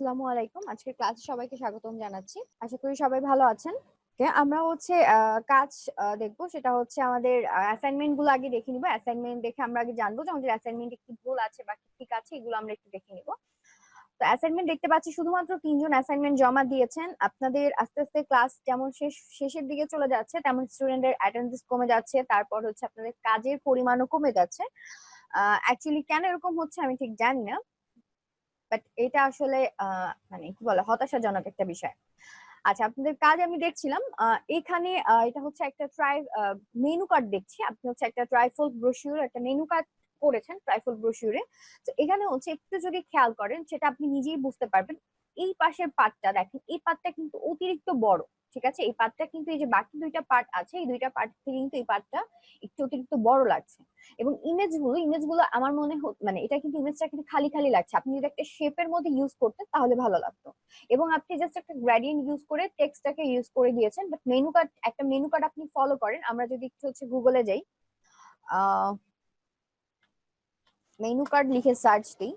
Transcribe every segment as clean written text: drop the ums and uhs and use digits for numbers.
আসসালামু আলাইকুম। আজকের ক্লাসে সবাইকে স্বাগতম জানাচ্ছি। আশা করি সবাই ভালো আছেন। আমরা হচ্ছে কাজ দেখবো, সেটা হচ্ছে আমাদের অ্যাসাইনমেন্ট গুলো আগে দেখে নিবো। অ্যাসাইনমেন্ট দেখে আমরা আগে জানবো যে আমাদের অ্যাসাইনমেন্টে কি ভুল আছে বা কি ঠিক আছে, এগুলো আমরা একটু দেখে নিবো। তো অ্যাসাইনমেন্ট দেখতে পাচ্ছি শুধুমাত্র 3 জন অ্যাসাইনমেন্ট জমা দিয়েছেন। আপনাদের আস্তে আস্তে ক্লাস যেমন শেষের দিকে চলে যাচ্ছে, তেমন স্টুডেন্টের অ্যাটেন্ডেন্স কমে যাচ্ছে। তারপর হচ্ছে আপনাদের কাজের পরিমাণও কমে যাচ্ছে। অ্যাকচুয়ালি কেন এরকম হচ্ছে আমি ঠিক জানি না, বাট এটা আসলে মানে কি বলে, হতাশাজনক একটা বিষয়। আচ্ছা, আপনাদের কাজ আমি দেখছিলাম এখানে এটা হচ্ছে একটা মেনু কার্ড দেখছি। আপনি হচ্ছে একটা ট্রাইফল ব্রোশিউর একটা মেনু কার্ড করেছেন ট্রাইফল ব্রোশিউরে। তো এখানে হচ্ছে একটু যদি খেয়াল করেন, সেটা আপনি নিজেই বুঝতে পারবেন। এই পাশের পার্টটা দেখেন, এই পার্টটা কিন্তু অতিরিক্ত বড়। ঠিক আছে, এই পার্টটা কিন্তু, এই যে বাকি 2টা পার্ট আছে, এই 2টা পার্ট থেকে কিন্তু এই পার্টটা একটু অতিরিক্ত বড় লাগছে। এবং ইমেজগুলো আমার মনে মানে এটা কিন্তু ইমেজটা কিন্তু খালি খালি লাগছে। আপনি যদি একটা শেপের মধ্যে ইউজ করতেন তাহলে ভালো লাগতো। এবং আপনি জাস্ট একটা গ্রেডিয়েন্ট ইউজ করে টেক্সটটাকে ইউজ করে দিয়েছেন। বাট মেনু কার্ড আপনি ফলো করেন। আমরা যদি একটু হচ্ছে গুগলে যাই, মেনু কার্ড লিখে সার্চ দিই,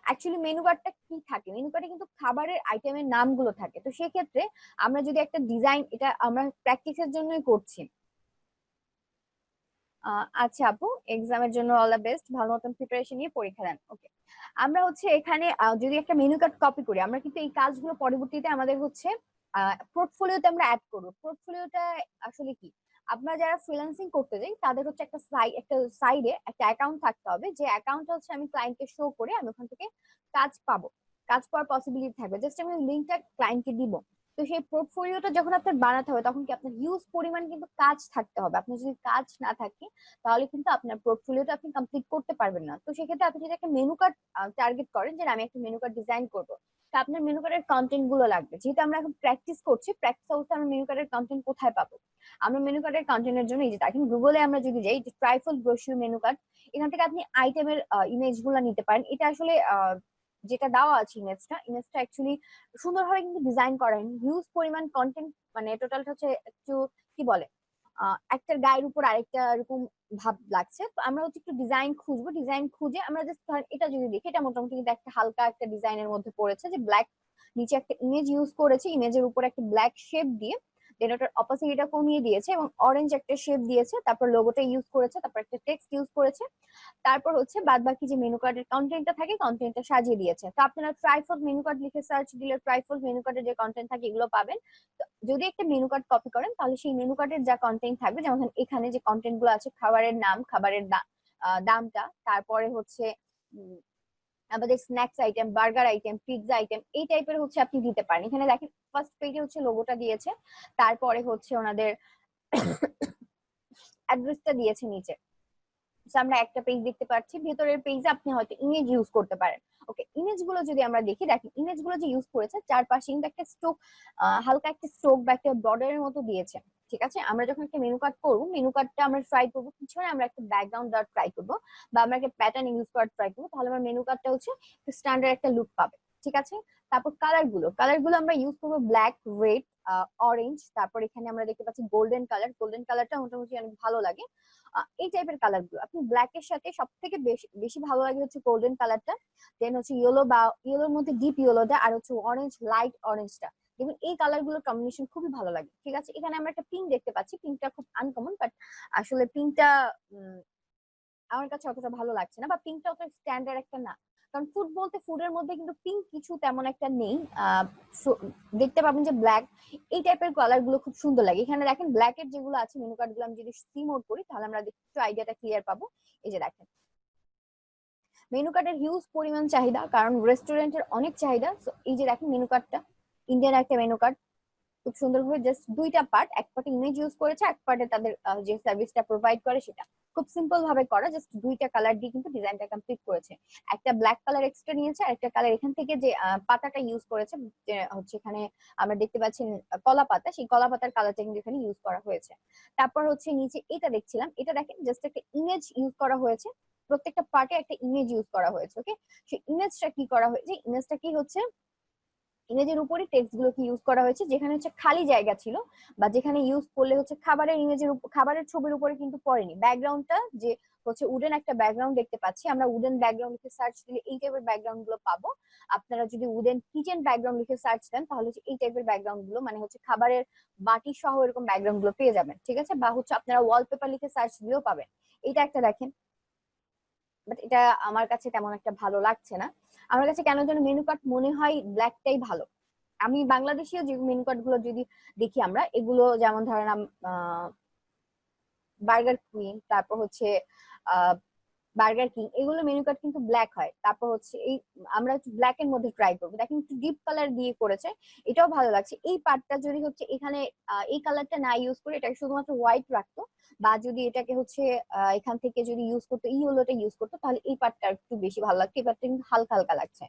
অ্যাকচুয়ালি মেনু কার্ডটা কি থাকে, মেনু কার্ডে কিন্তু খাবারের আইটেমের নামগুলো থাকে। তো সেক্ষেত্রে আমরা যদি একটা ডিজাইন, এটা আমরা প্র্যাকটিসের জন্যই করছি। আচ্ছা আপু, এক্সামের জন্য অল দ্য বেস্ট, ভালো মতন প্রিপারেশন নিয়ে পরীক্ষা দেন। ওকে, আমরা হচ্ছে এখানে যদি একটা মেনু কার্ড কপি করি, আমরা কিন্তু এই কাজগুলো পরবর্তীতে আমাদের হচ্ছে পোর্টফোলিওতে আমরা অ্যাড করবো। পোর্টফোলিওটা আসলে কি, আপনারা যারা ফ্রিল্যান্সিং করতে যাই তাদের হচ্ছে একটা সাইডে একটা অ্যাকাউন্ট থাকতে হবে, যে অ্যাকাউন্টটা হচ্ছে আমি ক্লায়েন্টকে শো করে আমি ওখান থেকে কাজ পাবো, কাজ পাওয়ার পসিবিলিটি থাকবে। জাস্ট আমি লিঙ্কটা ক্লায়েন্টকে দিব। তো সেই পোর্টফোলিওটা যখন আপনার বানাতে হবে, তখন কি আপনার হিউজ পরিমাণ কিন্তু কাজ থাকতে হবে। আপনার যদি কাজ না থাকে, তাহলে কিন্তু আপনার পোর্টফোলিওটা আপনি কমপ্লিট করতে পারবেন না। তো সেক্ষেত্রে আপনি যদি একটা মেনু কার্ড টার্গেট করেন, যে আমি একটা মেনু কার্ড ডিজাইন করবো, তা আপনার মেনু কার্ডের কন্টেন্ট গুলো লাগবে। যেহেতু আমরা এখন প্র্যাকটিস করছি, প্র্যাকটিস অবস্থায় আমরা মেনু কার্ডের কন্টেন্ট কোথায় পাবো? আমরা মেনু কার্ডের কন্টেন্টের জন্য এই যে দেখেন, গুগলে আমরা যদি যাই, ট্রাইফল ব্রোশিউর মেনু কার্ড, এখান থেকে আপনি আইটেমের ইমেজ গুলো নিতে পারেন। এটা আসলে যেটা দেওয়া আছে, ইমেজটা অ্যাকচুয়ালি সুন্দরভাবে কিন্তু ডিজাইন করা, হিউজ পরিমাণ কন্টেন্ট, মানে টোটালটা হচ্ছে একটু কি বলে, একটার গায়ের উপর আরেকটা এরকম ভাব লাগছে। তো আমরা হচ্ছে একটু ডিজাইন খুঁজবো, ডিজাইন খুঁজে আমরা জাস্ট ধরেন এটা যদি দেখি, এটা মোটামুটি কিন্তু একটা হালকা একটা ডিজাইনের মধ্যে পড়েছে, যে ব্ল্যাক নিচে একটা ইমেজ ইউজ করেছে, ইমেজের উপর একটা ব্ল্যাক শেপ দিয়ে, দেন ওটার অপোসিটিটা কমিয়ে দিয়েছে এবং অরেঞ্জ একটা শেপ দিয়েছে, তারপর লোগোটা ইউজ করেছে, তারপর একটা টেক্সট ইউজ করেছে, তারপর হচ্ছে বাদ বাকি যে মেনু কার্ডের কন্টেন্টটা থাকে, কন্টেন্টটা সাজিয়ে দিয়েছে। তো আপনারা ট্রাইফল মেনু কার্ড লিখে সার্চ দিলে ট্রাইফল মেনু কার্ডের যে কন্টেন্ট থাকে এগুলো পাবেন। তো যদি একটা মেনু কার্ড কপি করেন, তাহলে সেই মেনু কার্ডের যা কন্টেন্ট থাকবে, যেমন এখানে যে কন্টেন্ট গুলো আছে, খাবারের নাম, খাবারের দামটা, তারপরে হচ্ছে আমাদের snacks item, burger item, pizza item, এই টাইপের হচ্ছে আপনি দিতে পারেন। এখানে দেখেন ফার্স্ট পেজে হচ্ছে লোগোটা দিয়েছে, তারপরে হচ্ছে ওনাদের অ্যাড্রেসটা দিয়েছে নিচে। আমরা একটা পেজ দেখতে পাচ্ছি, ভেতরের পেজে আপনি হয়তো ইমেজ ইউজ করতে পারেন। ওকে, ইমেজ গুলো যদি আমরা দেখি, দেখেন ইমেজ গুলো যে ইউজ করেছে, চারপাশে কিন্তু একটা স্ট্রোক, হালকা একটা স্ট্রোক বা একটা বর্ডারের মতো দিয়েছে। ঠিক আছে, আমরা যখন একটা মেনু কার্ড করবো, মেনু কার্ডটা আমরা ট্রাই করবো পিছনে আমরা একটা ব্যাকগ্রাউন্ড দেওয়ার ট্রাই করবো, বা আমরা একটা প্যাটার্ন ইউজ করার ট্রাই করবো, তাহলে আমার মেনু কার্ডটা হচ্ছে স্ট্যান্ডার্ড একটা লুক পাবে। ঠিক আছে, তারপর কালার গুলো আমরা ইউজ করবো ব্ল্যাক, রেড, অরেঞ্জ, তারপর এখানে আমরা দেখতে পাচ্ছি গোল্ডেন কালারটা মোটামুটি অনেক ভালো লাগে। এই টাইপের কালার গুলো আপনি ব্ল্যাক এর সাথে সব থেকে বেশি বেশি ভালো লাগে হচ্ছে গোল্ডেন কালারটা, দেন হচ্ছে ইয়েলো বা ইয়েলোর মধ্যে ডিপ ইয়েলোটা, আর হচ্ছে অরেঞ্জ, লাইট অরেঞ্জটা। দেখুন এই কালার গুলোর কম্বিনেশন খুবই ভালো লাগে। ঠিক আছে, এখানে আমরা একটা পিঙ্ক দেখতে পাচ্ছি, পিঙ্কটা খুব আনকমন, বাট আসলে পিঙ্কটা আমার কাছে অতটা ভালো লাগছে না, বা পিঙ্কটা অত স্ট্যান্ডার্ড একটা না। কারণ ফুড বলতে ফুডের মধ্যে কিন্তু পিঙ্ক কিছু তেমন একটা নেই। দেখতে পাবেন যে ব্ল্যাক, এই টাইপের কালার গুলো খুব সুন্দর লাগে। এখানে দেখেন ব্ল্যাক এর যেগুলো আছে মেনু কার্ড গুলো, আমি যদি সি মোড করি, তাহলে আমরা একটু আইডিয়াটা ক্লিয়ার পাবো। এই যে দেখেন, মেনু কার্ডের হিউজ পরিমাণ চাহিদা, কারণ রেস্টুরেন্টের অনেক চাহিদা। এই যে দেখেন মেনু কার্ডটা, ইন্ডিয়ান একটা মেনু কার্ড, খুব সুন্দরভাবে জাস্ট 2টা পার্ট, এক পার্টে ইমেজ ইউজ করেছে, এক পার্টে তাদের যে সার্ভিসটা প্রোভাইড করে সেটা খুব সিম্পল ভাবে করা, জাস্ট 2টা কালার দিয়ে কিন্তু ডিজাইনটা কমপ্লিট করেছে। একটা ব্ল্যাক কালার এক্সট্রা নিয়েছে, আর একটা কালার এখান থেকে যে পাতাটা ইউজ করেছে, যে হচ্ছে এখানে আমরা দেখতে পাচ্ছি কলা পাতা, সেই কলা পাতার কালারটা কিন্তু এখানে ইউজ করা হয়েছে। তারপর হচ্ছে নিচে এটা দেখছিলাম, এটা দেখেন জাস্ট একটা ইমেজ ইউজ করা হয়েছে, প্রত্যেকটা পার্টে একটা ইমেজ ইউজ করা হয়েছে। ওকে, সেই ইমেজটা কি করা হয়েছে, ইমেজটা কি হচ্ছে, ইমেজের উপরই টেক্সট গুলোকে ইউজ করা হয়েছে, যেখানে হচ্ছে খালি জায়গা ছিল বা যেখানে ইউজ করলে হচ্ছে খাবারের ইমেজের খাবারের ছবির উপরে কিন্তু পড়েনি। ব্যাকগ্রাউন্ডটা যে হচ্ছে উডেন একটা ব্যাকগ্রাউন্ড দেখতে পাচ্ছি, আমরা উডেন ব্যাকগ্রাউন্ড লিখে সার্চ দিলে এই টাইপের ব্যাকগ্রাউন্ড গুলো পাবো। আপনারা যদি উডেন কিচেন ব্যাকগ্রাউন্ড লিখে সার্চ দেন তাহলে এই টাইপের ব্যাকগ্রাউন্ড গুলো মানে হচ্ছে খাবারের বাটি সহ এরকম ব্যাকগ্রাউন্ড গুলো পেয়ে যাবেন, ঠিক আছে। বা হচ্ছে আপনারা ওয়ালপেপার লিখে সার্চ দিলেও পাবেন। এটা একটা দেখেন, বাট এটা আমার কাছে তেমন একটা ভালো লাগছে না। আমার কাছে কেন যেন মেনু কার্ড মনে হয় ব্ল্যাকটাই ভালো। আমি বাংলাদেশীয় যে মেনু কার্ড গুলো যদি দেখি আমরা, এগুলো যেমন ধরেন বার্গার কুইন, তারপর হচ্ছে বার্গার কিং, এগুলো মেনু কার্ড কিন্তু ব্ল্যাক হয়। তারপর হচ্ছে এই আমরা ব্ল্যাক এর মধ্যে ট্রাই করবো, দেখেন একটু ডিপ কালার দিয়ে করেছে, এটাও ভালো লাগছে। এই পার্টটা যদি হচ্ছে এখানে এই কালারটা না ইউজ করে এটাকে শুধুমাত্র হোয়াইট রাখতো, বা যদি এটাকে হচ্ছে এখান থেকে যদি ইউজ করতো ইয়েলোটা ইউজ করতো, তাহলে এই পার্টটা একটু বেশি ভালো লাগতো। এই পার্টটা কিন্তু হালকা হালকা লাগছে।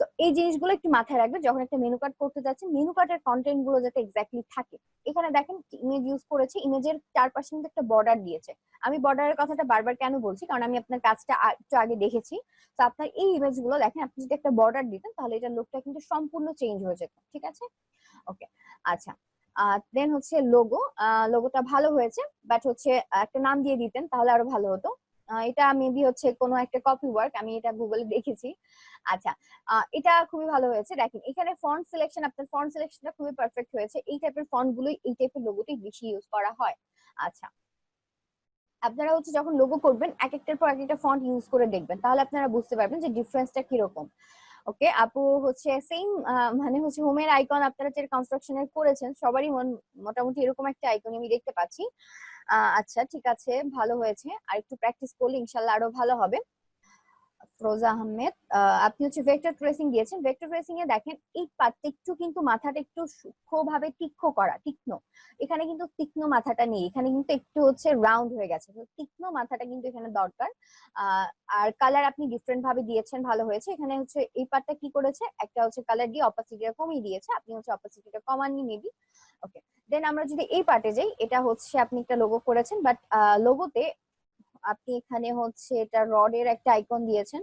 তো এই জিনিসগুলো একটু মাথায় রাখবে যখন একটা মেনু কার্ড করতে যাচ্ছে, মেনু কার্ডের কন্টেন্ট গুলো যাতে এক্স্যাক্টলি থাকে। এখানে দেখেন ইমেজ ইউজ করেছে, ইমেজের চারপাশে কিন্তু একটা বর্ডার দিয়েছে। আমি বর্ডারের কথাটা বারবার কেন বলছি, কারণ আমি আপনার কাজটা একটু আগে দেখেছি। তো আপনার এই ইমেজ গুলো দেখেন, আপনি যদি একটা বর্ডার দিতেন তাহলে এটার লুকটা কিন্তু সম্পূর্ণ চেঞ্জ হয়ে যেত, ঠিক আছে। ওকে, আচ্ছা। দেন হচ্ছে লোগো, লোগোটা ভালো হয়েছে, বাট হচ্ছে একটা নাম দিয়ে দিতেন তাহলে আরো ভালো হতো। এটা মেবি হচ্ছে কোনো একটা কপি ওয়ার্ক, আমি এটা গুগলে দেখেছি। আচ্ছা, এটা খুবই ভালো হয়েছে। দেখেন এখানে ফন্ট সিলেকশন, আপনার ফন্ট সিলেকশনটা খুবই পারফেক্ট হয়েছে। এই টাইপের ফন্ট গুলোই এই টাইপের লোগোতে বেশি ইউজ করা হয়। আচ্ছা, আপনারা হচ্ছে যখন লোগো করবেন এক একটার পর এক একটা ফন্ট ইউজ করে দেখবেন, তাহলে আপনারা বুঝতে পারবেন যে ডিফারেন্সটা কিরকম। ওকে আপু, হচ্ছে সেম মানে হচ্ছে হোমের আইকন আপনারা যে কনস্ট্রাকশনের করেছেন সবারই মোটামুটি এরকম একটা আইকন আমি দেখতে পাচ্ছি। আচ্ছা ঠিক আছে, ভালো হয়েছে, আর একটু প্র্যাকটিস করলে ইনশাল্লাহ আরো ভালো হবে। ফিরোজা আহমেদ, আপনি হচ্ছে ভেক্টর ট্রেসিং দিয়েছেন। ভেক্টর ট্রেসিং এ দেখেন এই পার্টটা একটু কিন্তু মাথাটা একটু সূক্ষ্মভাবে তীক্ষ্ণ। এখানে কিন্তু তীক্ষ্ণ মাথাটা নেই, এখানে কিন্তু একটু হচ্ছে রাউন্ড হয়ে গেছে। তো তীক্ষ্ণ মাথাটা কিন্তু এখানে দরকার। আর কালার আপনি ডিফারেন্ট ভাবে দিয়েছেন, ভালো হয়েছে। এখানে হচ্ছে এই পার্টটা কি করেছে, একটা হচ্ছে কালার দিয়ে অপাসিটিটা কমিয়ে দিয়েছে, আপনি হচ্ছে অপাসিটিটা কমাননি মেবি। ওকে, দেন আমরা যদি এই পার্টে যাই, এটা হচ্ছে আপনি একটা লোগো করেছেন, বাট লোগোতে আপনি এখানে হচ্ছে এটা রডের একটা আইকন দিয়েছেন।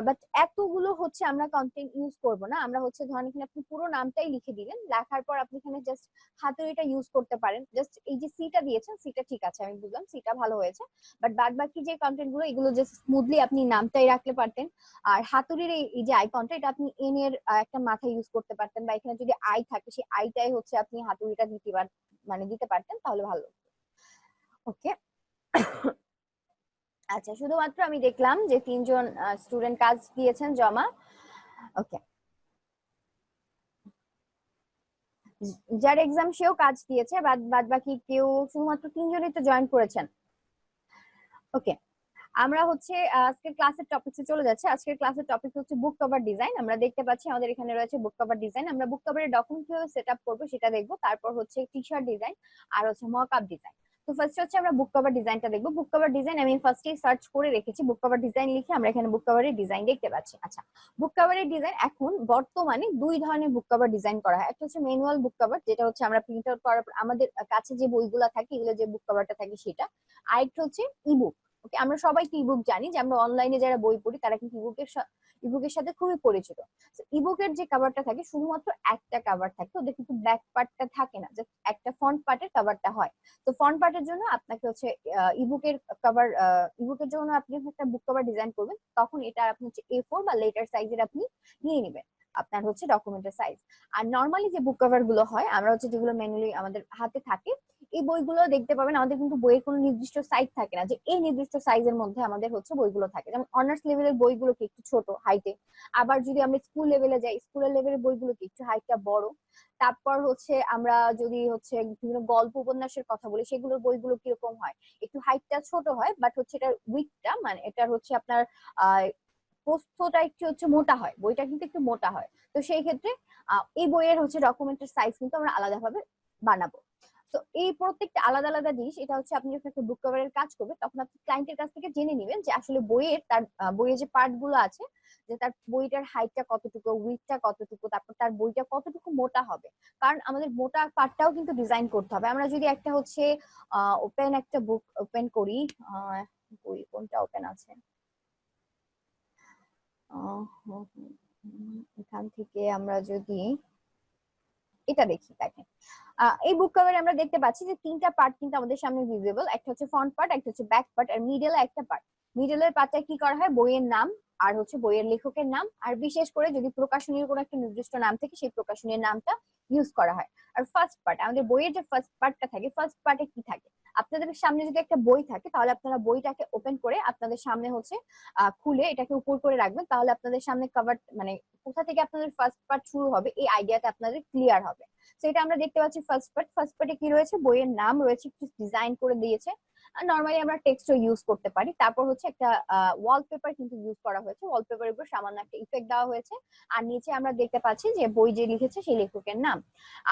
বাট এতগুলো হচ্ছে আমরা কন্টেন্ট ইউজ করব না। আমরা হচ্ছে ধরেন এখানে আপনি পুরো নামটাই লিখে দিলেন, লেখার পর আপনি এখানে জাস্ট হাতুড়িটা ইউজ করতে পারেন। জাস্ট এই যে সিটা দিয়েছেন, সিটা ঠিক আছে, আমি বুঝলাম সিটা ভালো হয়েছে। বাট বাদ বাকি যে কন্টেন্ট গুলো, এগুলো জাস্ট স্মুথলি আপনি নামটাই রাখতে পারতেন। আর হাতুড়ির এই যে আইকনটা, এটা আপনি এন এর একটা মাথা ইউজ করতে পারতেন, বা এখানে যদি আই থাকে সেই আইটাই হচ্ছে আপনি হাতুড়িটা দিতে পারতেন, তাহলে ভালো। ওকে, আচ্ছা, শুধুমাত্র আমি দেখলাম যে 3জন স্টুডেন্ট কাজ দিয়েছেন জমা। ওকে, যার এক্সাম সেও কাজ দিয়েছে, বাদ বাদ বাকি কেউ, শুধুমাত্র 3জনই তো জয়েন করেছেন। ওকে, আমরা হচ্ছে আজকের ক্লাসের টপিকসে চলে যাচ্ছে। আজকের ক্লাসের টপিক হচ্ছে বুক কভার ডিজাইন। আমরা দেখতে পাচ্ছি আমাদের এখানে রয়েছে বুক কভার ডিজাইন। আমরা বুক কভারের ডকুমেন্ট কিভাবে সেটআপ করব সেটা দেখবো, তারপর হচ্ছে টি শার্ট ডিজাইন, আর হচ্ছে মক আপ ডিজাইন। তো ফার্স্ট হচ্ছে আমরা বুক কভার ডিজাইনটা দেখবো। বুক কভার ডিজাইন আমি ফার্স্টেই সার্চ করে রেখেছি, বুক কভার ডিজাইন লিখে আমরা এখানে বুক কভারের ডিজাইন দেখতে পাচ্ছি। আচ্ছা, বুক কভারের ডিজাইন এখন বর্তমানে দুই ধরনের বুক কভার ডিজাইন করা হয়। একটা হচ্ছে ম্যানুয়াল বুক কভার, যেটা হচ্ছে আমরা প্রিন্ট আউট করার পর আমাদের কাছে যে বইগুলো থাকে, এগুলো যে বুক কভারটা থাকে সেটা। আরেকটা হচ্ছে ইবুক। ওকে, আমরা সবাই ইবুক জানি, যে আমরা অনলাইনে যারা বই পড়ি তারা কিন্তু ইবুকের সাথে খুবই পরিচিত। ইবুকের যে কভারটা থাকে শুধুমাত্র একটা কভার থাকে, ওদের কিন্তু ব্যাক পার্টটা থাকে না, জাস্ট একটা ফ্রন্ট পার্টের কভারটা হয়। তো ফ্রন্ট পার্টের জন্য আপনাকে হচ্ছে ইবুকের কভার, ইবুকের জন্য আপনি একটা বুক কভার ডিজাইন করবেন, তখন এটা আপনি হচ্ছে A4 বা লেটার সাইজের আপনি নিয়ে নেবেন, আপনার হচ্ছে ডকুমেন্টের সাইজ। আর নর্মালি যে বুক কভার গুলো হয়, আমরা হচ্ছে যেগুলো ম্যানুয়ালি আমাদের হাতে থাকে, এই বইগুলো দেখতে পাবেন আমাদের কিন্তু বইয়ের কোনো নির্দিষ্ট সাইজ থাকে না, যে এই নির্দিষ্ট সাইজের মধ্যে আমাদের হচ্ছে বইগুলো থাকে। যেমন অনার্স লেভেলের বইগুলো কি একটু ছোট হাইটে, আবার যদি আমরা স্কুল লেভেলে যাই, স্কুলের লেভেলের বইগুলো কি একটু হাইটটা বড়। তারপর হচ্ছে আমরা যদি হচ্ছে বিভিন্ন গল্প উপন্যাসের কথা বলি, সেগুলোর বইগুলো কিরকম হয়, একটু হাইটটা ছোট হয়, বাট হচ্ছে এটার উইথটা মানে এটার হচ্ছে আপনার আহ প্রস্থটা একটু হচ্ছে মোটা হয়, বইটা কিন্তু একটু মোটা হয়। তো সেই ক্ষেত্রে এই বইয়ের হচ্ছে ডকুমেন্টের সাইজ কিন্তু আমরা আলাদাভাবে বানাবো। তো এই প্রত্যেকটা আলাদা আলাদা জিনিস, এটা হচ্ছে আপনি যখন একটা বুক কভারের কাজ করবেন তখন আপনি ক্লায়েন্টের কাছ থেকে জেনে নেবেন যে আসলে বইয়ের তার বইয়ের যে পার্ট গুলো আছে, যে তার বইটার হাইটটা কতটুকু, উইথটা কতটুকু, তারপর তার বইটা কতটুকু মোটা হবে। কারণ আমাদের মোটা পার্টটাও কিন্তু ডিজাইন করতে হবে। আমরা যদি একটা হচ্ছে ওপেন একটা বুক ওপেন করি, বই কোনটা ওপেন আছে, এখান থেকে আমরা যদি এটা দেখি দেখেন এই বুক কভারে আমরা দেখতে পাচ্ছি যে তিনটা পার্ট কিন্তু আমাদের সামনে ভিজিবল। একটা হচ্ছে ফ্রন্ট পার্ট, একটা হচ্ছে ব্যাক পার্ট, আর মিডলে একটা পার্ট। মিডলের পার্টটায় কি করা হয়, বইয়ের নাম আর হচ্ছে বইয়ের লেখকের নাম, আর বিশেষ করে যদি প্রকাশনীর কোনো একটা নির্দিষ্ট নাম থাকে সেই প্রকাশনীর নামটা ইউজ করা হয়। আর ফার্স্ট পার্ট, আমাদের বইয়ের যে ফার্স্ট পার্টটা থাকে, ফার্স্ট পার্টে কি থাকে, আপনাদের সামনে যদি একটা বই থাকে তাহলে আপনারা বইটাকে ওপেন করে আপনাদের সামনে হচ্ছে খুলে এটাকে উপর করে রাখবেন, তাহলে আপনাদের সামনে কভার মানে কোথা থেকে আপনাদের ফার্স্ট পার্ট শুরু হবে এই আইডিয়াটা আপনাদের ক্লিয়ার হবে। সেটা আমরা দেখতে পাচ্ছি ফার্স্ট পার্ট। ফার্স্ট পার্টে কি রয়েছে, বইয়ের নাম রয়েছে, একটু ডিজাইন করে দিয়েছে। আর নরমালি আমরা টেক্সটও ইউজ করতে পারি। তারপর হচ্ছে একটা ওয়ালপেপার কিন্তু ইউজ করা হয়েছে, ওয়ালপেপারের উপর সামান্য একটা ইফেক্ট দেওয়া হয়েছে। আর নিচে আমরা দেখতে পাচ্ছি যে বই যে লিখেছে সেই লেখকের নাম।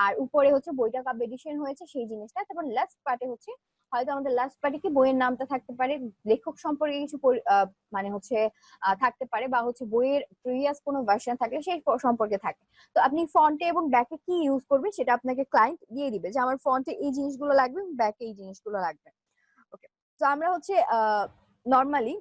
আর উপরে হচ্ছে বইটা কবে এডিশন হয়েছে সেই জিনিসটা। তারপর লাস্ট পার্টে হচ্ছে হয়তো আমাদের লাস্ট পার্টে কি বইয়ের নামটা থাকতে পারে, লেখক সম্পর্কে কিছু মানে হচ্ছে থাকতে পারে, বা হচ্ছে বইয়ের প্রিভিয়াস কোনো ভার্সন থাকলে সেই সম্পর্কে থাকে। তো আপনি ফন্টে এবং ব্যাকে কি ইউজ করবেন সেটা আপনাকে ক্লায়েন্ট দিয়ে দিবে, যে আমার ফন্টে এই জিনিসগুলো লাগবে, ব্যাকে এই জিনিসগুলো লাগবে। ওকে, তো আমরা হচ্ছে নরমালি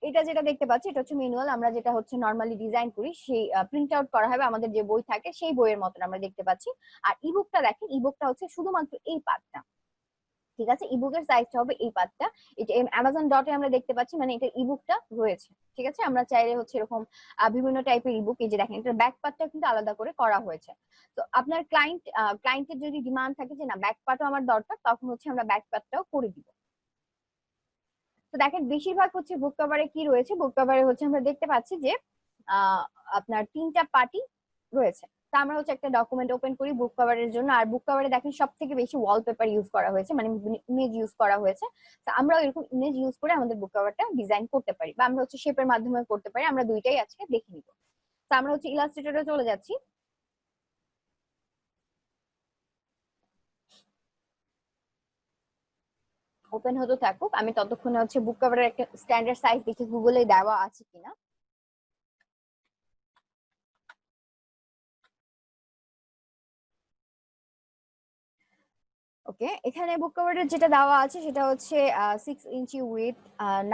এটা যেটা দেখতে পাচ্ছি এটা হচ্ছে ম্যানুয়াল। আমরা যেটা হচ্ছে নরমালি ডিজাইন করি সেই প্রিন্ট আউট করা হবে আমাদের যে বই থাকে সেই বইয়ের মতন আমরা দেখতে পাচ্ছি। আর ইবুকটা দেখেন, ইবুকটা হচ্ছে শুধুমাত্র এই পার্টটা, ঠিক আছে, ইবুকের সাইজটা হবে এই পার্টটা। এটা অ্যামাজন ডটে আমরা দেখতে পাচ্ছি, মানে এটা ইবুকটা রয়েছে, ঠিক আছে। আমরা চাইলে হচ্ছে এরকম বিভিন্ন টাইপের ইবুক, এই যে দেখেন এটার ব্যাক পার্টটা কিন্তু আলাদা করে করা হয়েছে। তো আপনার ক্লায়েন্টের যদি ডিমান্ড থাকে যে না ব্যাক পার্টও আমার দরকার, তখন হচ্ছে আমরা ব্যাক পার্টটাও করে দিব। তো দেখেন বেশিরভাগ হচ্ছে বুক কভারে কি রয়েছে, বুক কভারে হচ্ছে আমরা দেখতে পাচ্ছি যে আহ, আপনার তিনটা পার্টি রয়েছে। তা আমরা হচ্ছে একটা ডকুমেন্ট ওপেন করি বুক কভারের জন্য। আর বুক কভারে দেখেন সব থেকে বেশি ওয়ালপেপার ইউজ করা হয়েছে, মানে ইমেজ ইউজ করা হয়েছে। তো আমরা এরকম ইমেজ ইউজ করে আমাদের বুক কভারটা ডিজাইন করতে পারি, বা আমরা হচ্ছে শেপের মাধ্যমে করতে পারি। আমরা দুইটাই আজকে দেখে নিব। তো আমরা হচ্ছে ইলাস্ট্রেটরে চলে যাচ্ছি। ওপেন হতে থাকুক, আমি ততক্ষণে হচ্ছে বুক কভারের একটা স্ট্যান্ডার্ড সাইজ দেখি গুগলে দেওয়া আছে কিনা। ওকে, এখানে বুক কভারের যেটা দেওয়া আছে সেটা হচ্ছে 6 inch with,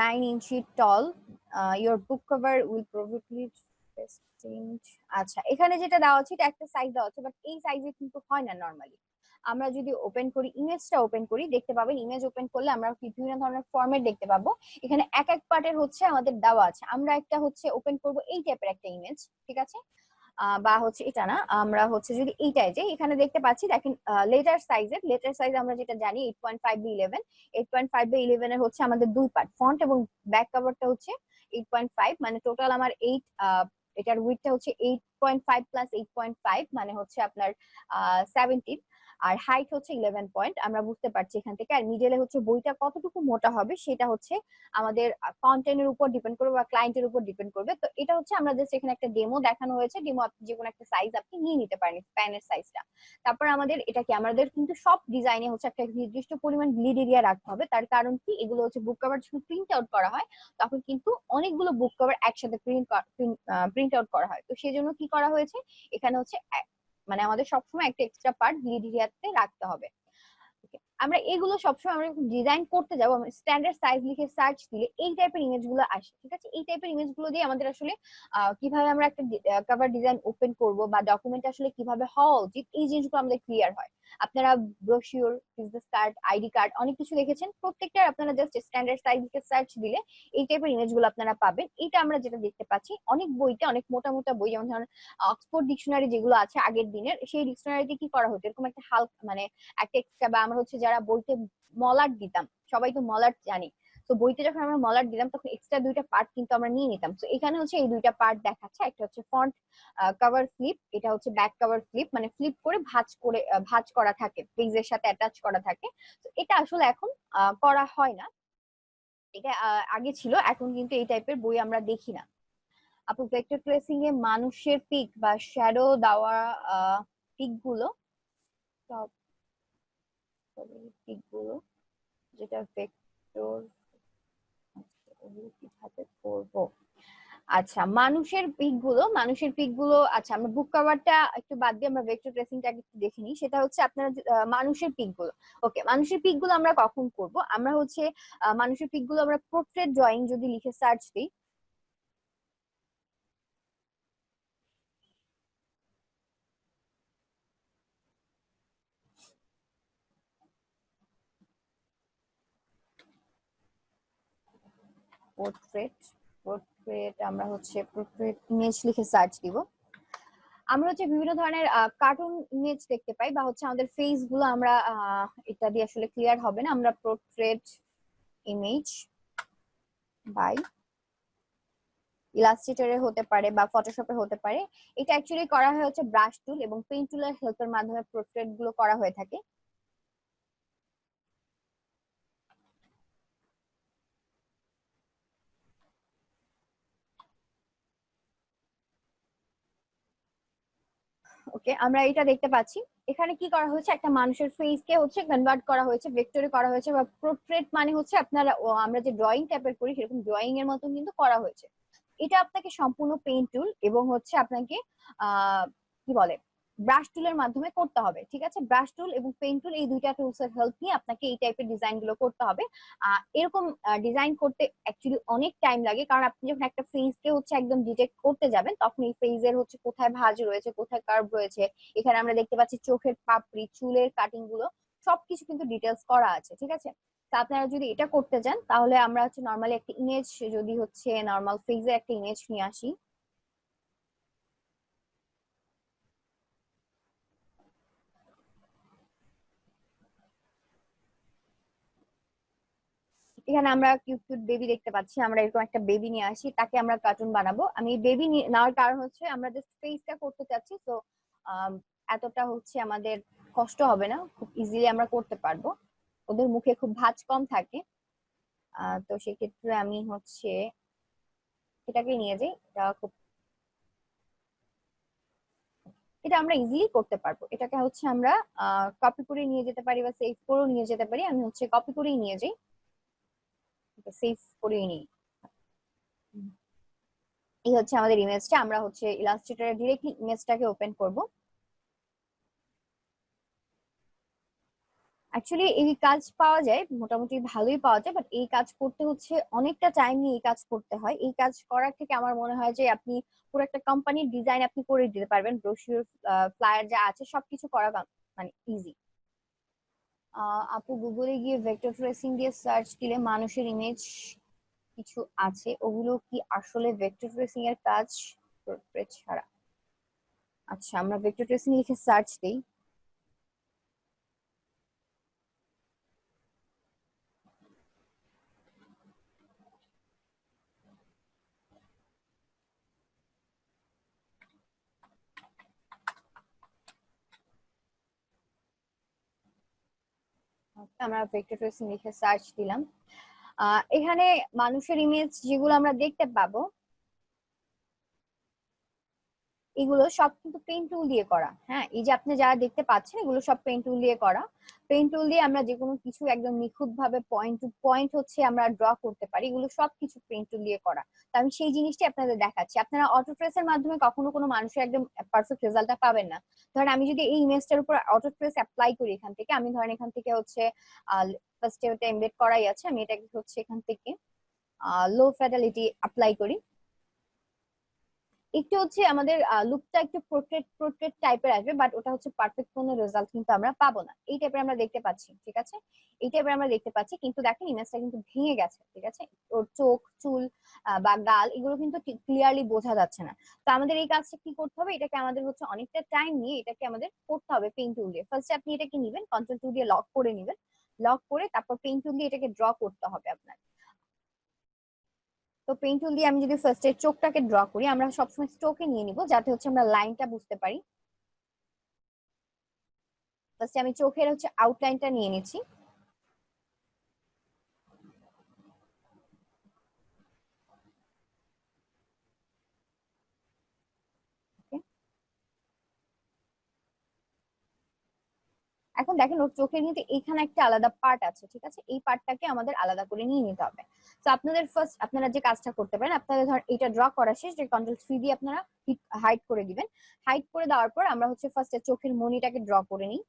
9 inch tall. Your book cover will probably. আচ্ছা, এখানে যেটা দেওয়া আছে এটা একটা সাইজ দেওয়া আছে, বাট এই সাইজে কিন্তু হয় না নরমালি। আমরা যদি ওপেন করি, ইমেজটা ওপেন করি, দেখতে পাবেন ইমেজ ওপেন করলে আমরা বিভিন্ন ধরনের ফরম্যাট দেখতে পাবো। এখানে এক এক পার্টের হচ্ছে আমাদের দেওয়া আছে। আমরা একটা হচ্ছে ওপেন করব এই টাইপের একটা ইমেজ, ঠিক আছে, বা হচ্ছে এটা না, আমরা হচ্ছে যদি এইটাই যে এখানে দেখতে পাচ্ছি দেখেন লেটার সাইজ আমরা যেটা জানি 8.5 by 11। 8.5 by 11 এর হচ্ছে আমাদের দুই পার্ট, ফ্রন্ট এবং ব্যাক কভারটা হচ্ছে 8.5, মানে টোটাল আমার 8। এটার উইডথটা হচ্ছে 8.5 প্লাস 8.5, মানে হচ্ছে আপনার 17। আর হাইট হচ্ছে 11 পয়েন্ট, আমরা বুঝতে পারছি এখান থেকে। আর মিডলে হচ্ছে বইটা কতটুকু মোটা হবে সেটা হচ্ছে আমাদের কন্টেন্টের উপর ডিপেন্ড করবে বা ক্লায়েন্টের উপর ডিপেন্ড করবে। তো এটা হচ্ছে আমরা জাস্ট এখানে একটা ডেমো দেখানো হয়েছে, ডেমো আপনি যে কোনো একটা সাইজ আপনি নিয়ে নিতে পারেন, প্যানের সাইজটা। তারপর আমাদের এটা কি, আমাদের কিন্তু সব ডিজাইনে হচ্ছে একটা নির্দিষ্ট পরিমাণ ব্লিড এরিয়া রাখতে হবে। তার কারণ কি, এগুলো হচ্ছে বুক কভার যখন প্রিন্ট আউট করা হয় তখন কিন্তু অনেকগুলো বুক কভার একসাথে প্রিন্ট আউট করা হয়। তো সেই জন্য কি করা হয়েছে, এখানে হচ্ছে মানে আমাদের সবসময় একটা এক্সট্রা পার্ট ব্লিড এরিয়াতে রাখতে হবে। আমরা এগুলো সবসময় আমরা ডিজাইন করতে যাবো, স্ট্যান্ডার্ড সাইজ লিখে সার্চ দিলে এই টাইপের ইমেজ গুলো আসে, ঠিক আছে। এই টাইপের ইমেজ গুলো দিয়ে আমাদের আসলে কিভাবে আমরা একটা কভার ডিজাইন ওপেন করব বা ডকুমেন্ট আসলে কিভাবে হওয়া উচিত এই জিনিসগুলো আমাদের ক্লিয়ার হয়। আপনারা brochure, business card, ID card অনেক কিছু দেখেছেন, প্রত্যেকটার আপনারা জাস্ট স্ট্যান্ডার্ড সাইজ লিখে সার্চ দিলে এই টাইপের ইমেজ গুলো আপনারা পাবেন। এটা আমরা যেটা দেখতে পাচ্ছি অনেক বইতে, অনেক মোটা মোটা বই, যেমন ধরেন অক্সফোর্ড ডিকশনারি যেগুলো আছে আগের দিনের, সেই ডিকশনারিতে কি করা হতো, এরকম একটা হালকা মানে একটা এক্সট্রা, বা আমরা হচ্ছে যারা বইতে মলাট দিতাম, সবাই তো মলাট জানি। তো বইতে যখন আমরা মলাট দিলাম তখন এক্সট্রা দুইটা পার্ট কিন্তু আমরা নিয়ে নিতাম। তো এখানে হচ্ছে এই দুইটা পার্ট দেখাচ্ছে, একটা হচ্ছে ফ্রন্ট কভার ফ্লিপ, এটা হচ্ছে ব্যাক কভার ফ্লিপ, মানে ফ্লিপ করে ভাঁজ করা থাকে, পেজের সাথে অ্যাটাচ করা থাকে। তো এটা আসলে এখন করা হয় না, এটা আগে ছিল, এখন কিন্তু এই টাইপের বই আমরা দেখি না। আপু, ভেক্টর ট্রেসিং এ মানুষের পিক বা শ্যাডো দেওয়া পিক গুলো, সব পিক গুলো যেটা ভেক্টর, ওগুলো কিভাবে করবো? আচ্ছা, মানুষের পিক গুলো আচ্ছা, আমরা বুক কভারটা একটু বাদ দিয়ে আমরা ভেক্টর ট্রেসিংটা একটু দেখে নিই। সেটা হচ্ছে আপনারা মানুষের পিক গুলো, ওকে, মানুষের পিক গুলো আমরা কখন করব, আমরা হচ্ছে মানুষের পিক গুলো আমরা পোর্ট্রেট ড্রয়িং যদি লিখে সার্চ দিই, পোর্ট্রেট, পোর্ট্রেট আমরা হচ্ছে পোর্ট্রেট ইমেজ লিখে সার্চ দিব। আমরা হচ্ছে বিভিন্ন ধরনের কার্টুন ইমেজ দেখতে পাই, বা হচ্ছে আমাদের ফেস গুলো আমরা এটা দিয়ে আসলে ক্লিয়ার হবে না। আমরা পোর্ট্রেট ইমেজ বাই ইলাস্ট্রেটরে হতে পারে বা ফটোশপে হতে পারে। এটা অ্যাকচুয়ালি করা হয় হচ্ছে ব্রাশ টুল এবং পেইন্ট টুলের হেল্পের মাধ্যমে পোর্ট্রেট গুলো করা হয়ে থাকে। ওকে, আমরা এটা দেখতে পাচ্ছি। এখানে কি করা হয়েছে, একটা মানুষের ফেস কে হচ্ছে কনভার্ট করা হয়েছে, ভেক্টরে করা হয়েছে, বা পোর্ট্রেট মানে হচ্ছে আপনারা আমরা যে ড্রয়িং টাইপের করি সেরকম ড্রয়িং এর মতন কিন্তু করা হয়েছে। এটা আপনাকে সম্পূর্ণ পেইন্ট টুল এবং হচ্ছে আপনাকে কি বলে ব্রাশ টুলের মাধ্যমে করতে হবে। ঠিক আছে, ব্রাশ টুল এবং পেইন্ট টুল এই দুইটা টুলস এর হেল্প নিয়ে আপনাকে এই টাইপের ডিজাইন গুলো করতে হবে। এরকম ডিজাইন করতে অ্যাকচুয়ালি অনেক টাইম লাগে, কারণ আপনি যখন একটা ফেস কে হচ্ছে একদম ডিটেক্ট করতে যাবেন তখন এই ফেজের হচ্ছে কোথায় ভাঁজ রয়েছে, কোথায় কার্ভ রয়েছে, এখানে আমরা দেখতে পাচ্ছি চোখের পাপড়ি, চুলের কাটিং গুলো সবকিছু কিন্তু ডিটেলস করা আছে। ঠিক আছে, তা আপনারা যদি এটা করতে চান তাহলে আমরা হচ্ছে নর্মালি একটা ইমেজ, যদি হচ্ছে নর্মাল ফেজের একটা ইমেজ নিয়ে আসি। এখানে আমরা কিউট কিউট বেবি দেখতে পাচ্ছি, আমরা এরকম একটা বেবি নিয়ে আসি, তাকে আমরা কার্টুন বানাবো। আমি বেবি নেওয়ার কারণ হচ্ছে আমরা জাস্ট ফেসটা করতে চাচ্ছি, তো এতটা হচ্ছে আমাদের কষ্ট হবে না, খুব ইজিলি আমরা করতে পারবো। ওদের মুখে খুব ভাঁজ কম থাকে। তো সেক্ষেত্রে আমি হচ্ছে এটাকে নিয়ে যাই। এটা আমরা ইজিলি করতে পারবো। এটাকে হচ্ছে আমরা কপি করে নিয়ে যেতে পারি বা সেভ করেও নিয়ে যেতে পারি। আমি হচ্ছে কপি করেই নিয়ে যাই, সেভ করেই নিই। এই হচ্ছে আমাদের ইমেজটা। আমরা হচ্ছে ইলাস্ট্রেটরে ডিরেক্টলি ইমেজটাকে ওপেন করব। অ্যাকচুয়ালি এই কাজ পাওয়া যায়, মোটামুটি ভালোই পাওয়া যায়, বাট এই কাজ করতে হচ্ছে অনেকটা টাইম নিয়ে এই কাজ করতে হয়। এই কাজ করার থেকে আমার মনে হয় যে আপনি পুরো একটা কোম্পানির ডিজাইন আপনি করে দিতে পারবেন, ব্রোশিওর ফ্লায়ার যা আছে সবকিছু করা মানে ইজি। আপু গুগলে গিয়ে ভেক্টর ট্রেসিং দিয়ে সার্চ দিলে মানুষের ইমেজ কিছু আছে, ওগুলো কি আসলে ভেক্টর ট্রেসিং এর কাজ পোর্ট্রেট ছাড়া? আচ্ছা, আমরা ভেক্টর ট্রেসিং লিখে সার্চ দিই। আমরা ভেক্টর ট্রেসিং লিখে সার্চ দিলাম। এখানে মানুষের ইমেজ যেগুলো আমরা দেখতে পাবো এগুলো সব কিন্তু পেইন্ট টুল দিয়ে করা। হ্যাঁ, এই যে আপনি যারা দেখতে পাচ্ছেন এগুলো সব পেইন্ট টুল দিয়ে করা। পেইন্ট টুল দিয়ে আমরা যে কোনো কিছু একদম নিখুঁত ভাবে পয়েন্ট টু পয়েন্ট হচ্ছে আমরা ড্র করতে পারি, এগুলো সবকিছু পেইন্ট টুল দিয়ে করা। তো আমি সেই জিনিসটা আপনাদের দেখাচ্ছি। আপনারা অটো ট্রেসের মাধ্যমে কখনো কোনো মানুষের একদম পারফেক্ট রেজাল্টটা পাবেন না। ধরেন আমি যদি এই ইমেজটার উপর অটো ট্রেস অ্যাপ্লাই করি এখান থেকে, আমি ধরেন এখান থেকে হচ্ছে ফার্স্টে ওটা এমবেড করাই আছে, আমি এটাকে হচ্ছে এখান থেকে লো ফ্যাটালিটি অ্যাপ্লাই করি। একটু হচ্ছে আমাদের লুকটা একটু পোর্ট্রেট পোর্ট্রেট টাইপের আসবে, বাট ওটা হচ্ছে পারফেক্ট কোনো রেজাল্ট কিন্তু আমরা পাবো না। এই টাইপের আমরা দেখতে পাচ্ছি। ঠিক আছে, এই টাইপের আমরা দেখতে পাচ্ছি, কিন্তু দেখেন ইমেজটা কিন্তু ভেঙে গেছে। ঠিক আছে, ওর চোখ, চুল বা গাল এগুলো কিন্তু ক্লিয়ারলি বোঝা যাচ্ছে না। তো আমাদের এই কাজটা কি করতে হবে, এটাকে আমাদের হচ্ছে অনেকটা টাইম নিয়ে এটাকে আমাদের করতে হবে পেইন্ট টুল দিয়ে। ফার্স্টে আপনি এটাকে নিবেন, কন্ট্রোল টুল দিয়ে লক করে নিবেন। লক করে তারপর পেইন্ট টুল দিয়ে এটাকে ড্র করতে হবে আপনার। তো পেইন্ট টুল দিয়ে আমি যদি ফার্স্টে চোখটাকে ড্র করি, আমরা সবসময় চোখে নিয়ে নিব যাতে হচ্ছে আমরা লাইনটা বুঝতে পারি। ফার্স্টে আমি চোখের হচ্ছে আউটলাইনটা নিয়ে নিচ্ছি। Okay? এখন দেখেন ওর চোখের কিন্তু এখানে একটা আলাদা পার্ট আছে। ঠিক আছে, এই পার্টটাকে আমাদের আলাদা করে নিয়ে নিতে হবে। তো আপনাদের ফার্স্ট আপনারা যে কাজটা করতে পারেন, আপনাদের ধর এটা ড্র করা শেষ, যে কন্ট্রোল 3 দিয়ে আপনারা হাইড করে দিবেন। হাইড করে দেওয়ার পর আমরা হচ্ছে ফার্স্টে চোখের মনিটাকে ড্র করে নিই।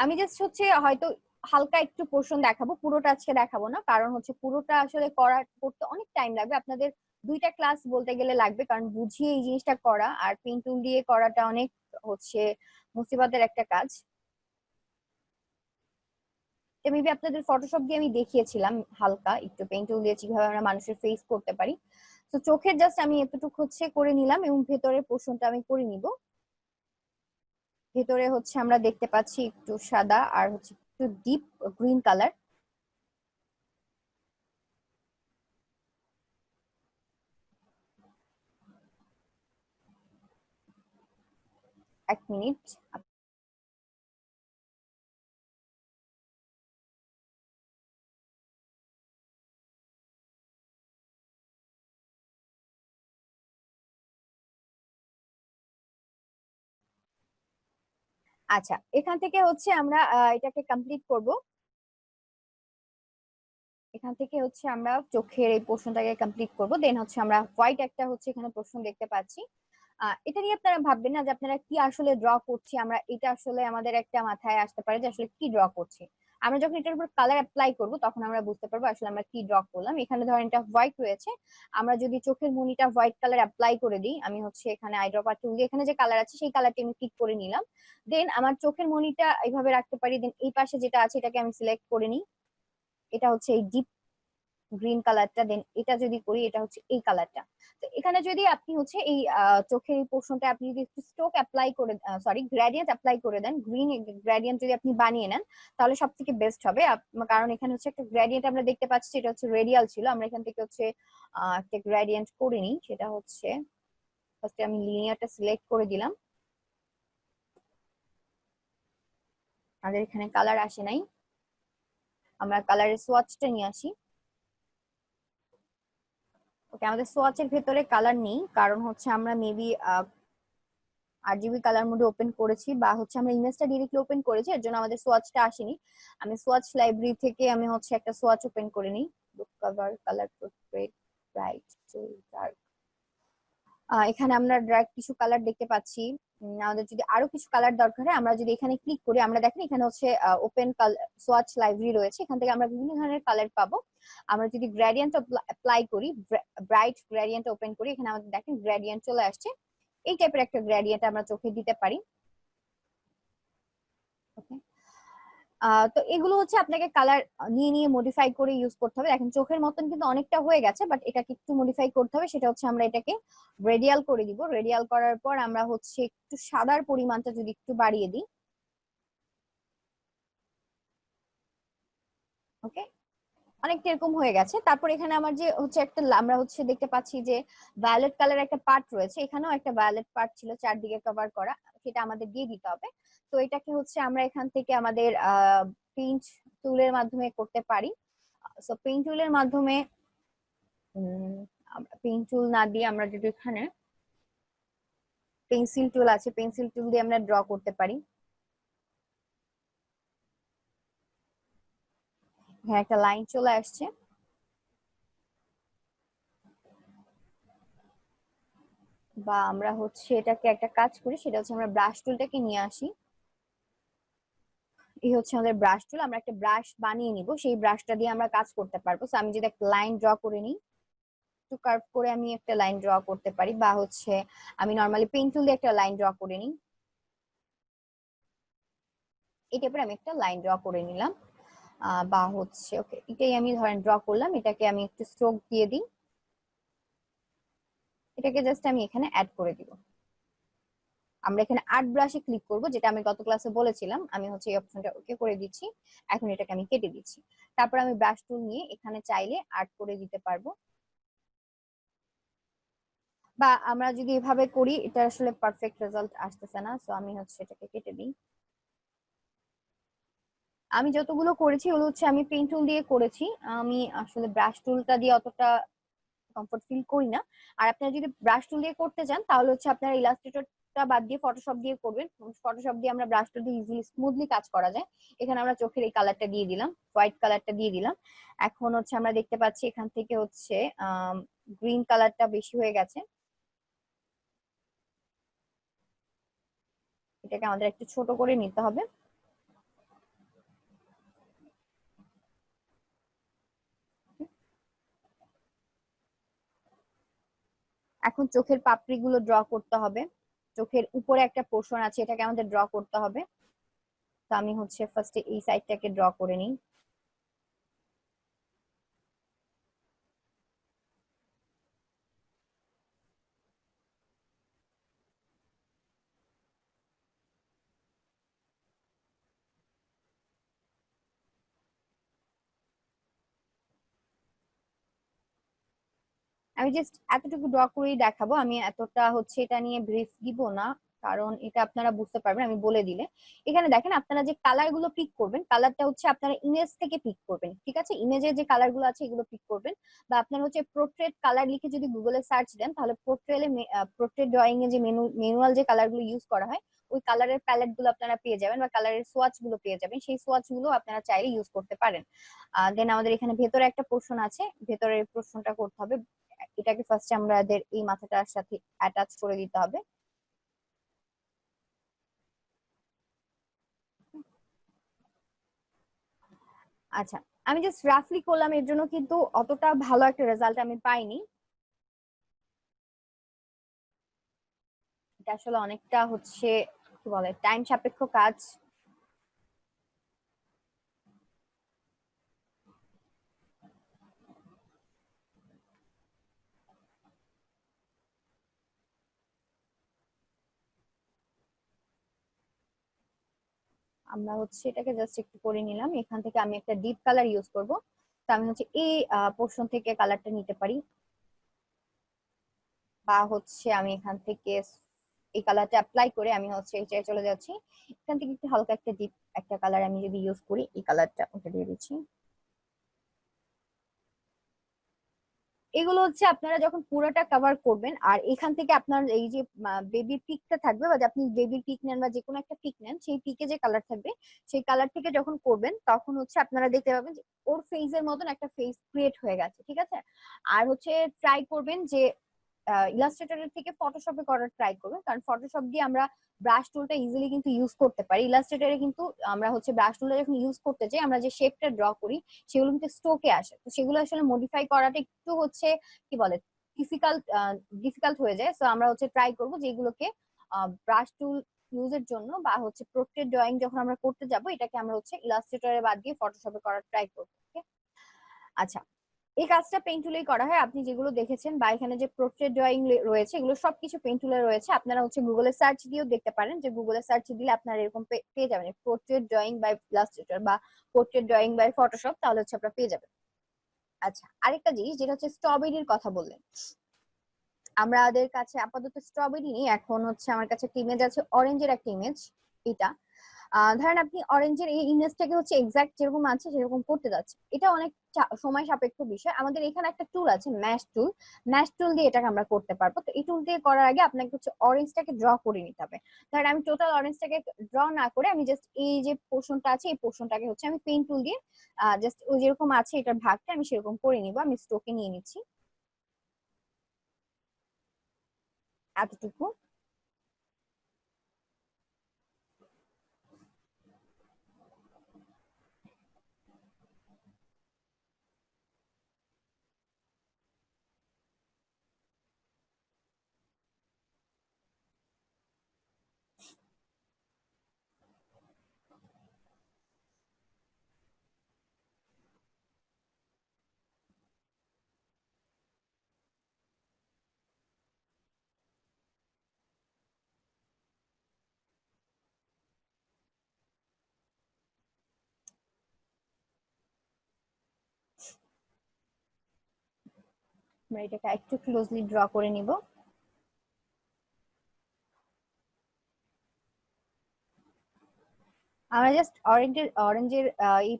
আমি জাস্ট হচ্ছে হয়তো হালকা একটু পোর্শন দেখাবো, পুরোটা আজকে দেখাবো না, কারণ হচ্ছে পুরোটা আসলে করতে অনেক টাইম লাগবে। আপনাদের দুইটা ক্লাস বলতে গেলে লাগবে, কারণ বুঝিয়ে এই জিনিসটা করা আর পেন টুল দিয়ে করাটা অনেক হচ্ছে মুসিবতের একটা কাজ। এটা মেবি আপনাদের ফটোশপ দিয়ে আমি দেখিয়েছিলাম হালকা একটু পেইন্ট টুল দিয়ে কিভাবে আমরা মানুষের ফেস করতে পারি। তো চোখের জাস্ট আমি এতটুকু হচ্ছে করে নিলাম এবং ভেতরের পোর্শনটা আমি করে নিব। ভেতরে হচ্ছে আমরা দেখতে পাচ্ছি একটু সাদা আর হচ্ছে একটু ডিপ গ্রিন কালার। এক মিনিট। আচ্ছা, এখান থেকে হচ্ছে আমরা এটাকে কমপ্লিট করব। এখান থেকে হচ্ছে আমরা চোখের এই পোর্শনটাকে কমপ্লিট করব, দেন হচ্ছে আমরা হোয়াইট একটা হচ্ছে এখানে পোর্শন দেখতে পাচ্ছি। এটা নিয়ে আপনারা ভাববেন না যে আপনারা কি আসলে ড্র করছি আমরা, এটা আসলে আমাদের একটা মাথায় আসতে পারে যে আসলে কি ড্র করছি। আমরা যখন এটার উপর কালার অ্যাপ্লাই করব তখন আমরা বুঝতে পারবো আসলে আমরা কি ড্র করলাম। এখানে ধরেন এটা হোয়াইট রয়েছে, আমরা যদি চোখের মুনিটা হোয়াইট কালার অ্যাপ্লাই করে দিই, আমি হচ্ছে এখানে আইড্রপার টুল দিয়ে এখানে যে কালার আছে সেই কালারটি আমি ক্লিক করে নিলাম। দেন আমার চোখের মনিটা এইভাবে রাখতে পারি, দেন এই পাশে যেটা আছে এটাকে আমি সিলেক্ট করে নিই, এটা হচ্ছে এই ডিপ গ্রিন কালারটা, দেন এটা যদি করি এটা হচ্ছে এই কালারটা। তো এখানে যদি আপনি হচ্ছে এই চোখের এই পোর্শনটা আপনি যদি একটু স্ট্রোক অ্যাপ্লাই করে, সরি গ্রেডিয়েন্ট অ্যাপ্লাই করে দেন, গ্রিন গ্রেডিয়েন্ট যদি আপনি বানিয়ে নেন তাহলে সব থেকে বেস্ট হবে। কারণ এখানে হচ্ছে একটা গ্রেডিয়েন্ট আমরা দেখতে পাচ্ছি, এটা হচ্ছে রেডিয়াল ছিল, আমরা এখান থেকে হচ্ছে একটা গ্রেডিয়েন্ট করে নিই। সেটা হচ্ছে ফার্স্টে আমি লিনিয়ারটা সিলেক্ট করে দিলাম, আমাদের এখানে কালার আসে নাই, আমরা কালারের সোয়াচটা নিয়ে আসি। ওকে, আমাদের সোয়াচের ভেতরে কালার নেই, কারণ হচ্ছে আমরা মেবি আরজিবি কালার মোডে ওপেন করেছি বা হচ্ছে আমরা ইমেজটা ডিরেক্টলি ওপেন করেছি, এর জন্য আমাদের সোয়াচটা আসেনি। আমি সোয়াচ লাইব্রেরি থেকে আমি হচ্ছে একটা সোয়াচ ওপেন করে নিই। বুক cover, colour portrait, bright, dark. এখানে আমরা ড্রাগ কিছু কালার দেখতে পাচ্ছি। আমাদের যদি আরো কিছু কালার দরকার হয় আমরা যদি এখানে ক্লিক করি, আমরা দেখেন এখানে হচ্ছে ওপেন সোয়াচ লাইব্রেরি রয়েছে, এখান থেকে আমরা বিভিন্ন ধরনের কালার পাবো। আমরা যদি গ্রেডিয়েন্ট অ্যাপ্লাই করি, ব্রাইট গ্রেডিয়েন্ট ওপেন করি, এখানে আমাদের দেখেন গ্রেডিয়েন্ট চলে আসছে। এই টাইপের একটা গ্রেডিয়েন্ট আমরা চোখে দিতে পারি। ওকে, তো এগুলো হচ্ছে আপনাকে কালার নিয়ে নিয়ে মডিফাই করে ইউজ করতে হবে। দেখেন চোখের মতন কিন্তু অনেকটা হয়ে গেছে, বাট এটাকে একটু মডিফাই করতে হবে। সেটা হচ্ছে আমরা এটাকে রেডিয়াল করে দিব। রেডিয়াল করার পর আমরা হচ্ছে একটু সাদার পরিমাণটা যদি একটু বাড়িয়ে দিই। ওকে, অনেকটা এরকম হয়ে গেছে। তারপর এখানে আমার যে হচ্ছে একটা আমরা হচ্ছে দেখতে পাচ্ছি যে ভায়োলেট কালার একটা পার্ট রয়েছে, এখানেও একটা ভায়োলেট পার্ট ছিল চারদিকে কভার করা, সেটা আমাদের দিয়ে দিতে হবে। তো এটাকে হচ্ছে আমরা এখান থেকে আমাদের পেইন্ট টুলের মাধ্যমে করতে পারি। সো পেইন্ট টুলের মাধ্যমে পেইন্ট টুল না দিয়ে আমরা যদি এখানে পেন্সিল টুল আছে, পেন্সিল টুল দিয়ে আমরা ড্র করতে পারি। এখানে একটা লাইন চলে আসছে। বা আমরা হচ্ছে এটাকে একটা কাজ করি, সেটা হচ্ছে আমরা ব্রাশ টুলটাকে নিয়ে আসি। এই হচ্ছে আমাদের ব্রাশ টুল, আমরা একটা ব্রাশ বানিয়ে নিব, সেই ব্রাশটা দিয়ে আমরা কাজ করতে পারবো। তো আমি যদি একটা লাইন ড্র করে নিই, একটু কার্ভ করে আমি একটা লাইন ড্র করতে পারি, বা হচ্ছে আমি নর্মালি পেন টুল দিয়ে একটা লাইন ড্র করে নিই। এই টাইপের আমি একটা লাইন ড্র করে নিলাম। বা হচ্ছে ওকে, এটাই আমি ধরেন ড্র করলাম, এটাকে আমি একটু স্ট্রোক দিয়ে দিই, এটাকে জাস্ট আমি এখানে অ্যাড করে দিব। আমরা এখানে আর্ট ব্রাশে ক্লিক করব, যেটা আমি গত ক্লাসে বলেছিলাম। আমি হচ্ছে এই অপশনটা ওকে করে দিচ্ছি। এখন এটাকে আমি কেটে দিচ্ছি। তারপর আমি ব্রাশ টুল নিয়ে এখানে চাইলে আর্ট করে দিতে পারবো, বা আমরা যদি এভাবে করি এটা আসলে পারফেক্ট রেজাল্ট আসতেছে না, সো আমি হচ্ছে এটাকে কেটে দিই। আমি যতগুলো করেছি ওগুলো হচ্ছে আমি পেইন্ট টুল দিয়ে করেছি, আমি আসলে ব্রাশ টুলটা দিয়ে অতটা কমফোর্ট ফিল করি না। আর আপনারা যদি ব্রাশ টুল দিয়ে করতে চান তাহলে হচ্ছে আপনারা ইলাস্ট্রেটরটা বাদ দিয়ে ফটোশপ দিয়ে করবেন। ফটোশপ দিয়ে আমরা ব্রাশ টুল দিয়ে ইজিলি স্মুথলি কাজ করা যায়। এখানে আমরা চোখের এই কালারটা দিয়ে দিলাম, হোয়াইট কালারটা দিয়ে দিলাম। এখন হচ্ছে আমরা দেখতে পাচ্ছি এখান থেকে হচ্ছে গ্রিন কালারটা বেশি হয়ে গেছে, এটাকে আমাদের একটু ছোট করে নিতে হবে। এখন চোখের পাপড়িগুলো ড্র করতে হবে। চোখের উপরে একটা পোর্শন আছে, এটাকে আমাদের ড্র করতে হবে। তো আমি হচ্ছে ফার্স্টে এই সাইডটাকে ড্র করে নিই। আমি জাস্ট এতটুকু ড্র করেই দেখাবো, আমি এতটা হচ্ছে এটা নিয়ে ব্রিফ দিব না, কারণ এটা আপনারা বুঝতে পারবেন আমি বলে দিলে। এখানে দেখেন আপনারা যে কালার গুলো পিক করবেন, কালারটা হচ্ছে আপনারা ইমেজ থেকে পিক করবেন, ঠিক আছে? ইমেজের যে কালার গুলো আছে এগুলো পিক করবেন, বা আপনারা হচ্ছে পোর্ট্রেট কালার লিখে যদি গুগলে সার্চ দেন, তাহলে পোর্ট্রেট ড্রয়িং এ যে ম্যানুয়াল যে কালার গুলো ইউজ করা হয় ওই কালারের প্যালেট গুলো আপনারা পেয়ে যাবেন, বা কালারের সোয়াচ গুলো পেয়ে যাবেন, সেই সোয়াচ গুলো আপনারা চাইলে ইউজ করতে পারেন। দেন আমাদের এখানে ভেতরে একটা পোর্শন আছে, ভেতরের পোর্শনটা করতে হবে, এটাকে ফার্স্টে আমাদের এই মাথাটার সাথে অ্যাটাচ করে দিতে হবে। আচ্ছা, আমি জাস্ট রাফলি করলাম, এর জন্য কিন্তু অতটা ভালো একটা রেজাল্ট আমি পাইনি। এটা আসলে অনেকটা হচ্ছে কি বলে টাইম সাপেক্ষ কাজ। আমরা হচ্ছে এটাকে জাস্ট একটু করে নিলাম, এখান থেকে আমি একটা ডিপ কালার ইউজ করব। তো আমি হচ্ছে এই পোর্শন থেকে কালারটা নিতে পারি, বা হচ্ছে আমি এখান থেকে এই কালারটা অ্যাপ্লাই করে আমি হচ্ছে এই জায়গায় চলে যাচ্ছি। এখান থেকে একটু হালকা একটা ডিপ একটা কালার আমি যদি ইউজ করি, এই কালারটা ওটা দিয়ে দিচ্ছি। এগুলো হচ্ছে আপনারা যখন পুরোটা কভার করবেন, আর এখান থেকে আপনার এই যে বেবির পিকটা থাকবে, বা যে আপনি বেবির পিক নেন বা যে কোনো একটা পিক নেন, সেই পিকে যে কালার থাকবে সেই কালার থেকে যখন করবেন তখন হচ্ছে আপনারা দেখতে পাবেন যে ওর ফেসের মতন একটা ফেস ক্রিয়েট হয়ে গেছে, ঠিক আছে? আর হচ্ছে ট্রাই করবেন যে ইলাস্ট্রেটরের থেকে ফটোশপে করার ট্রাই করবেন, কারণ ফটোশপ দিয়ে আমরা ব্রাশ টুলটা ইজিলি কিন্তু ইউজ করতে পারি। ইলাস্ট্রেটরে কিন্তু আমরা হচ্ছে ব্রাশ টুলটা যখন ইউজ করতে চাই, আমরা যে শেপটা ড্র করি সেগুলো কিন্তু স্টোকে আসে, তো সেগুলো আসলে মডিফাই করাটা একটু হচ্ছে কি বলে ডিফিকাল্ট ডিফিকাল্ট হয়ে যায়। সো আমরা হচ্ছে ট্রাই করবো যেগুলোকে ব্রাশ টুল ইউজের জন্য, বা হচ্ছে পোর্ট্রেট ড্রয়িং যখন আমরা করতে যাব এটাকে আমরা হচ্ছে ইলাস্ট্রেটরে বাদ দিয়ে ফটোশপে করার ট্রাই করবো। আচ্ছা, এই কাজটা পেইন্ট টুলেই করা হয়। আপনি যেগুলো দেখেছেন বা এখানে যে পোর্ট্রেট ড্রয়িং রয়েছে এগুলো সবকিছু পেইন্ট টুলে রয়েছে। আপনারা হচ্ছে গুগলে সার্চ দিয়েও দেখতে পারেন, যে গুগলে সার্চ দিলে আপনারা এরকম পেয়ে যাবেন পোর্ট্রেট ড্রয়িং বাই ইলাস্ট্রেটর বা পোর্ট্রেট ড্রয়িং বাই ফটোশপ, তাহলে হচ্ছে আপনারা পেয়ে যাবেন। আচ্ছা, আরেকটা জিনিস যেটা হচ্ছে স্ট্রবেরির কথা বললেন, আমাদের কাছে আপাতত স্ট্রবেরি নেই, এখন হচ্ছে আমার কাছে একটা ইমেজ আছে অরেঞ্জের একটা ইমেজ। এটা ধরেন আপনি অরেঞ্জের এই ইমেজটাকে হচ্ছে এক্সাক্ট যেরকম আছে সেরকম করতে যাচ্ছে, এটা অনেক সময় সাপেক্ষ বিষয়। আমাদের এখানে একটা টুল আছে ম্যাশ টুল, ম্যাশ টুল দিয়ে এটাকে আমরা করতে পারবো। তো এই টুল দিয়ে করার আগে আপনাকে হচ্ছে অরেঞ্জটাকে ড্র করে নিতে হবে। ধরেন আমি টোটাল অরেঞ্জটাকে ড্র না করে আমি জাস্ট এই যে পোর্শনটা আছে এই পোর্শনটাকে হচ্ছে আমি পেইন্ট টুল দিয়ে জাস্ট ওই যেরকম আছে এটার ভাগটা আমি সেরকম করে নিব। আমি স্টোকে নিয়ে নিচ্ছি এতটুকু। আমরা এটাকে একটু ক্লোজলি ড্র করে নিব। আমরা জাস্ট অরেঞ্জের এই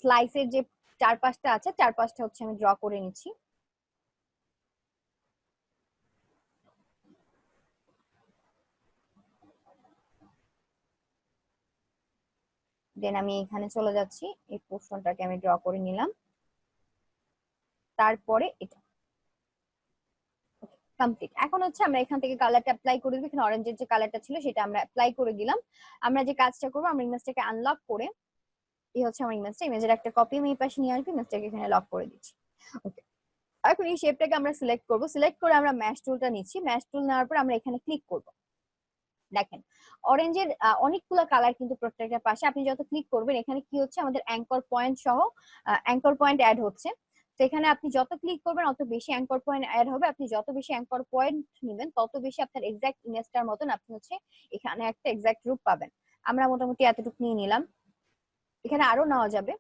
স্লাইসের যে চারপাশটা আছে চারপাশটা হচ্ছে আমি ড্র করে নিচ্ছি। দেন আমি এখানে চলে যাচ্ছি, এই পোর্শনটাকে আমি ড্র করে নিলাম, তারপরে এটা কমপ্লিট। এখন হচ্ছে আমরা এখান থেকে কালারটা অ্যাপ্লাই করে দিব, এখানে অরেঞ্জের যে কালারটা ছিল সেটা আমরা অ্যাপ্লাই করে দিলাম। আমরা যে কাজটা করবো, আমরা ইমেজটাকে আনলক করে, এই হচ্ছে আমার ইমেজটা, ইমেজের একটা কপি আমি এই পাশে নিয়ে আসবো, ইমেজটাকে এখানে লক করে দিচ্ছি। ওকে, এখন এই শেপটাকে আমরা সিলেক্ট করব, সিলেক্ট করে আমরা ম্যাশ টুলটা নিচ্ছি, ম্যাশ টুল নেওয়ার পর আমরা এখানে ক্লিক করব। দেখেন অরেঞ্জের অনেকগুলো কালার কিন্তু প্রত্যেকটা পাশে, আপনি যত ক্লিক করবেন এখানে কি হচ্ছে আমাদের অ্যাঙ্কর পয়েন্ট সহ অ্যাঙ্কর পয়েন্ট অ্যাড হচ্ছে। তো এখানে আপনি যত ক্লিক করবেন তত বেশি অ্যাঙ্কর পয়েন্ট অ্যাড হবে, আপনি যত বেশি অ্যাঙ্কর পয়েন্ট নেবেন তত বেশি আপনার এক্সাক্ট ইমেজটার মতন আপনি হচ্ছে এখানে একটা এক্সাক্ট রূপ পাবেন। আমরা মোটামুটি এতটুকু নিয়ে নিলাম, এখানে আরো নেওয়া যাবে।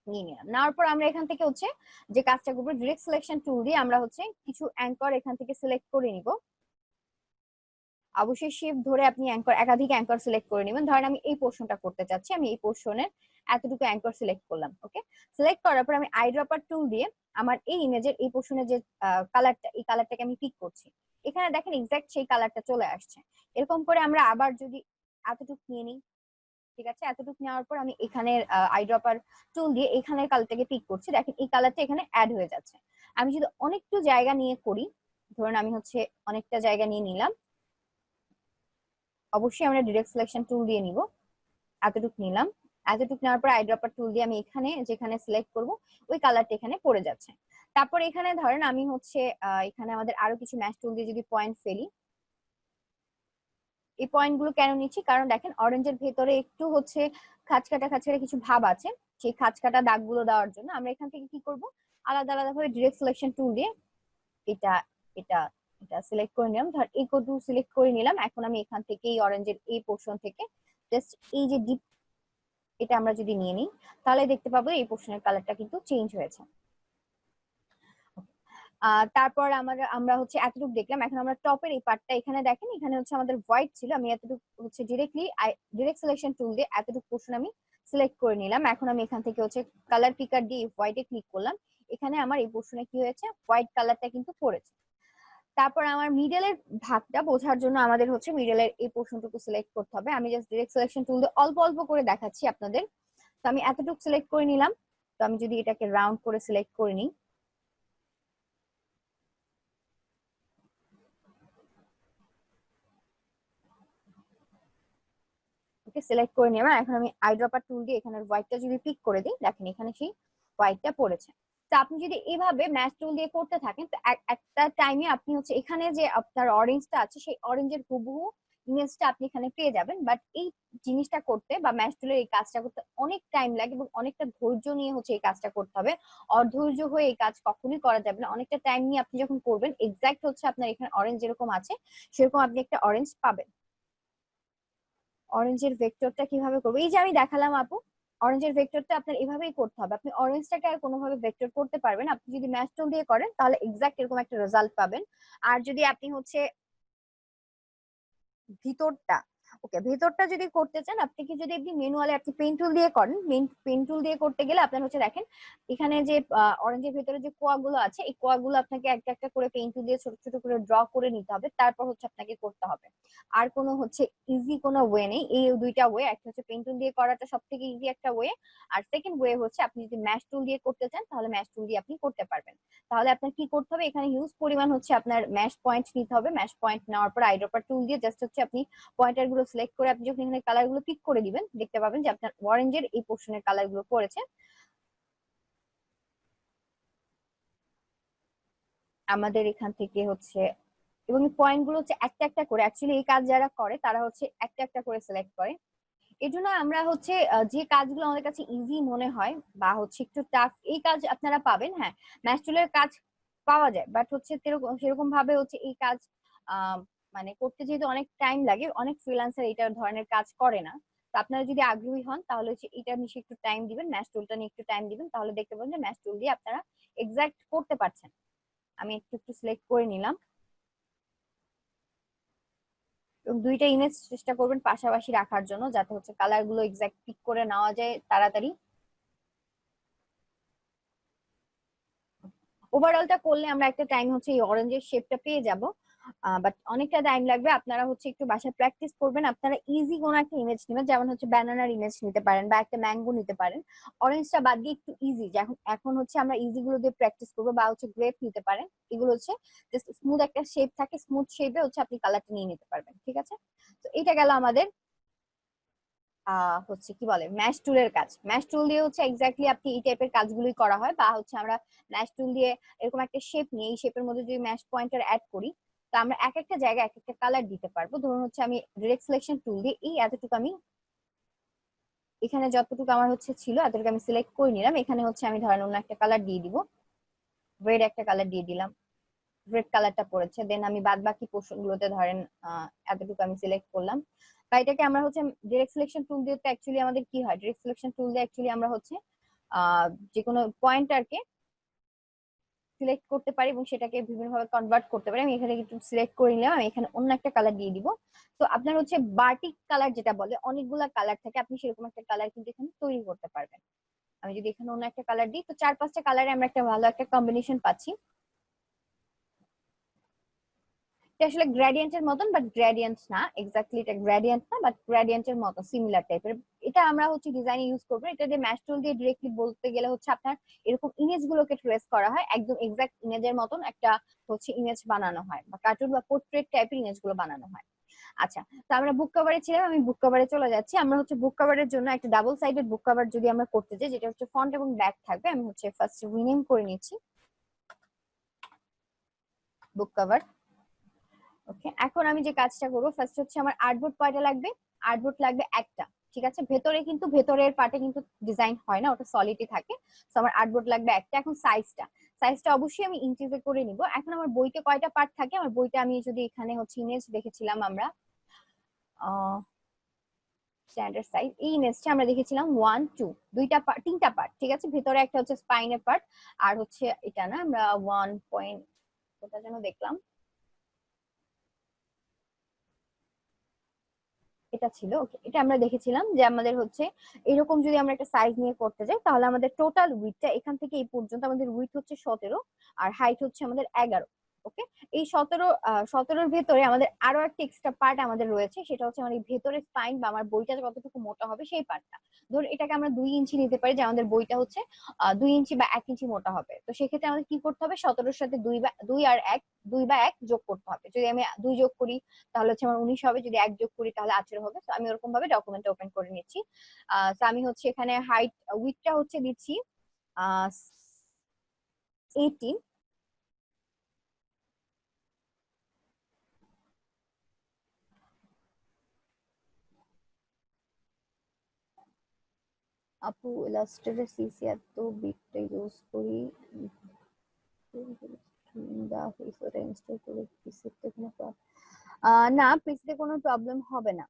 নিয়ে নিলাম। নেওয়ার পর আমরা এখান থেকে হচ্ছে যে কাজটা করবো, ডিরেক্ট সিলেকশন টুল দিয়ে আমরা হচ্ছে কিছু অ্যাঙ্কর এখান থেকে সিলেক্ট করে নিব। অবশ্যই শিফট ধরে আপনি অ্যাঙ্কর, একাধিক অ্যাঙ্কর সিলেক্ট করে নেবেন। ধরেন আমি এই পোর্শনটা করতে চাচ্ছি, আমি এই পোর্শনের এতটুকু অ্যাঙ্কর সিলেক্ট করলাম। ওকে, সিলেক্ট করার পর আমি আইড্রপার টুল দিয়ে আমার এই ইমেজের এই পোর্শনের যে কালারটা, এই কালারটাকে আমি পিক করছি। এখানে দেখেন এক্সাক্ট সেই কালারটা চলে আসছে। এরকম করে আমরা আবার যদি এতটুকু নিয়ে নিই, ঠিক আছে, এতটুকু নেওয়ার পর আমি এখানে আইড্রপার টুল দিয়ে এখানের কালারটাকে পিক করছি। দেখেন এই কালারটা এখানে অ্যাড হয়ে যাচ্ছে। আমি যদি অনেকটু জায়গা নিয়ে করি, ধরুন আমি হচ্ছে অনেকটা জায়গা নিয়ে নিলাম, অবশ্যই আমরা ডিরেক্ট সিলেকশন টুল দিয়ে নিব। এতটুকু নিলাম, এতটুকু নেওয়ার পর আইড্রপার টুল দিয়ে আমি এখানে যেখানে সিলেক্ট করব ওই কালারটা এখানে পড়ে যাচ্ছে। তারপর এখানে ধরেন আমি হচ্ছে এখানে আমাদের আরো কিছু ম্যাচ টুল দিয়ে যদি পয়েন্ট ফেলি, এই পয়েন্ট গুলো কেন নিচ্ছি, কারণ দেখেন অরেঞ্জের ভেতরে একটু হচ্ছে খাঁচকাটা খাঁচকাটা কিছু ভাব আছে, সেই খাঁচকাটা দাগগুলো দেওয়ার জন্য আমরা এখান থেকে কি করব, আলাদা আলাদা ভাবে ডিরেক্ট সিলেকশন টুল দিয়ে এটা এটা এটা সিলেক্ট করে নিলাম। ধর এই কোডু সিলেক্ট করে নিলাম। এখন আমি এখান থেকে এই অরেঞ্জের এই পোর্শন থেকে জাস্ট এই যে ডিপ, এটা আমরা যদি নিয়ে নিই তাহলে দেখতে পাবো এই পোর্শনের কালারটা কিন্তু চেঞ্জ হয়েছে। তারপর আমরা হচ্ছে এতটুকু দেখলাম। এখন আমরা টপের এই পার্টটা, এখানে দেখেন এখানে হচ্ছে আমাদের হোয়াইট ছিল, আমি এতটুকু হচ্ছে ডিরেক্ট সিলেকশন টুল দিয়ে এতটুকু পোর্শন আমি সিলেক্ট করে নিলাম। এখন আমি এখান থেকে হচ্ছে কালার পিকার দিয়ে হোয়াইটে ক্লিক করলাম। এখানে আমার এই পোর্শনে কি হয়েছে, হোয়াইট কালারটা কিন্তু পড়েছে। তারপর আমার মিডলের ভাগটা বোঝার জন্য আমাদের হচ্ছে মিডলের এই পোর্শনটুকু সিলেক্ট করতে হবে। আমি জাস্ট ডিরেক্ট সিলেকশন টুল দিয়ে অল্প অল্প করে দেখাচ্ছি আপনাদের। তো আমি এতটুকু সিলেক্ট করে নিলাম। তো আমি যদি এটাকে রাউন্ড করে সিলেক্ট করে নিই, ওকে সিলেক্ট করে নিলাম। এখন আমি আইড্রপার টুল দিয়ে এখানে হোয়াইটটা যদি পিক করে দিই, দেখেন এখানে সেই হোয়াইটটা পড়েছে। তো আপনি যদি এইভাবে ম্যাচ টুল দিয়ে করতে থাকেন, তো একটা টাইমে আপনি হচ্ছে এখানে যে আপনার অরেঞ্জটা আছে সেই অরেঞ্জের হুবহু ইমেজটা আপনি এখানে পেয়ে যাবেন। বাট এই জিনিসটা করতে বা ম্যাচ টুলের এই কাজটা করতে অনেক টাইম লাগে এবং অনেকটা ধৈর্য নিয়ে হচ্ছে এই কাজটা করতে হবে। অধৈর্য হয়ে এই কাজ কখনোই করা যাবে না। অনেকটা টাইম নিয়ে আপনি যখন করবেন, এক্সাক্ট হচ্ছে আপনার এখানে অরেঞ্জ যেরকম আছে সেরকম আপনি একটা অরেঞ্জ পাবেন। অরেঞ্জের ভেক্টরটা কিভাবে করবো, এই যে আমি দেখালাম আপু, অরেঞ্জের ভেক্টরটা আপনার এভাবেই করতে হবে। আপনি অরেঞ্জটাকে আর কোনোভাবে ভেক্টর করতে পারবেন, আপনি যদি ম্যাচ টুল দিয়ে করেন তাহলে এক্সাক্ট এরকম একটা রেজাল্ট পাবেন। আর যদি আপনি হচ্ছে ভিতরটা, ওকে ভেতরটা যদি করতে চান, আপনি কি যদি আপনি ম্যানুয়ালি আপনি পেন টুল দিয়ে করেন, পেন টুল দিয়ে করতে গেলে আপনার হচ্ছে দেখেন এখানে যে অরেঞ্জের ভেতরে যে কোয়াগুলো আছে, এই কোয়াগুলো আপনাকে একটা একটা করে পেন টুল দিয়ে ছোট ছোট করে ড্র করে নিতে হবে, তারপর হচ্ছে আপনাকে করতে হবে। আর কোনো হচ্ছে ইজি কোনো ওয়ে নেই, এই দুইটা ওয়ে, একটা হচ্ছে পেন টুল দিয়ে করাটা সব থেকে ইজি একটা ওয়ে, আর সেকেন্ড ওয়ে হচ্ছে আপনি যদি ম্যাশ টুল দিয়ে করতে চান তাহলে ম্যাশ টুল দিয়ে আপনি করতে পারবেন। তাহলে আপনার কি করতে হবে, এখানে হিউজ পরিমাণ হচ্ছে আপনার ম্যাশ পয়েন্ট নিতে হবে। ম্যাশ পয়েন্ট নেওয়ার পর আইড্রপার টুল দিয়ে জাস্ট হচ্ছে আপনি পয়েন্টার গুলো সিলেক্ট করে আপনি যখন এখানে কালার গুলো পিক করে দিবেন, দেখতে পাবেন যে আপনার অরেঞ্জের এই পোর্শনের কালার গুলো পড়েছে। আমাদের এখান থেকে হচ্ছে এবং এই পয়েন্ট গুলো হচ্ছে একটা একটা করে, অ্যাকচুয়ালি এই কাজ যারা করে তারা হচ্ছে একটা একটা করে সিলেক্ট করে। এই জন্য আমরা হচ্ছে যে কাজগুলো আমাদের কাছে ইজি মনে হয় বা হচ্ছে একটু টাফ, এই কাজ আপনারা পাবেন। হ্যাঁ, ম্যাথ কাজ পাওয়া যায়, বাট হচ্ছে সেরকম ভাবে হচ্ছে এই কাজ আহ, মানে করতে যেহেতু অনেক টাইম লাগে, অনেক ফ্রিল্যান্সার এইটার ধরনের কাজ করে না। তো আপনারা যদি আগ্রহী হন তাহলে হচ্ছে এটা নিয়ে একটু টাইম দিবেন, ম্যাথ টুলটা নিয়ে একটু টাইম দিবেন, তাহলে দেখতে পাবেন যে ম্যাথ টুল দিয়ে আপনারা এক্সাক্ট করতে পারছেন। আমি একটু একটু সিলেক্ট করে নিলাম এবং দুইটা ইমেজ চেষ্টা করবেন পাশাপাশি রাখার জন্য, যাতে হচ্ছে কালার গুলো এক্সাক্ট পিক করে নেওয়া যায় তাড়াতাড়ি। ওভারঅলটা করলে আমরা একটা টাইম হচ্ছে এই অরেঞ্জের শেপটা পেয়ে যাব, বাট অনেকটা টাইম লাগবে। আপনারা হচ্ছে একটু বাসায় প্র্যাকটিস করবেন। আপনারা ইজি কোনো একটা ইমেজ নেবেন, যেমন হচ্ছে ব্যানানার ইমেজ নিতে পারেন বা একটা ম্যাঙ্গো নিতে পারেন। অরেঞ্জটা বাদ দিয়ে একটু ইজি, এখন এখন হচ্ছে আমরা ইজি গুলো দিয়ে প্র্যাকটিস করবো, বা হচ্ছে গ্রেপ নিতে পারেন। এগুলো হচ্ছে জাস্ট স্মুথ একটা শেপ থাকে, স্মুথ শেপে হচ্ছে আপনি কালারটা নিয়ে নিতে পারবেন। ঠিক আছে, তো এটা গেল আমাদের হচ্ছে কি বলে ম্যাশ টুলের কাজ। ম্যাশ টুল দিয়ে হচ্ছে এক্স্যাক্টলি আপনি এই টাইপের কাজগুলোই করা হয়, বা হচ্ছে আমরা ম্যাশ টুল দিয়ে এরকম একটা শেপ নিয়ে এই শেপের মধ্যে যদি ম্যাশ পয়েন্টার অ্যাড করি, তো আমরা এক একটা জায়গায় এক একটা কালার দিতে পারবো। ধরুন হচ্ছে আমি ডিরেক্ট সিলেকশন টুল দিয়ে এই এতটুকু আমি এখানে যতটুকু আমার হচ্ছে ছিল এতটুকু আমি সিলেক্ট করে নিলাম। এখানে হচ্ছে আমি ধরেন অন্য একটা কালার দিয়ে দিব, রেড একটা কালার দিয়ে দিলাম, রেড কালারটা পড়েছে। দেন আমি বাদ বাকি পোর্শন গুলোতে ধরেন এতটুকু আমি সিলেক্ট করলাম। বা এটাকে আমরা হচ্ছে ডিরেক্ট সিলেকশন টুল দিয়ে, তো অ্যাকচুয়ালি আমাদের কি হয়, ডিরেক্ট সিলেকশন টুল দিয়ে অ্যাকচুয়ালি আমরা হচ্ছে যে কোনো পয়েন্টারকে সিলেক্ট করতে পারি এবং সেটাকে বিভিন্ন ভাবে কনভার্ট করতে পারি। আমি এখানে একটু সিলেক্ট করে নিলাম, আমি এখানে অন্য একটা কালার দিয়ে দিব। তো আপনার হচ্ছে বাটিক কালার যেটা বলে, অনেকগুলা কালার থাকে, আপনি সেরকম একটা কালার কিন্তু এখানে তৈরি করতে পারবেন। আমি যদি এখানে অন্য একটা কালার দিই, তো 4-5টা কালারে আমরা একটা ভালো একটা কম্বিনেশন পাচ্ছি। এটা আসলে গ্রেডিয়েন্টের মতন, বাট গ্রেডিয়েন্ট না, এক্স্যাক্টলি এটা গ্রেডিয়েন্ট না, বাট গ্রেডিয়েন্টের মতো সিমিলার টাইপের। এটা আমরা হচ্ছে ডিজাইনে ইউজ করবো। এটা দিয়ে ম্যাশ টুল দিয়ে ডিরেক্টলি বলতে গেলে হচ্ছে আপনার এরকম ইমেজ গুলোকে ট্রেস করা হয়, একদম এক্সাক্ট ইমেজের মতন একটা হচ্ছে ইমেজ বানানো হয়, বা কার্টুন বা পোর্ট্রেট টাইপের ইমেজ গুলো বানানো হয়। আচ্ছা, তো আমরা বুক কভারে ছিলাম, আমি বুক কভারে চলে যাচ্ছি। আমরা হচ্ছে বুক কভারের জন্য একটা ডাবল সাইডেড বুক কভার যদি আমরা করতে চাই, যেটা হচ্ছে ফ্রন্ট এবং ব্যাক থাকবে, আমি হচ্ছে ফার্স্ট রিনেম করে নিচ্ছি বুক কভার। ওকে, এখন আমি যে কাজটা করবো, ফার্স্ট হচ্ছে আমার আর্টবোর্ড কয়টা লাগবে? আর্টবোর্ড লাগবে একটা। ঠিক আছে, ভেতরে কিন্তু ভেতরের পার্টে কিন্তু ডিজাইন হয় না, ওটা সলিডই থাকে। তো আমার আর্টবোর্ড লাগবে একটা। এখন সাইজটা অবশ্যই আমি ইঞ্চিসে করে নিব। এখন আমার বইতে কয়টা পার্ট থাকে? আমার বইতে আমি যদি এখানে হচ্ছে ইমেজ দেখেছিলাম আমরা, স্ট্যান্ডার্ড সাইজ, এই ইমেজটা আমরা দেখেছিলাম 1 2 তিনটা পার্ট। ঠিক আছে, ভেতরে একটা হচ্ছে স্পাইনের পার্ট, আর হচ্ছে এটা না, আমরা 1 কোথা যেন দেখলাম, এটা ছিল। ওকে, এটা আমরা দেখেছিলাম যে আমাদের হচ্ছে এরকম যদি আমরা একটা সাইজ নিয়ে করতে যাই, তাহলে আমাদের টোটাল উইডথটা এখান থেকে এই পর্যন্ত, আমাদের উইডথ হচ্ছে 17 আর হাইট হচ্ছে আমাদের 11। ওকে, এই 17-র ভেতরে আমাদের আরো একটা এক্সট্রা পার্ট আমাদের রয়েছে, সেটা হচ্ছে আমার এই ভেতরের স্পাইন বা আমার বইটা কতটুকু মোটা হবে সেই পার্টটা। ধরুন এটাকে আমরা 2 ইঞ্চি নিতে পারি, যে আমাদের বইটা হচ্ছে 2 ইঞ্চি বা 1 ইঞ্চি মোটা হবে। তো সেক্ষেত্রে আমাদের কি করতে হবে? 17-র সাথে 2 আর 1 2 বা 1 যোগ করতে হবে। যদি আমি 2 যোগ করি তাহলে হচ্ছে আমার 19 হবে, যদি 1 যোগ করি তাহলে 18 হবে। তো আমি ওরকম ভাবে ডকুমেন্ট ওপেন করে নিচ্ছি। তো আমি হচ্ছে এখানে হাইট উইডথটা হচ্ছে দিচ্ছি 18। আপু ইলাস্ট্রেটর সিসি এত বিটটা ইউজ করি, ইনস্টল করে পিসিতে না, পিসিতে কোনো প্রবলেম হবে না।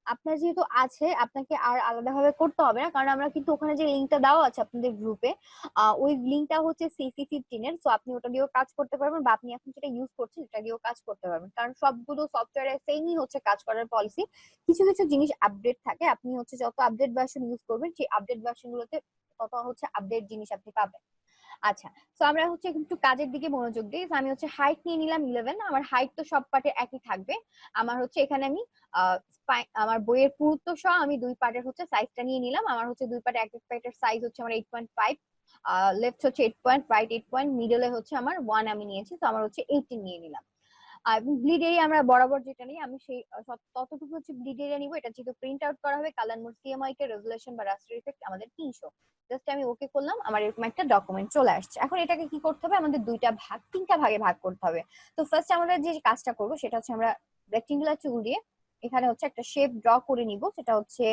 আপনার যেহেতু আছে, আপনাকে আর আলাদাভাবে করতে হবে না, কারণ আমরা কিন্তু ওখানে যে লিঙ্কটা দেওয়া আছে আপনাদের গ্রুপে, ওই লিঙ্কটা হচ্ছে CC15-এর। তো আপনি ওটা দিয়েও কাজ করতে পারবেন, বা আপনি এখন যেটা ইউজ করছেন সেটা দিয়েও কাজ করতে পারবেন, কারণ সবগুলো সফটওয়্যারে সেমই হচ্ছে কাজ করার পলিসি। কিছু কিছু জিনিস আপডেট থাকে, আপনি হচ্ছে যত আপডেট ভার্সন ইউজ করবেন, সেই আপডেট ভার্সন গুলোতে তত হচ্ছে আপডেট জিনিস আপনি পাবেন। আচ্ছা, তো আমরা হচ্ছে একটু কাজের দিকে মনোযোগ দিই। আমি হচ্ছে হাইট নিয়ে নিলাম 11। আমার হাইট তো সব পার্টে একই থাকবে। আমার হচ্ছে এখানে আমি আমার বইয়ের পুরুত্ব সহ আমি 2 পার্টের হচ্ছে সাইজটা নিয়ে নিলাম। আমার হচ্ছে 2 পার্টে এক এক পার্টের সাইজ হচ্ছে আমার 8.5, লেফট হচ্ছে 8 পয়েন্ট, রাইট 8 পয়েন্ট, মিডলে হচ্ছে আমার 1 আমি নিয়েছি। তো আমার হচ্ছে 18 নিয়ে নিলাম। আর ব্লিড এরিয়া আমরা বরাবর যেটা নিই, আমি সেই ততটুকু হচ্ছে ব্লিড এরিয়া নিব। এটা যেহেতু প্রিন্ট আউট করা হবে, কালার মোড সিএমআই কে রেজুলেশন বা রাস্টার ইফেক্ট আমাদের 300। জাস্ট আমি ওকে করলাম, আমার এরকম একটা ডকুমেন্ট চলে আসছে। এখন এটাকে কি করতে হবে? আমাদের তিনটা ভাগে ভাগ করতে হবে। তো ফার্স্ট আমরা যে কাজটা করব সেটা হচ্ছে আমরা রেক্টেঙ্গুলার টুল দিয়ে এখানে হচ্ছে একটা শেপ ড্র করে নিব। সেটা হচ্ছে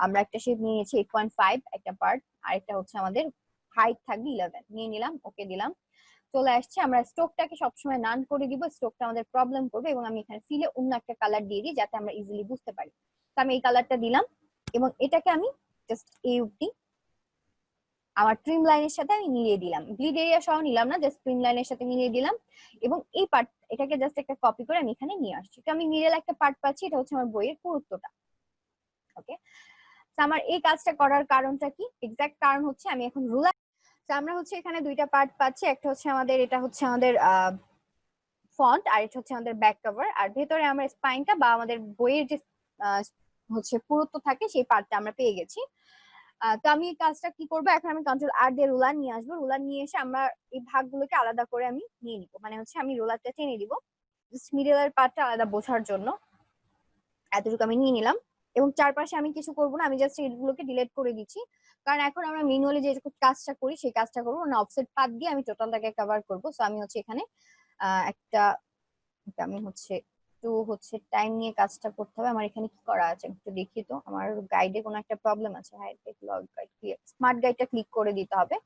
আমরা একটা শেপ নিয়ে নিয়েছি 8.5 একটা পার্ট, আর একটা হচ্ছে আমাদের হাইট থাকবে 11 নিয়ে নিলাম, ওকে দিলাম, চলে আসছে। আমরা স্ট্রোকটাকে সবসময় নান করে দিব, স্ট্রোকটা আমাদের প্রবলেম করবে, এবং আমি এখানে ফিলে অন্য একটা কালার দিয়ে দিই যাতে আমরা ইজিলি বুঝতে পারি। তো আমি এই কালারটা দিলাম, এবং এটাকে আমি জাস্ট এই অবধি আমার ট্রিম লাইনের সাথে আমি মিলিয়ে দিলাম। ব্লিড এরিয়া সহ নিলাম না, জাস্ট ট্রিম লাইনের সাথে মিলিয়ে দিলাম। এবং এই পার্ট এটাকে জাস্ট একটা কপি করে আমি এখানে নিয়ে আসছি। তো আমি মিডল একটা পার্ট পাচ্ছি, এটা হচ্ছে আমার বইয়ের পুরুত্বটা। ওকে, তো আমার এই কাজটা করার কারণটা কি? এক্সাক্ট কারণ হচ্ছে আমি এখন রুলার। তো আমরা হচ্ছে এখানে 2টা পার্ট পাচ্ছি, একটা হচ্ছে আমাদের, এটা হচ্ছে আমাদের ফন্ট, আর এটা হচ্ছে আমাদের ব্যাক কভার, আর ভেতরে আমরা স্পাইনটা বা আমাদের বইয়ের যে হচ্ছে পুরুত্ব থাকে সেই পার্টটা আমরা পেয়ে গেছি। তো আমি এই কাজটা কি করবো, এখন আমি কন্ট্রোল-R দিয়ে রুলার নিয়ে আসবো। রুলার নিয়ে এসে আমরা এই ভাগগুলোকে আলাদা করে আমি নিয়ে নিবো, মানে হচ্ছে আমি রুলারটা টেনে দিব জাস্ট মিডলের পার্টটা আলাদা বোঝার জন্য। এতটুকু আমি নিয়ে নিলাম, এবং চারপাশে আমি কিছু করবো না, আমি জাস্ট এগুলোকে ডিলিট করে দিচ্ছি। কারণ এখন আমরা ম্যানুয়ালি যে কাজটা করি সেই কাজটা করবো না, অফসেট পাথ দিয়ে আমি টোটালটাকে কভার করবো। সো আমি হচ্ছে এখানে একটা, আমি হচ্ছে একটু হচ্ছে টাইম নিয়ে কাজটা করতে হবে। আমার এখানে কি করা আছে একটু দেখি তো, আমার গাইডে কোনো একটা প্রবলেম আছে। হাইটেক লগ গাইড ক্লিয়ার, স্মার্ট গাইডটা ক্লিক করে দিতে হবে।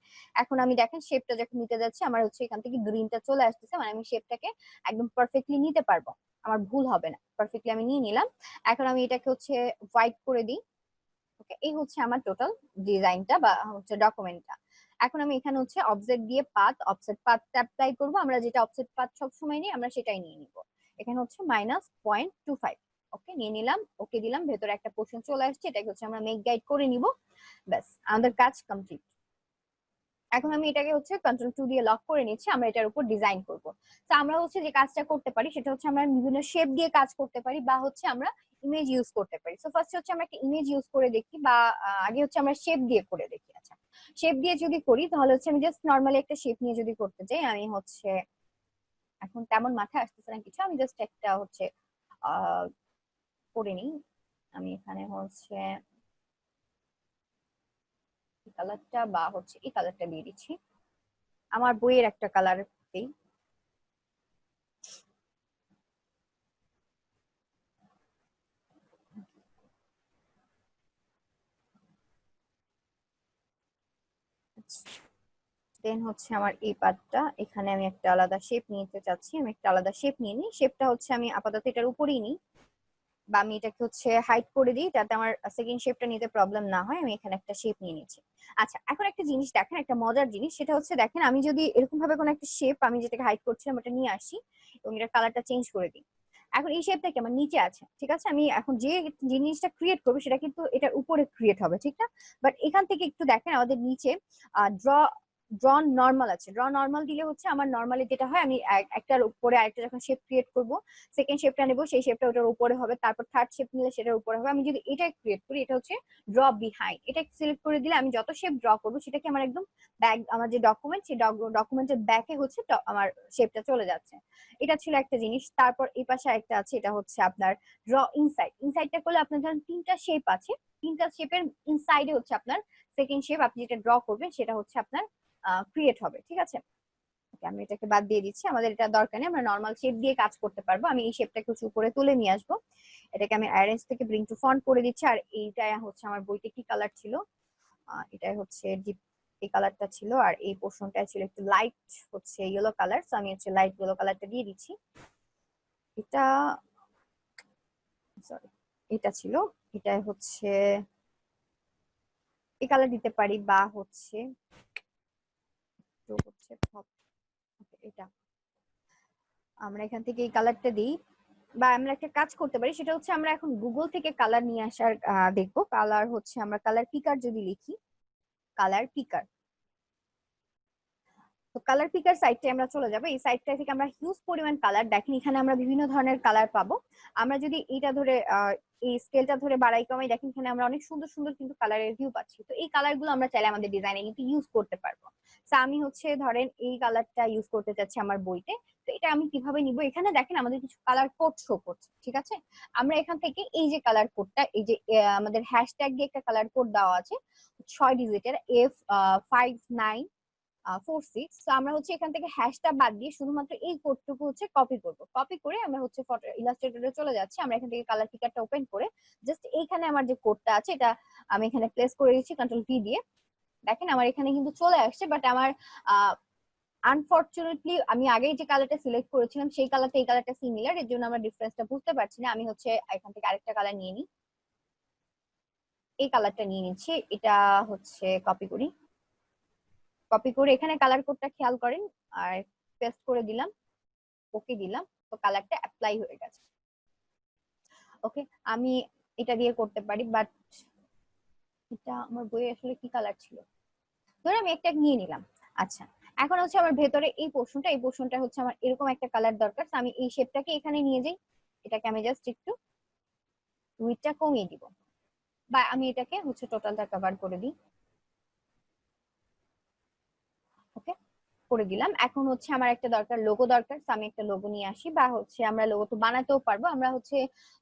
এখন আমি দেখেন শেপটা যখন নিতে যাচ্ছি, আমার হচ্ছে এখান থেকে গ্রিনটা চলে আসতেছে, মানে আমি শেপটাকে একদম পারফেক্টলি নিতে পারবো, আমার ভুল হবে না, পারফেক্টলি আমি নিয়ে নিলাম। এখন আমি এটাকে হচ্ছে হোয়াইট করে দিই। ওকে, এই হচ্ছে আমার টোটাল ডিজাইনটা বা হচ্ছে ডকুমেন্টটা। এখন আমি এখানে হচ্ছে অবজেক্ট দিয়ে অফসেট পাথটা অ্যাপ্লাই করব। আমরা যেটা অফসেট পাথ সবসময় নিই আমরা সেটাই নিয়ে নিব। এখানে হচ্ছে -0.25। ওকে, নিয়ে নিলাম, ওকে দিলাম, ভেতরে একটা পোর্শন চলে আসছে, এটাকে হচ্ছে আমরা মেক গাইড করে নিব। ব্যাস, আমাদের কাজ কমপ্লিট। এখন আমি এটাকে হচ্ছে কন্ট্রোল 2 দিয়ে লক করে নিচ্ছি, আমরা এটার উপর ডিজাইন করব। তো আমরা হচ্ছে যে কাজটা করতে পারি সেটা হচ্ছে আমরা বিভিন্ন শেপ দিয়ে কাজ করতে পারি বা হচ্ছে আমরা ইমেজ ইউজ করতে পারি। সো ফার্স্ট হচ্ছে আমরা একটা ইমেজ ইউজ করে দেখি বা আগে হচ্ছে আমরা শেপ দিয়ে করে দেখি। আচ্ছা, শেপ দিয়ে যদি করি তাহলে হচ্ছে আমি জাস্ট নরমালি একটা শেপ নিয়ে যদি করতে চাই, আমি হচ্ছে এখন তেমন মাথায় আসতেছে না কিছু, আমি জাস্ট একটা হচ্ছে আহ করে নিই। আমি এখানে হচ্ছে এই কালারটা বা হচ্ছে এই কালারটা দিয়ে দিচ্ছি, আমার বইয়ের একটা কালার দিই। দেন হচ্ছে আমার এই পার্টটা, এখানে আমি একটা আলাদা শেপ নিতে চাচ্ছি, আমি একটা আলাদা শেপ নিয়ে নিই। শেপটা হচ্ছে আমি আপাতত এটার উপরেই নিই বা আমি এটাকে হচ্ছে হাইড করে দিই যাতে আমার সেকেন্ড শেপটা নিতে প্রবলেম না হয়। আমি এখানে একটা শেপ নিয়ে নিচ্ছি। আচ্ছা, এখন একটা জিনিস দেখেন, একটা মজার জিনিস, সেটা হচ্ছে দেখেন আমি যদি এরকম ভাবে কোনো একটা শেপ আমি যেটাকে হাইড করছিলাম ওটা নিয়ে আসি এবং এটার কালারটা চেঞ্জ করে দিই, এখন এই শেপটা কি আমার নিচে আছে, ঠিক আছে, আমি এখন যে জিনিসটা ক্রিয়েট করবো সেটা কিন্তু এটার উপরে ক্রিয়েট হবে, ঠিক না? বাট এখান থেকে একটু দেখেন আমাদের নিচে ড্র ড্র নর্মাল আছে। ড্র নর্মাল দিলে হচ্ছে আমার নর্মালি যেটা হয়, আমি একটার উপরে আরেকটা যখন শেপ ক্রিয়েট করব, সেকেন্ড শেপটা নেবো, সেই শেপটা ওটার উপরে হবে, তারপর থার্ড শেপ নিলে সেটার উপরে হবে। আমি যদি এটা ক্রিয়েট করি, এটা হচ্ছে ড্র বিহাইন্ড, এটা সিলেক্ট করে দিলে আমি যত শেপ ড্র করবো সেটা কি আমার একদম ব্যাক, আমার যে ডকুমেন্ট সেই ডকুমেন্টের ব্যাকে হচ্ছে আমার শেপটা চলে যাচ্ছে। এটা ছিল একটা জিনিস। তারপর এই পাশে একটা আছে, এটা হচ্ছে আপনার ড্র ইনসাইড। ইনসাইডটা করলে আপনার ধরেন তিনটা শেপ আছে, তিনটা শেপের ইনসাইডে হচ্ছে আপনার সেকেন্ড শেপ আপনি যেটা ড্র করবেন সেটা হচ্ছে আপনার ক্রিয়েট হবে, ঠিক আছে? আমি এটাকে বাদ দিয়ে দিচ্ছি, আমাদের এটা দরকার নেই, আমরা নর্মাল শেপ দিয়ে কাজ করতে পারবো। আমি এই শেপটাকে কিছু উপরে তুলে নিয়ে আসবো, এটাকে আমি অ্যারেঞ্জ থেকে ব্রিং টু ফন্ট করে দিচ্ছি। আর এইটা হচ্ছে আমার বইতে কি কালার ছিল, এটাই হচ্ছে ডিপ এই কালারটা ছিল, আর এই পোর্শনটা ছিল একটু লাইট হচ্ছে ইয়েলো কালার, তো আমি হচ্ছে লাইট ইয়েলো কালারটা দিয়ে দিচ্ছি। এটা সরি, এটা ছিল, এটা হচ্ছে এই কালার দিতে পারি বা হচ্ছে এটা আমরা এখান থেকে এই কালারটা দিই। বা আমরা একটা কাজ করতে পারি, সেটা হচ্ছে আমরা এখন গুগল থেকে কালার নিয়ে আসার দেখবো। কালার হচ্ছে আমরা কালার পিকার যদি লিখি, কালার পিকার, তো কালার পিকার সাইটে আমরা চলে যাবো। এই সাইটটা থেকে আমরা হিউজ পরিমাণ কালার, দেখেন এখানে আমরা বিভিন্ন ধরনের কালার পাবো। আমরা যদি এটা ধরে এই স্কেলটা ধরে বাড়াই কমাই, দেখেন এখানে আমরা অনেক সুন্দর সুন্দর কিন্তু কালারের ভিউ পাচ্ছি। তো এই কালার গুলো আমরা চাইলে আমাদের ডিজাইনে কিন্তু ইউজ করতে পারবো। তো আমি হচ্ছে ধরেন এই কালারটা ইউজ করতে চাচ্ছি আমার বইতে, তো এটা আমি কিভাবে নিব, এখানে দেখেন আমাদের কিছু কালার কোড শো করছে, ঠিক আছে? আমরা এখান থেকে এই যে কালার কোডটা, এই যে আমাদের হ্যাশট্যাগ দিয়ে একটা কালার কোড দেওয়া আছে 6 ডিজিটের F5946, তো আমরা হচ্ছে এখান থেকে হ্যাশটা বাদ দিয়ে শুধুমাত্র এই কোডটুকু হচ্ছে কপি করব। কপি করে আমরা হচ্ছে ফটো ইলাস্ট্রেটরে চলে যাচ্ছি। আমরা এখান থেকে কালার পিকারটা ওপেন করে জাস্ট এইখানে আমার যে কোডটা আছে এটা আমি এখানে প্লেস করে দিচ্ছি কন্ট্রোল-P দিয়ে। দেখেন আমার এখানে কিন্তু চলে আসছে, বাট আমার আনফরচুনেটলি আমি আগেই যে কালারটা সিলেক্ট করেছিলাম সেই কালারটা এই কালারটা সিমিলার, এর জন্য আমরা ডিফারেন্সটা বুঝতে পারছি না। আমি হচ্ছে এখান থেকে আরেকটা কালার নিয়ে নিই, এই কালারটা নিয়ে নিচ্ছি, এটা হচ্ছে কপি করি। কপি করে এখানে কালার কোডটা খেয়াল করেন আর পেস্ট করে দিলাম, ওকে দিলাম, তো কালারটা অ্যাপ্লাই হয়ে গেছে। ওকে, আমি এটা দিয়ে করতে পারি, বাট এটা আমার বইয়ে আসলে কি কালার ছিল, ধরে আমি একটা নিয়ে নিলাম। আচ্ছা, এখন হচ্ছে আমার ভেতরে এই পোর্শনটা, এই পোর্শনটা হচ্ছে আমার এরকম একটা কালার দরকার, তো আমি এই শেপটাকে এখানে নিয়ে যাই, এটাকে আমি জাস্ট একটু উইডথটা কমিয়ে দিব বা আমি এটাকে হচ্ছে টোটালটা কভার করে দিই। ওকে, করে দিলাম। এখন হচ্ছে আমার একটা দরকার, লোগো দরকার, তো আমি একটা লোগো নিয়ে আসি বা হচ্ছে আমরা লোগো তো বানাতেও পারবো, আমরা হচ্ছে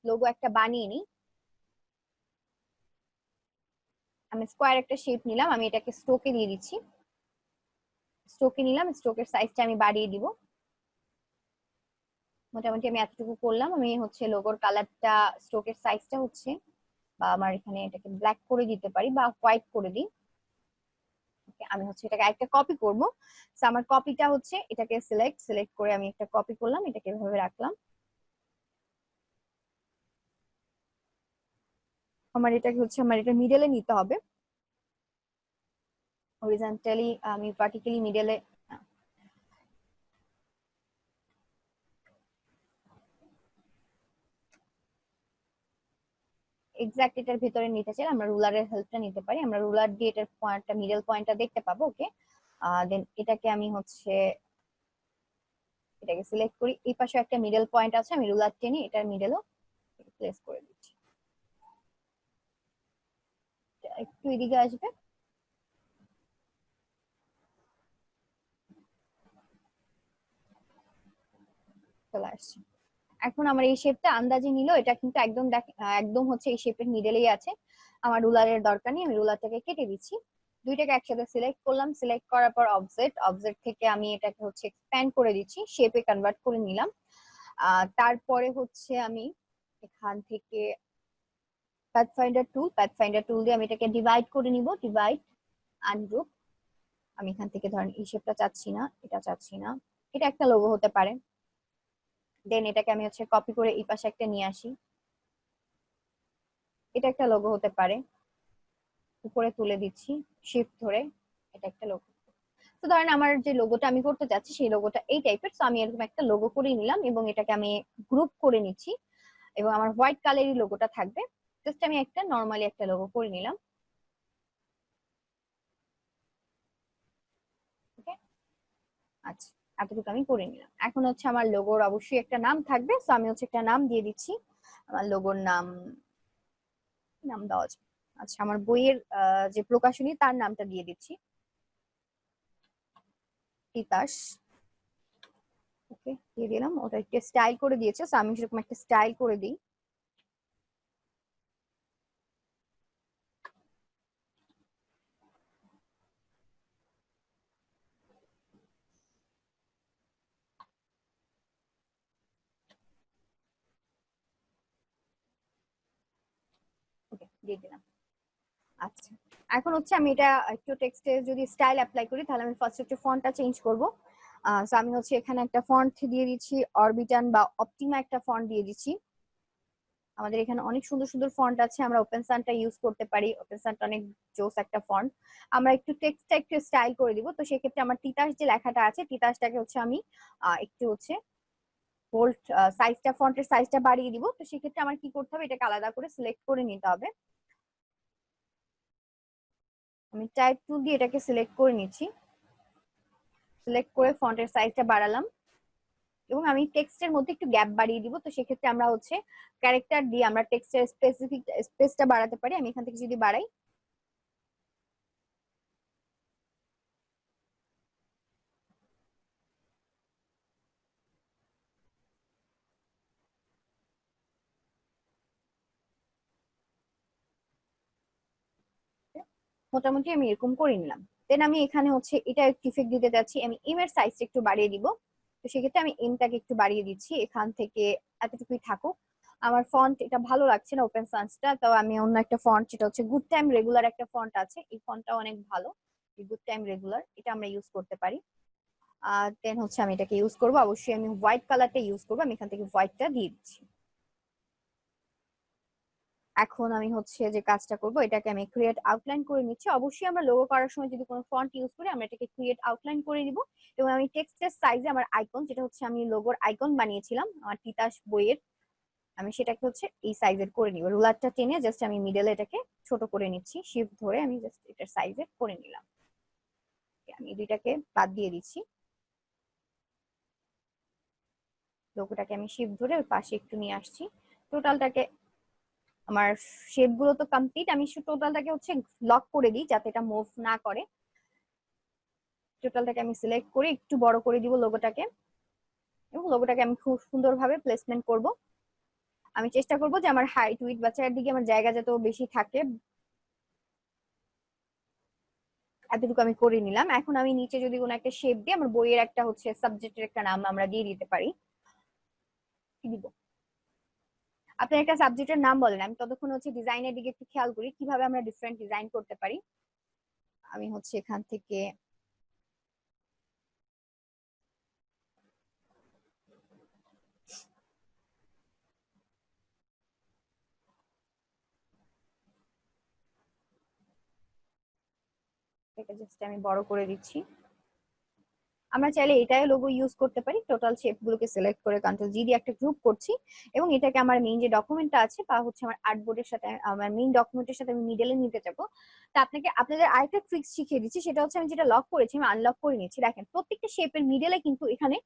লোগো একটা বানিয়ে নিই। আমি স্কোয়ার একটা শেপ নিলাম, আমি এটাকে স্ট্রোকে দিয়ে দিচ্ছি, স্ট্রোকে নিলাম, স্ট্রোকের সাইজটা আমি বাড়িয়ে দিব। মোটামুটি আমি এতটুকু করলাম। আমি হচ্ছে লোগোর কালারটা স্ট্রোকের সাইজটা হচ্ছে, বা আমার এখানে এটাকে ব্ল্যাক করে দিতে পারি বা হোয়াইট করে দিই। আমি হচ্ছে এটাকে একটা কপি করব, তো আমার কপিটা হচ্ছে এটাকে সিলেক্ট করে আমি একটা কপি করলাম, এটাকে এভাবে রাখলাম। আমার এটাকে হচ্ছে আমার এটা মিডলে নিতে হবে, হরিজন্টালি আমি ভার্টিক্যালি মিডলে এক্সাক্ট এটার ভিতরে নিতে চাই আমরা রুলারের হেল্পটা নিতে পারি, আমরা রুলার দিয়ে এটার পয়েন্টটা মিডল পয়েন্টটা দেখতে পাবো। ওকে, দেন এটাকে আমি হচ্ছে এটাকে সিলেক্ট করি, এই পাশে একটা মিডল পয়েন্ট আছে, আমি রুলার টেনে এটার মিডলও প্লেস করে দিচ্ছি। একটু এদিকে আসবে, চলে আসছে। এখন আমার এই শেপটা আন্দাজে নিল, এটা কিন্তু একদম একদম হচ্ছে এই শেপের মিডলেই আছে। আমার রুলারের দরকার নেই, আমি রুলারটাকে কেটে দিচ্ছি। দুইটাকে একসাথে সিলেক্ট করলাম, সিলেক্ট করার পর অবজেক্ট, অবজেক্ট থেকে আমি এটাকে হচ্ছে এক্সপ্যান্ড করে দিচ্ছি, শেপে কনভার্ট করে নিলাম। তারপরে হচ্ছে আমি এখান থেকে পাথফাইন্ডার টুল দিয়ে আমি এটাকে ডিভাইড করে নিব, ডিভাইড আনগ্রুপ। আমি এখান থেকে ধরেন এই শেপটা চাচ্ছি না, এটা চাচ্ছি না, এটা একটা লোগো হতে পারে। দেন এটাকে আমি হচ্ছে কপি করে এই পাশে একটা নিয়ে আসি, এটা একটা লোগো হতে পারে, উপরে তুলে দিচ্ছি শিফট ধরে, এটা একটা লোগো। তো ধরেন আমার যে লোগোটা আমি করতে চাচ্ছি সেই লোগোটা এই টাইপের, তো আমি এরকম একটা লোগো করে নিলাম এবং এটাকে আমি গ্রুপ করে নিচ্ছি এবং আমার হোয়াইট কালারের লোগোটা থাকবে। জাস্ট আমি একটা নরমালি একটা লোগো করে নিলাম। ওকে, আচ্ছা, এতটুকু আমি করে নিলাম। এখন হচ্ছে আমার লোগোর অবশ্যই একটা নাম থাকবে, তো আমি হচ্ছে একটা নাম দিয়ে দিচ্ছি। আমার লোগোর নাম নাম দেওয়া যাবে, আচ্ছা আমার বইয়ের যে প্রকাশনী তার নামটা দিয়ে দিচ্ছি, তিতাস। ওকে, দিয়ে দিলাম, ওটা একটা স্টাইল করে দিয়েছে, তো আমি সেরকম একটা স্টাইল করে দিই। ওকে, দিয়ে দিলাম। আচ্ছা, এখন হচ্ছে আমি এটা একটু টেক্সটে যদি স্টাইল অ্যাপ্লাই করি তাহলে আমি ফার্স্ট একটু ফন্টটা চেঞ্জ করব। সো আমি হচ্ছে এখানে একটা ফন্ট দিয়ে দিচ্ছি, অরবিটান বা অপটিমা একটা ফন্ট দিয়ে দিচ্ছি। আমাদের এখানে অনেক সুন্দর সুন্দর ফন্ট আছে, আমরা ওপেন সানটা ইউজ করতে পারি, ওপেন সানটা অনেক জোস একটা ফন্ট। আমরা একটু টেক্সটটা একটু স্টাইল করে দিব, তো সেক্ষেত্রে আমার তিতাস যে লেখাটা আছে তিতাসটাকে হচ্ছে আমি একটু হচ্ছে বোল্ড সাইজটা, ফন্টের সাইজটা বাড়িয়ে দিব। তো সেক্ষেত্রে আমার কি করতে হবে, এটাকে আলাদা করে সিলেক্ট করে নিতে হবে। আমি টাইপ টুল দিয়ে এটাকে সিলেক্ট করে নিচ্ছি, সিলেক্ট করে ফন্টের সাইজটা বাড়ালাম এবং আমি টেক্সটের মধ্যে একটু গ্যাপ বাড়িয়ে দিব। তো সেক্ষেত্রে আমরা হচ্ছে ক্যারেক্টার দিয়ে আমরা টেক্সটের স্পেসিফিক স্পেসটা বাড়াতে পারি। আমি এখান থেকে যদি বাড়াই, মোটামুটি আমি এরকম করে নিলাম। দেন আমি এখানে হচ্ছে এটা একটু ইফেক্ট দিতে যাচ্ছি, আমি এম এর সাইজটা একটু বাড়িয়ে দিব। তো সেক্ষেত্রে আমি এমটাকে একটু বাড়িয়ে দিচ্ছি, এখান থেকে এতটুকুই থাকুক। আমার ফন্ট এটা ভালো লাগছে না ওপেন সান্সটা, তো আমি অন্য একটা ফন্ট, যেটা হচ্ছে গুড টাইম রেগুলার একটা ফন্ট আছে, এই ফন্টটা অনেক ভালো, গুড টাইম রেগুলার, এটা আমরা ইউজ করতে পারি। দেন হচ্ছে আমি এটাকে ইউজ করবো, অবশ্যই আমি হোয়াইট কালারটা ইউজ করবো, আমি এখান থেকে হোয়াইটটা দিয়ে দিচ্ছি। এখন আমি হচ্ছে যে কাজটা করব, এটাকে আমি ক্রিয়েট আউটলাইন করে নিচ্ছি। অবশ্যই আমরা লোগো করার সময় যদি কোনো ফন্ট ইউজ করি আমরা এটাকে ক্রিয়েট আউটলাইন করে নিব এবং আমি টেক্সটের সাইজে আমার আইকন, যেটা হচ্ছে আমি লোগোর আইকন বানিয়েছিলাম আমার তিতাস বইয়ের, আমি সেটাকে হচ্ছে এই সাইজের করে নিব। রুলারটা টেনে জাস্ট আমি মিডলে এটাকে ছোট করে নিচ্ছি, শিফট ধরে আমি জাস্ট এটার সাইজে করে নিলাম। আমি দুইটাকে বাদ দিয়ে দিচ্ছি, লোগোটাকে আমি শিফট ধরে ওই পাশে একটু নিয়ে আসছি। টোটালটাকে, আমার শেপ গুলো তো কমপ্লিট, আমি টোটালটাকে হচ্ছে লক করে দিই যাতে এটা মুভ না করে। টোটালটাকে আমি সিলেক্ট করে একটু বড় করে দিব লোগোটাকে এবং লোগোটাকে আমি খুব সুন্দরভাবে প্লেসমেন্ট করব। আমি চেষ্টা করব যে আমার হাইট উইথ বা চারদিকে আমার জায়গা যাতে বেশি থাকে, এতটুকু আমি করে নিলাম। এখন আমি নিচে যদি কোনো একটা শেপ দিই, আমার বইয়ের একটা হচ্ছে সাবজেক্টের একটা নাম আমরা দিয়ে দিতে পারি, কি দিব, আপনি একটা সাবজেক্টের নাম বলেন, আমি ততক্ষণ হচ্ছে ডিজাইনের দিকে একটু খেয়াল করি কিভাবে আমরা ডিফারেন্ট ডিজাইন করতে পারি। আমি হচ্ছে এখান থেকে এটা জাস্ট আমি বড় করে দিচ্ছি। আমরা চাইলে এটাই লোগো ইউজ করতে পারি। টোটাল শেপ গুলোকে সিলেক্ট করে কন্ট্রোল জি দিয়ে একটা গ্রুপ করছি এবং এটাকে আমার মেইন যে ডকুমেন্টটা আছে বা হচ্ছে আমার আর্টবোর্ডের সাথে, আমার মেইন ডকুমেন্টের সাথে আমি মিডলে নিতে যাবো। তা আপনাদের আরেকটা ট্রিক্স শিখিয়ে দিচ্ছি, সেটা হচ্ছে আমি যেটা লক করেছি আমি আনলক করে নিচ্ছি। দেখেন প্রত্যেকটা শেপের মিডলে কিন্তু এখানে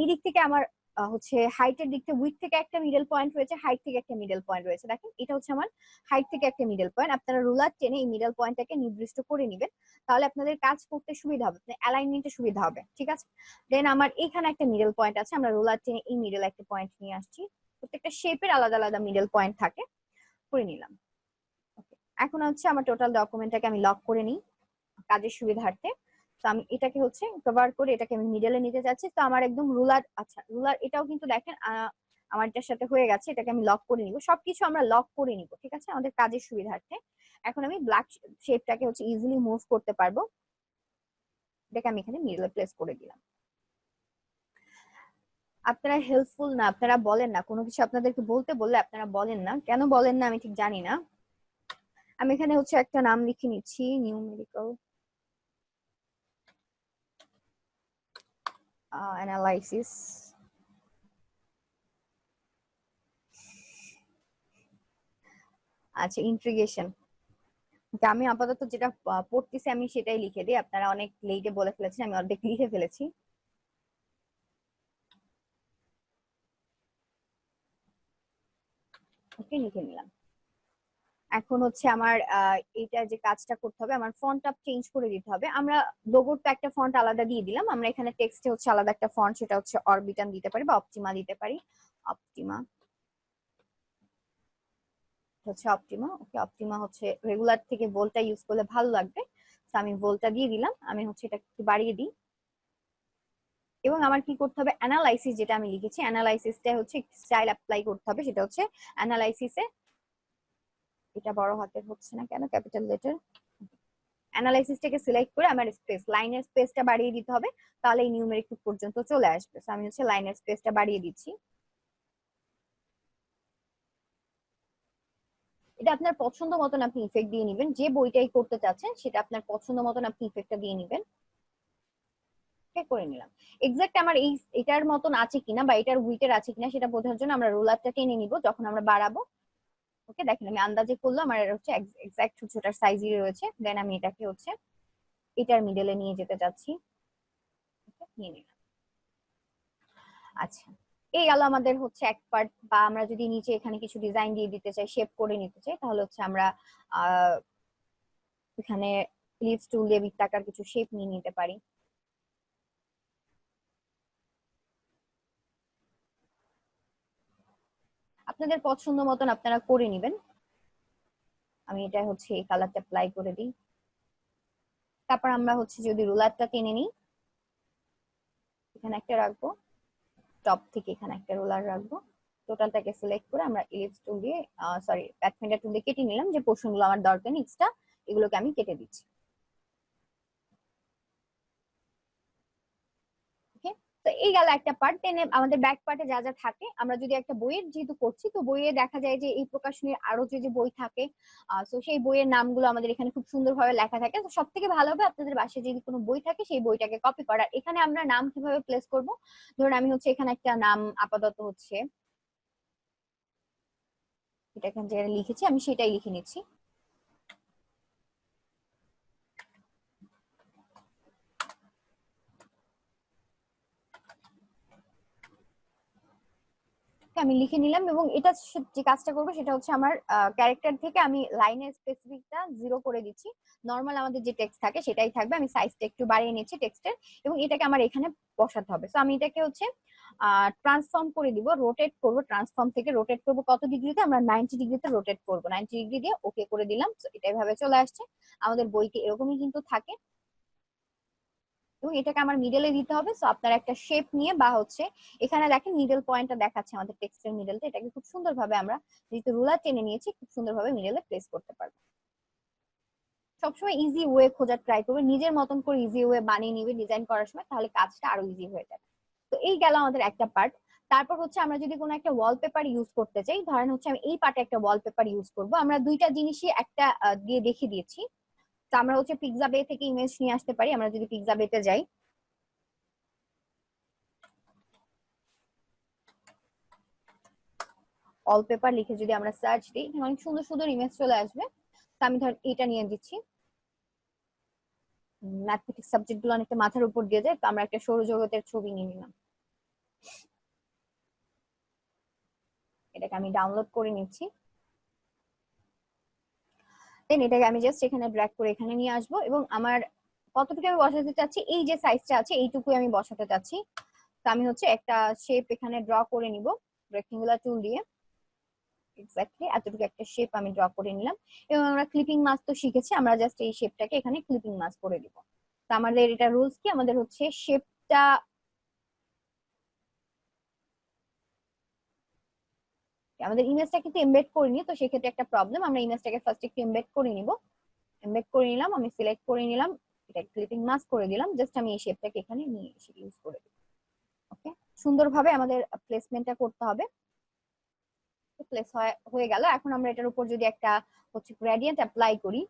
এই দিক থেকে আমার হচ্ছে হাইটের দিক থেকে উইথ থেকে একটা মিডল পয়েন্ট রয়েছে, হাইট থেকে একটা মিডল পয়েন্ট রয়েছে। দেখেন এটা হচ্ছে আমার হাইট থেকে একটা মিডল পয়েন্ট। আপনারা রুলার টেনে এই মিডল পয়েন্টটাকে নির্দিষ্ট করে নেবেন, তাহলে আপনাদের কাজ করতে সুবিধা হবে, অ্যালাইনমেন্টে সুবিধা হবে। ঠিক আছে, দেন আমার এখানে একটা মিডল পয়েন্ট আছে, আমরা রোলার টেনে এই মিডল একটা পয়েন্ট নিয়ে আসছি। প্রত্যেকটা শেপের আলাদা আলাদা মিডল পয়েন্ট থাকে, করে নিলাম। এখন হচ্ছে আমার টোটাল ডকুমেন্টটাকে আমি লক করে নিই কাজের সুবিধার্থে। তো আমি এটাকে হচ্ছে কভার করে এটাকে আমি মিডলে নিতে যাচ্ছি। তো আমার একদম রুলার, আচ্ছা রুলার এটাও কিন্তু দেখেন আমার এটার সাথে হয়ে গেছে। এটাকে আমি লক করে নিব, সবকিছু আমরা লক করে নিব, ঠিক আছে, আমাদের কাজের সুবিধার্থে। এখন আমি ব্ল্যাক শেপটাকে হচ্ছে ইজিলি মুভ করতে পারবো। এটাকে আমি এখানে মিডলে প্লেস করে দিলাম। আপনারা হেল্পফুল না, আপনারা বলেন না, কোনো কিছু আপনাদেরকে বলতে বললে আপনারা বলেন না, কেন বলেন না আমি ঠিক জানি না। আমি এখানে হচ্ছে একটা নাম লিখে নিচ্ছি, নিউমেরিক্যাল অ্যানালাইসিস। আচ্ছা, ইন্ট্রিগেশন। আমি আপাতত যেটা পড়তেছি আমি সেটাই লিখে দিই, আপনারা অনেক লেটে বলে ফেলেছেন, আমি অর্ধেক লিখে ফেলেছি। ওকে, লিখে নিলাম। এখন হচ্ছে আমার এইটা যে কাজটা করতে হবে, আমার ফন্টটা চেঞ্জ করে দিতে হবে। আমরা লোগোর তো একটা ফন্ট আলাদা দিয়ে দিলাম, আমরা এখানে টেক্সটে হচ্ছে আলাদা একটা ফন্ট, সেটা হচ্ছে অরবিটান দিতে পারি বা অপটিমা দিতে পারি। অপটিমা হচ্ছে অপটিমা। ওকে, অপটিমা হচ্ছে রেগুলার থেকে বোল্ডটা ইউজ করলে ভালো লাগবে। তো আমি বোল্ডটা দিয়ে দিলাম, আমি হচ্ছে এটা একটু বাড়িয়ে দিই। এবং আমার কি করতে হবে, অ্যানালাইসিস যেটা আমি লিখেছি, অ্যানালাইসিসটা হচ্ছে স্টাইল অ্যাপ্লাই করতে হবে। সেটা হচ্ছে অ্যানালাইসিসে, এটা বড় হাতের হচ্ছে না কেন, ক্যাপিটাল লেটার। অ্যানালাইসিসটাকে সিলেক্ট করে আমার স্পেস, লাইনের স্পেসটা বাড়িয়ে দিতে হবে, তাহলে এই নিউমেরিক পর্যন্ত চলে আসবে। আমি হচ্ছে লাইনের স্পেসটা বাড়িয়ে দিচ্ছি। এটা আপনার পছন্দ মতন আপনি ইফেক্ট দিয়ে নিবেন, যে বইটাই করতে চাচ্ছেন সেটা আপনার পছন্দ মতন আপনি ইফেক্টটা দিয়ে নিবেন। করে নিলাম। এক্সাক্ট আমার এটার মতন আছে কিনা বা এটার উইটের আছে কিনা সেটা বোঝার জন্য আমরা রোলারটা টেনে নিব যখন আমরা বাড়াবো। ওকে, দেখেন আমি আন্দাজে করলাম, আমার হচ্ছে এক্সাক্ট ছোটটার সাইজই রয়েছে। দেন আমি এটাকে হচ্ছে এটার মিডলে নিয়ে যেতে চাচ্ছি। নিয়ে নিলাম। আচ্ছা, এই গেল আমাদের হচ্ছে এক পার্ট। বা আমরা যদি নিচে এখানে কিছু ডিজাইন দিয়ে দিতে চাই, শেপ করে নিতে চাই, তাহলে হচ্ছে আমরা আহ এখানে লিডস টুল দিয়ে বৃত্তাকার কিছু শেপ নিয়ে নিতে পারি। আপনাদের পছন্দ মতন আপনারা করে নিবেন। আমি এটা হচ্ছে এই কালারটা অ্যাপ্লাই করে দিই। তারপর আমরা হচ্ছে যদি রুলারটা টেনে নিই, এখানে একটা রাখবো, টপ থেকে এখানে একটা রোলার রাখবো। টোটালটাকে সিলেক্ট করে আমরা ইলিপস টুল দিয়ে, সরি প্যাথফাইন্ডার টুল দিয়ে কেটে নিলাম যে পোর্শনগুলো আমার দরকার নেই এক্সট্রা, এগুলোকে আমি কেটে দিচ্ছি। ওকে, তো এই গেল একটা পার্ট। দেন আমাদের ব্যাক পার্টে যা যা থাকে, আমরা যদি একটা বইয়ের যেহেতু করছি, তো বইয়ে দেখা যায় যে এই প্রকাশনীর আরো যে যে বই থাকে, তো সেই বইয়ের নামগুলো আমাদের এখানে খুব সুন্দরভাবে লেখা থাকে। তো সব থেকে ভালো হবে আপনাদের বাসায় যদি কোনো বই থাকে সেই বইটাকে কপি করা। এখানে আমরা নাম কিভাবে প্লেস করব, ধরুন আমি হচ্ছে এখানে একটা নাম আপাতত হচ্ছে এটা এখানে যেটা লিখেছি আমি সেটাই লিখে নিচ্ছি। আমি লিখে নিলাম এবং এটা যে কাজটা করবো সেটা হচ্ছে আমার ক্যারেক্টার থেকে আমি লাইনের স্পেসিফিকটা 0 করে দিচ্ছি। নর্মাল আমাদের যে টেক্সট থাকে সেটাই থাকবে, আমি সাইজটা একটু বাড়িয়ে নিচ্ছি টেক্সটের, এবং এটাকে আমার এখানে বসাতে হবে। তো আমি এটাকে হচ্ছে ট্রান্সফর্ম করে দিব, রোটেট করব, ট্রান্সফর্ম থেকে রোটেট করব কত ডিগ্রিতে, আমরা 90 ডিগ্রিতে রোটেট করব। 90 ডিগ্রি দিয়ে ওকে করে দিলাম। এটা এভাবে চলে আসছে। আমাদের বইতে এরকমই কিন্তু থাকে, এবং এটাকে আমার মিডলে দিতে হবে। সো আপনার একটা শেপ নিয়ে বা হচ্ছে এখানে দেখেন মিডল পয়েন্টটা দেখাচ্ছে আমাদের টেক্সটের মিডলটা, এটাকে খুব সুন্দরভাবে আমরা যেহেতু রুলার টেনে নিয়েছি খুব সুন্দরভাবে মিডলে প্লেস করতে পারবো। সবসময় ইজি ওয়ে খোঁজার ট্রাই করবে, নিজের মতন করে ইজি ওয়ে বানিয়ে নিবে ডিজাইন করার সময়, তাহলে কাজটা আরো ইজি হয়ে যাবে। তো এই গেল আমাদের একটা পার্ট। তারপর হচ্ছে আমরা যদি কোনো একটা ওয়ালপেপার ইউজ করতে চাই, ধরেন হচ্ছে আমি এই পার্টে একটা ওয়ালপেপার ইউজ করব, আমরা দুইটা জিনিসই একটা দিয়ে দেখিয়ে দিয়েছি। তো আমরা হচ্ছে পিক্সাবে থেকে ইমেজ নিয়ে আসতে পারি। আমরা যদি পিক্সাবেতে যাই, ওয়ালপেপার লিখে যদি আমরা সার্চ দিই, অনেক সুন্দর সুন্দর ইমেজ চলে আসবে। তো আমি ধর এটা নিয়ে দিচ্ছি। ম্যাথমেটিক্স সাবজেক্ট গুলো অনেকটা মাথার উপর দিয়ে যায়, তো আমরা একটা সৌরজগতের ছবি নিয়ে নিলাম। এটাকে আমি ডাউনলোড করে নিচ্ছি। দেন এটাকে আমি জাস্ট এখানে ড্র্যাগ করে এখানে নিয়ে আসবো, এবং আমার কতটুকু আমি বসাতে চাচ্ছি, এই যে সাইজটা আছে এইটুকুই আমি বসাতে চাচ্ছি। তো আমি হচ্ছে একটা শেপ এখানে ড্র করে নিব রেক্টেঙ্গুলার টুল দিয়ে। এক্স্যাক্টলি এতটুকু একটা শেপ আমি ড্র করে নিলাম, এবং আমরা ক্লিপিং মাস্ক তো শিখেছি, আমরা জাস্ট এই শেপটাকে এখানে ক্লিপিং মাস্ক করে দিব। তো আমাদের এটা রুলস কি, আমাদের হচ্ছে শেপটা, আমাদের ইমেজটা কিন্তু এমবেড করিনি, তো সেক্ষেত্রে একটা প্রবলেম। আমরা ইমেজটাকে ফার্স্ট একটু এমবেড করে নিব। এমবেড করে নিলাম, আমি সিলেক্ট করে নিলাম, এটা ক্লিপিং মাস্ক করে দিলাম, জাস্ট আমি এই শেপটাকে এখানে নিয়ে এসে ইউজ করে দিই। ওকে, সুন্দরভাবে আমাদের প্লেসমেন্টটা করতে হবে। প্লেস হয়ে গেল। এখন আমরা এটার উপর যদি একটা হচ্ছে গ্রেডিয়েন্ট অ্যাপ্লাই করি,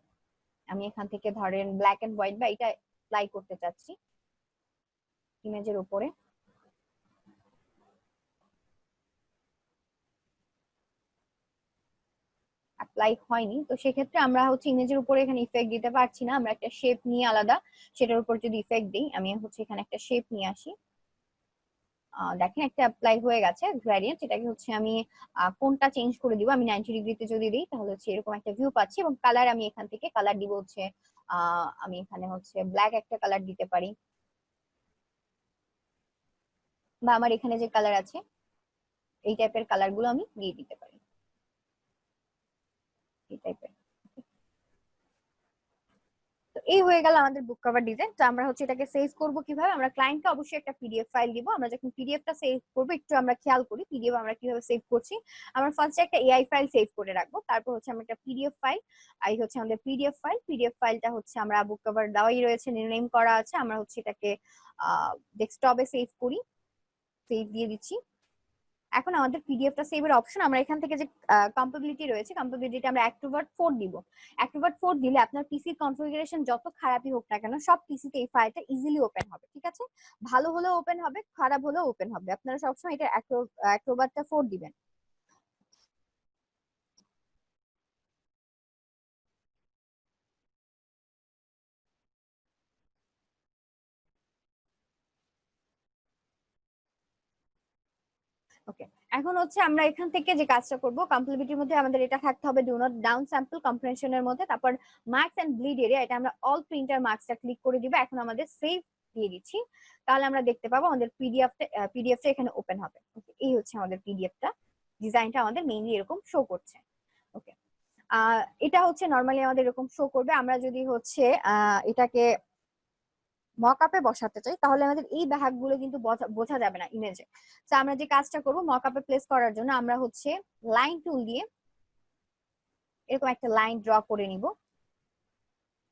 আমি এখান থেকে ধরেন ব্ল্যাক এন্ড হোয়াইট বা এটা অ্যাপ্লাই করতে চাচ্ছি ইমেজের উপরে। অ্যাপ্লাই হয়নি, তো সেক্ষেত্রে আমরা হচ্ছে ইমেজের উপরে এখানে ইফেক্ট দিতে পারছি না। আমরা একটা শেপ নিয়ে আলাদা সেটার উপর যদি ইফেক্ট দিই, আমি হচ্ছে এখানে একটা শেপ নিয়ে আসি। দেখেন একটা অ্যাপ্লাই হয়ে গেছে গ্রেডিয়েন্ট। এটাকে হচ্ছে আমি কোনটা চেঞ্জ করে দিব, আমি 90 ডিগ্রিতে যদি দিই তাহলে হচ্ছে এরকম একটা ভিউ পাচ্ছি। এবং কালার আমি এখান থেকে কালার দিব হচ্ছে আমি এখানে হচ্ছে ব্ল্যাক একটা কালার দিতে পারি, বা আমার এখানে যে কালার আছে এই টাইপের কালার গুলো আমি দিয়ে দিতে পারি, এই টাইপের। তো এই হয়ে গেল আমাদের বুক কভার ডিজাইন। তো আমরা হচ্ছে এটাকে সেভ করব কিভাবে, আমরা ক্লায়েন্টকে অবশ্যই একটা পিডিএফ ফাইল দিব। আমরা যখন পিডিএফটা সেভ করব, একটু আমরা খেয়াল করি পিডিএফ আমরা কিভাবে সেভ করছি। আমরা ফার্স্টে একটা এআই ফাইল সেভ করে রাখবো, তারপর হচ্ছে আমরা একটা পিডিএফ ফাইল, এই হচ্ছে আমাদের পিডিএফ ফাইল। পিডিএফ ফাইলটা হচ্ছে আমরা বুক কভার দেওয়াই রয়েছে, নেম করা আছে, আমরা হচ্ছে এটাকে ডেস্কটপে সেভ করি, সেভ দিয়ে দিচ্ছি। এখন আমাদের পিডিএফটা সেভের অপশন, আমরা এখান থেকে যে কম্পাবিলিটি রয়েছে, কম্পাবিলিটি আমরা অ্যাক্টিভেট 4 দিব। অ্যাক্টিভেট 4 দিলে আপনার পিসির কনফিগারেশন যত খারাপই হোক না কেন, সব পিসিতে এই ফাইলটা ইজিলি ওপেন হবে। ঠিক আছে, ভালো হলেও ওপেন হবে, খারাপ হলেও ওপেন হবে। আপনারা সবসময় এটা অ্যাক্রোবাটটা 4 দিবেন। ওকে, এখন হচ্ছে আমরা এখান থেকে যে কাজটা করব, কমপ্লিবিলিটির মধ্যে আমাদের এটা থাকতে হবে ডু নট ডাউন স্যাম্পল কম্প্রেশনের মধ্যে, তারপর মার্কস এন্ড ব্লিড এরিয়া, এটা আমরা অল প্রিন্টার মার্কসটা ক্লিক করে দিব। এখন আমাদের সেভ দিয়ে দিচ্ছি, তাহলে আমরা দেখতে পাবো আমাদের পিডিএফটা এখানে ওপেন হবে। ওকে, এই হচ্ছে আমাদের পিডিএফটা, ডিজাইনটা আমাদের মেইনলি এরকম শো করছে। ওকে, এটা হচ্ছে নরমালি আমাদের এরকম শো করবে। আমরা যদি হচ্ছে এটাকে মকআপে বসাতে চাই, তাহলে আমাদের এই গুলো কিন্তু বোঝা যাবে না ইমেজে। তো আমরা যে কাজটা করব, মকআপে প্লেস করার জন্য আমরা হচ্ছে লাইন টুল দিয়ে এরকম একটা লাইন ড্র করে নিব।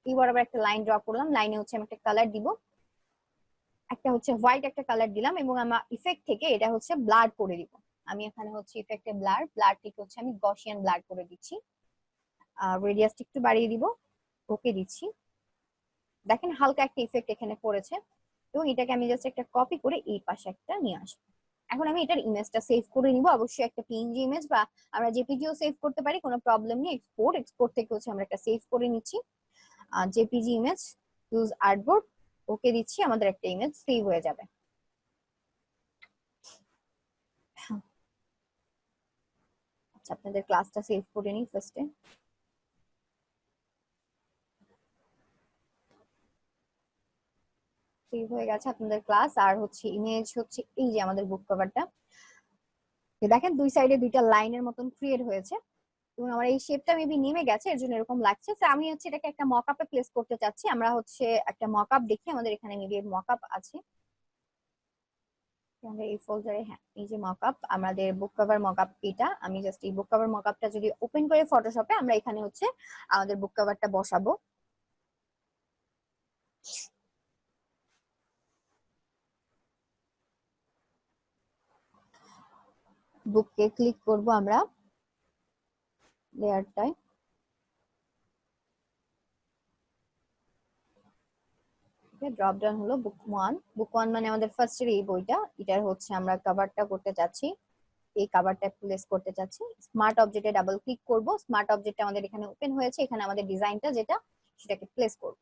এই বরাবর একটা লাইন ড্র করলাম, লাইনে হচ্ছে আমি একটা কালার দিব, একটা হচ্ছে হোয়াইট একটা কালার দিলাম, এবং আমরা ইফেক্ট থেকে এটা হচ্ছে ব্লার করে দিব। আমি এখানে হচ্ছে ইফেক্টে ব্লার থেকে হচ্ছে আমি গসিয়ান ব্লার করে দিচ্ছি, রেডিয়াসটা একটু বাড়িয়ে দিব, ওকে দিচ্ছি। দেখেন হালকা একটা ইফেক্ট এখানে পড়েছে, এবং এটাকে আমি জাস্ট একটা কপি করে এই পাশে একটা নিয়ে আসবো। এখন আমি এটার ইমেজটা সেভ করে নিব, অবশ্যই একটা পিএনজি ইমেজ, বা আমরা জেপিজিও সেভ করতে পারি, কোনো প্রবলেম নেই। এক্সপোর্ট থেকে হচ্ছে আমরা একটা সেভ করে নিচ্ছি, জেপিজি ইমেজ, ইউজ আর্টবোর্ড, ওকে দিচ্ছি, আমাদের একটা ইমেজ সেভ হয়ে যাবে। আচ্ছা, আপনাদের ক্লাসটা সেভ করে নিই ফার্স্টে। সেভ হয়ে গেছে আপনাদের ক্লাস, আর হচ্ছে ইমেজ হচ্ছে এই যে আমাদের বুক কভারটা। দেখেন দুই সাইডে দুইটা লাইনের মতন ক্রিয়েট হয়েছে, এবং আমার এই শেপটা মেবি নেমে গেছে, এর জন্য এরকম লাগছে। তো আমি হচ্ছে এটাকে একটা মকআপে প্লেস করতে চাচ্ছি। আমরা হচ্ছে একটা মকআপ দেখি, আমাদের এখানে মেবি মকআপ আছে আমাদের এই ফোল্ডারে। হ্যাঁ, এই যে মকআপ, আমাদের বুক কভার মকআপ এটা। আমি জাস্ট এই বুক কভার মকআপটা যদি ওপেন করে ফটোশপে, আমরা এখানে হচ্ছে আমাদের বুক কভারটা বসাবো। বুককে ক্লিক করব আমরা লেয়ারটায়, ড্রপ ডাউন হলো বুক ওয়ান মানে আমাদের ফার্স্ট এর এই বইটা, এটার হচ্ছে আমরা কভারটা করতে চাচ্ছি, এই কভারটা প্লেস করতে চাচ্ছি। স্মার্ট অবজেক্টে ডাবল ক্লিক করব, স্মার্ট অবজেক্টটা আমাদের এখানে ওপেন হয়েছে, এখানে আমাদের ডিজাইনটা যেটা সেটাকে প্লেস করব।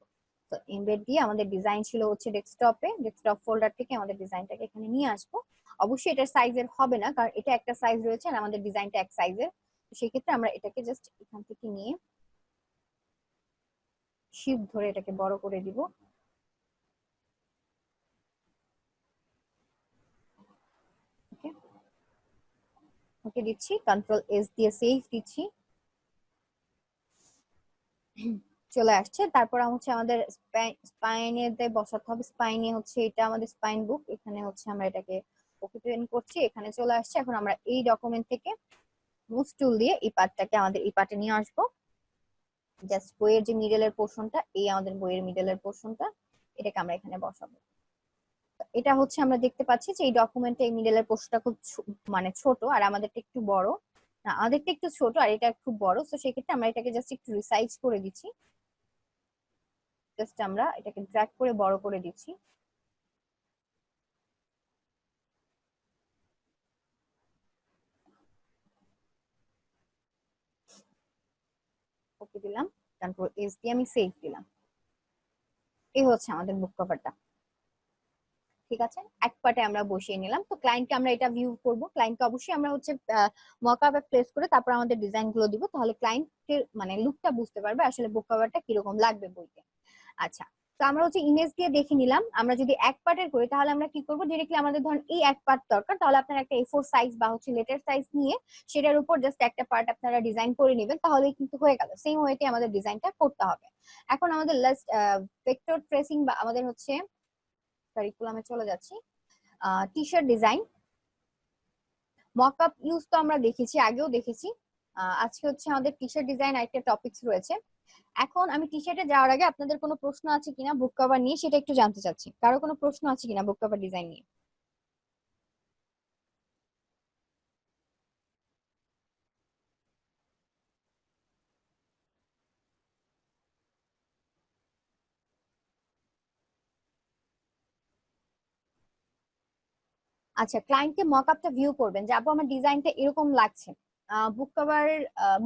তো এমবেড দিয়ে আমাদের ডিজাইন ছিল হচ্ছে ডেস্কটপে, ডেস্কটপ ফোল্ডার থেকে আমাদের ডিজাইনটাকে এখানে নিয়ে আসবো। অবশ্যই এটার সাইজের হবে না, কারণ এটা একটা সাইজ রয়েছে আর আমাদের ডিজাইনটা এক সাইজের। তো সেক্ষেত্রে আমরা এটাকে জাস্ট এখান থেকে নিয়ে শিফট ধরে এটাকে বড় করে দিব। ওকে, ওকে দিচ্ছি, কন্ট্রোল এস দিয়ে সেভ দিচ্ছি, চলে আসছে। তারপর হচ্ছে আমাদের স্পাইনে বসাতে হবে, স্পাইনে হচ্ছে এটা আমাদের স্পাইন বুক, এখানে হচ্ছে আমরা এটাকে ওকে পেন করছি, এখানে চলে আসছে। এখন আমরা এই ডকুমেন্ট থেকে মুভ টুল দিয়ে এই পার্টটাকে আমাদের এই পার্টে নিয়ে আসবো। জাস্ট বইয়ের যে মিডলের পোর্শনটা, এই আমাদের বইয়ের মিডলের পোর্শনটা, এটাকে আমরা এখানে বসাবো। এটা হচ্ছে আমরা দেখতে পাচ্ছি যে এই ডকুমেন্টে এই মিডলের পোর্শনটা খুব মানে ছোট, আর আমাদেরটা একটু বড়, না আমাদেরটা একটু ছোট আর এটা খুব বড়। তো সেক্ষেত্রে আমরা এটাকে জাস্ট একটু রিসাইজ করে দিচ্ছি, জাস্ট আমরা এটাকে ড্র্যাগ করে বড় করে দিচ্ছি। ওকে দিলাম, তারপর এস দিয়ে আমি সেভ দিলাম। এই হচ্ছে আমাদের বুক কভারটা। ঠিক আছে, এক পার্টে আমরা বসিয়ে নিলাম। তো ক্লায়েন্টকে আমরা এটা ভিউ করব, ক্লায়েন্টকে অবশ্যই আমরা হচ্ছে মকআপে প্লেস করে তারপর আমাদের ডিজাইন গুলো দিব, তাহলে ক্লায়েন্টের মানে লুকটা বুঝতে পারবে আসলে বুক কভারটা কিরকম লাগবে বইতে। আচ্ছা, তো আমরা হচ্ছে ইমেজ দিয়ে দেখে নিলাম। আমরা যদি এক পার্টের করি তাহলে আমরা কি করব, ডিরেক্টলি আমাদের ধরুন এই এক পার্ট দরকার, তাহলে আপনারা একটা A4 সাইজ বা হচ্ছে লেটার সাইজ নিয়ে সেটার উপর জাস্ট একটা পার্ট আপনারা ডিজাইন করে নেবেন, তাহলেই কিন্তু হয়ে গেল। সেম ওয়েতে আমাদের ডিজাইনটা করতে হবে। এখন আমাদের লাস্ট ভেক্টর ট্রেসিং বা আমাদের হচ্ছে কারিকুলামে চলে যাচ্ছি। T shirt design mockup use তো আমরা দেখেছি, আগেও দেখেছি। আজকে হচ্ছে আমাদের টি শার্ট ডিজাইন একটা টপিকস রয়েছে। এখন আমি টি শার্টে যাওয়ার আগে আপনাদের কোনো প্রশ্ন আছে কিনা বুক কভার নিয়ে সেটা একটু জানতে চাচ্ছি। কারো কোনো প্রশ্ন আছে কিনা বুক কভার ডিজাইন নিয়ে? আচ্ছা, ক্লায়েন্টকে মকআপটা ভিউ করবেন যে আপু আমার ডিজাইনটা এরকম লাগছে। বুক কভার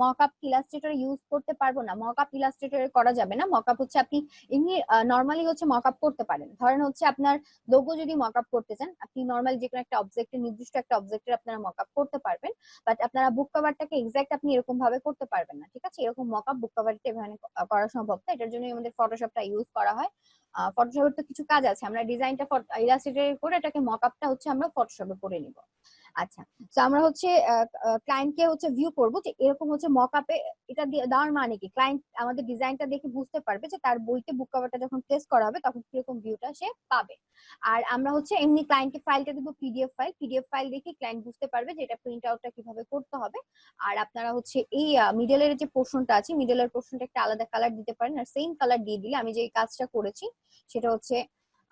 মকআপ ইলাস্ট্রেটর ইউজ করতে পারবো না, মকআপ ইলাস্ট্রেটর করা যাবে না। মকআপ হচ্ছে আপনি এমনি নরমালি হচ্ছে মকআপ করতে পারেন। ধরেন হচ্ছে আপনার লোগো যদি মকআপ করতে চান, আপনি নরমালি যে কোনো একটা অবজেক্টের নির্দিষ্ট একটা অবজেক্টের আপনারা মকআপ করতে পারবেন, বাট আপনারা বুক কভারটাকে এক্সাক্ট আপনি এরকম ভাবে করতে পারবেন না। ঠিক আছে, এরকম মকআপ বুক কভারটা এভাবে করা সম্ভব না, এটার জন্য আমাদের ফটোশপটা ইউজ করা হয়। ফটোশপের তো কিছু কাজ আছে, আমরা ডিজাইনটা ইলাস্ট্রেটর করে এটাকে মকআপটা হচ্ছে আমরা ফটোশপে করে নিব। আচ্ছা, তো আমরা হচ্ছে ক্লায়েন্টকে হচ্ছে ভিউ করব যে এরকম হচ্ছে মকআপে এটা দেওয়ার মানে কি, ক্লায়েন্ট আমাদের ডিজাইনটা দেখে বুঝতে পারবে যে তার বইতে বুক কভারটা যখন প্লেস করা হবে তখন কিরকম ভিউটা সে পাবে। আর আমরা হচ্ছে এমনি ক্লায়েন্টকে ফাইলটা দিব পিডিএফ ফাইল, পিডিএফ ফাইল দেখে ক্লায়েন্ট বুঝতে পারবে যে এটা প্রিন্ট আউটটা কিভাবে করতে হবে। আর আপনারা হচ্ছে এই মিডলের যে পোর্শনটা আছে, মিডলের পোর্শনটা একটা আলাদা কালার দিতে পারেন, আর সেম কালার দিয়ে দিলে আমি যে কাজটা করেছি সেটা হচ্ছে,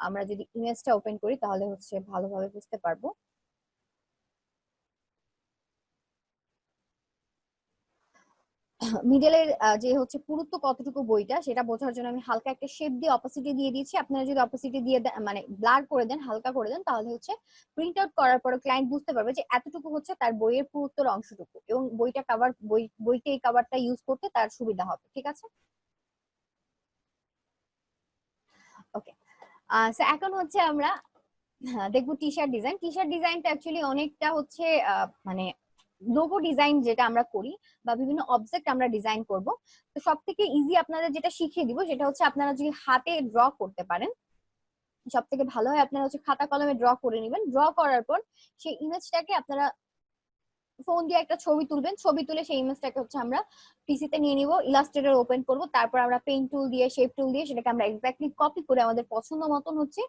আমরা যদি ইমেজটা ওপেন করি তাহলে হচ্ছে ভালোভাবে বুঝতে পারবো। মিডলের যে হচ্ছে পুরুত্ব কতটুকু বইটা সেটা বোঝার জন্য আমি হালকা একটা শেপ দিয়ে অপাসিটি দিয়ে দিয়েছি। আপনারা যদি অপাসিটি দিয়ে মানে ব্লার করে দেন, হালকা করে দেন, তাহলে হচ্ছে প্রিন্ট আউট করার পর ক্লায়েন্ট বুঝতে পারবে যে এতটুকু হচ্ছে তার বইয়ের পুরুত্বের অংশটুকু, এবং বইটা কভার বইতে এই কভারটা ইউজ করতে তার সুবিধা হবে। ঠিক আছে, ওকে। এখন হচ্ছে আমরা দেখবো T shirt design. T shirt ডিজাইনটা অ্যাকচুয়ালি অনেকটা হচ্ছে মানে লোগো ডিজাইন যেটা আমরা করি বা বিভিন্ন অবজেক্ট আমরা ডিজাইন করব। তো সব থেকে ইজি আপনারা যেটা শিখিয়ে দিব সেটা হচ্ছে আপনারা যদি হাতে ড্র করতে পারেন সব থেকে ভালো হয়। আপনারা হচ্ছে খাতা কলমে ড্র করে নেবেন, ড্র করার পর সেই ইমেজটাকে আপনারা ফোন দিয়ে একটা ছবি তুলবেন, ছবি তুলে সেই ইমেজটাকে হচ্ছে আমরা পিসিতে নিয়ে নিব, ইলাস্ট্রেটর ওপেন করব, তারপর আমরা পেন টুল দিয়ে শেপ টুল দিয়ে সেটাকে আমরা এক্স্যাক্টলি কপি করে আমাদের পছন্দ মতন হচ্ছে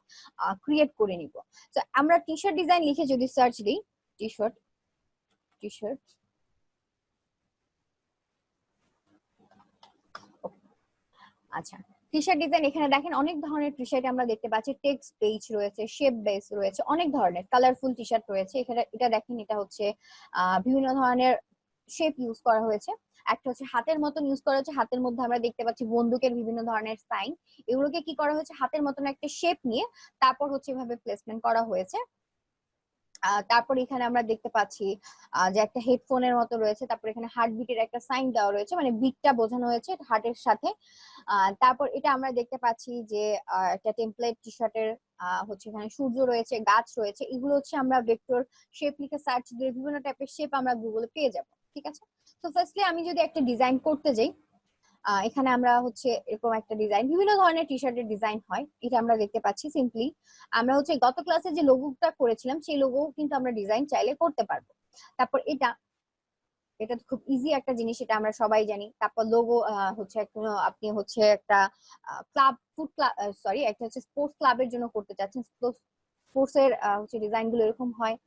ক্রিয়েট করে নিব। তো আমরা টি শার্ট ডিজাইন লিখে যদি সার্চ দিই, টি শার্ট, টি শার্ট, আচ্ছা, টি শার্ট ডিজাইন এখানে দেখেন অনেক ধরনের টি শার্ট আমরা দেখতে পাচ্ছি, টেক্সট পেজ রয়েছে, শেপ বেস রয়েছে, অনেক ধরনের কালারফুল টি শার্ট রয়েছে এখানে। এটা দেখেন, এটা হচ্ছে বিভিন্ন ধরনের শেপ ইউজ করা হয়েছে। একটা হচ্ছে হাতের মতন ইউজ করা হয়েছে, হাতের মধ্যে আমরা দেখতে পাচ্ছি বন্দুকের বিভিন্ন ধরনের সাইন। এগুলোকে কি করা হয়েছে, হাতের মতন একটা শেপ নিয়ে তারপর হচ্ছে এভাবে প্লেসমেন্ট করা হয়েছে। তারপর এখানে আমরা দেখতে পাচ্ছি যে একটা হেডফোনের মতো রয়েছে, তারপর এখানে হার্টবিটের একটা সাইন দেওয়া রয়েছে, মানে বিটটা বোঝানো হয়েছে হার্টের সাথে। তারপর এটা আমরা দেখতে পাচ্ছি যে একটা টেমপ্লেট টি শার্টের হচ্ছে এখানে সূর্য রয়েছে, গাছ রয়েছে। এগুলো হচ্ছে আমরা ভেক্টর শেপ লিখে সার্চ দিয়ে বিভিন্ন টাইপের শেপ আমরা গুগলে পেয়ে যাব। ঠিক আছে, তো ফার্স্টলি আমি যদি একটা ডিজাইন করতে যাই, এখানে আমরা হচ্ছে এরকম একটা ডিজাইন, বিভিন্ন ধরনের টি শার্টের ডিজাইন হয়, এটা আমরা দেখতে পাচ্ছি। সিম্পলি আমরা হচ্ছে গত ক্লাসে যে লোগোটা করেছিলাম সেই লোগো কিন্তু আমরা ডিজাইন চাইলে করতে পারবো। তারপর এটা এটা তো খুব ইজি একটা জিনিস, এটা আমরা সবাই জানি। তারপর লোগো হচ্ছে আপনি হচ্ছে একটা ক্লাব ফুড ক্লাব, সরি, একটা হচ্ছে স্পোর্টস ক্লাবের জন্য করতে চাচ্ছেন, স্পোর্টস এর হচ্ছে ডিজাইন গুলো এরকম হয়।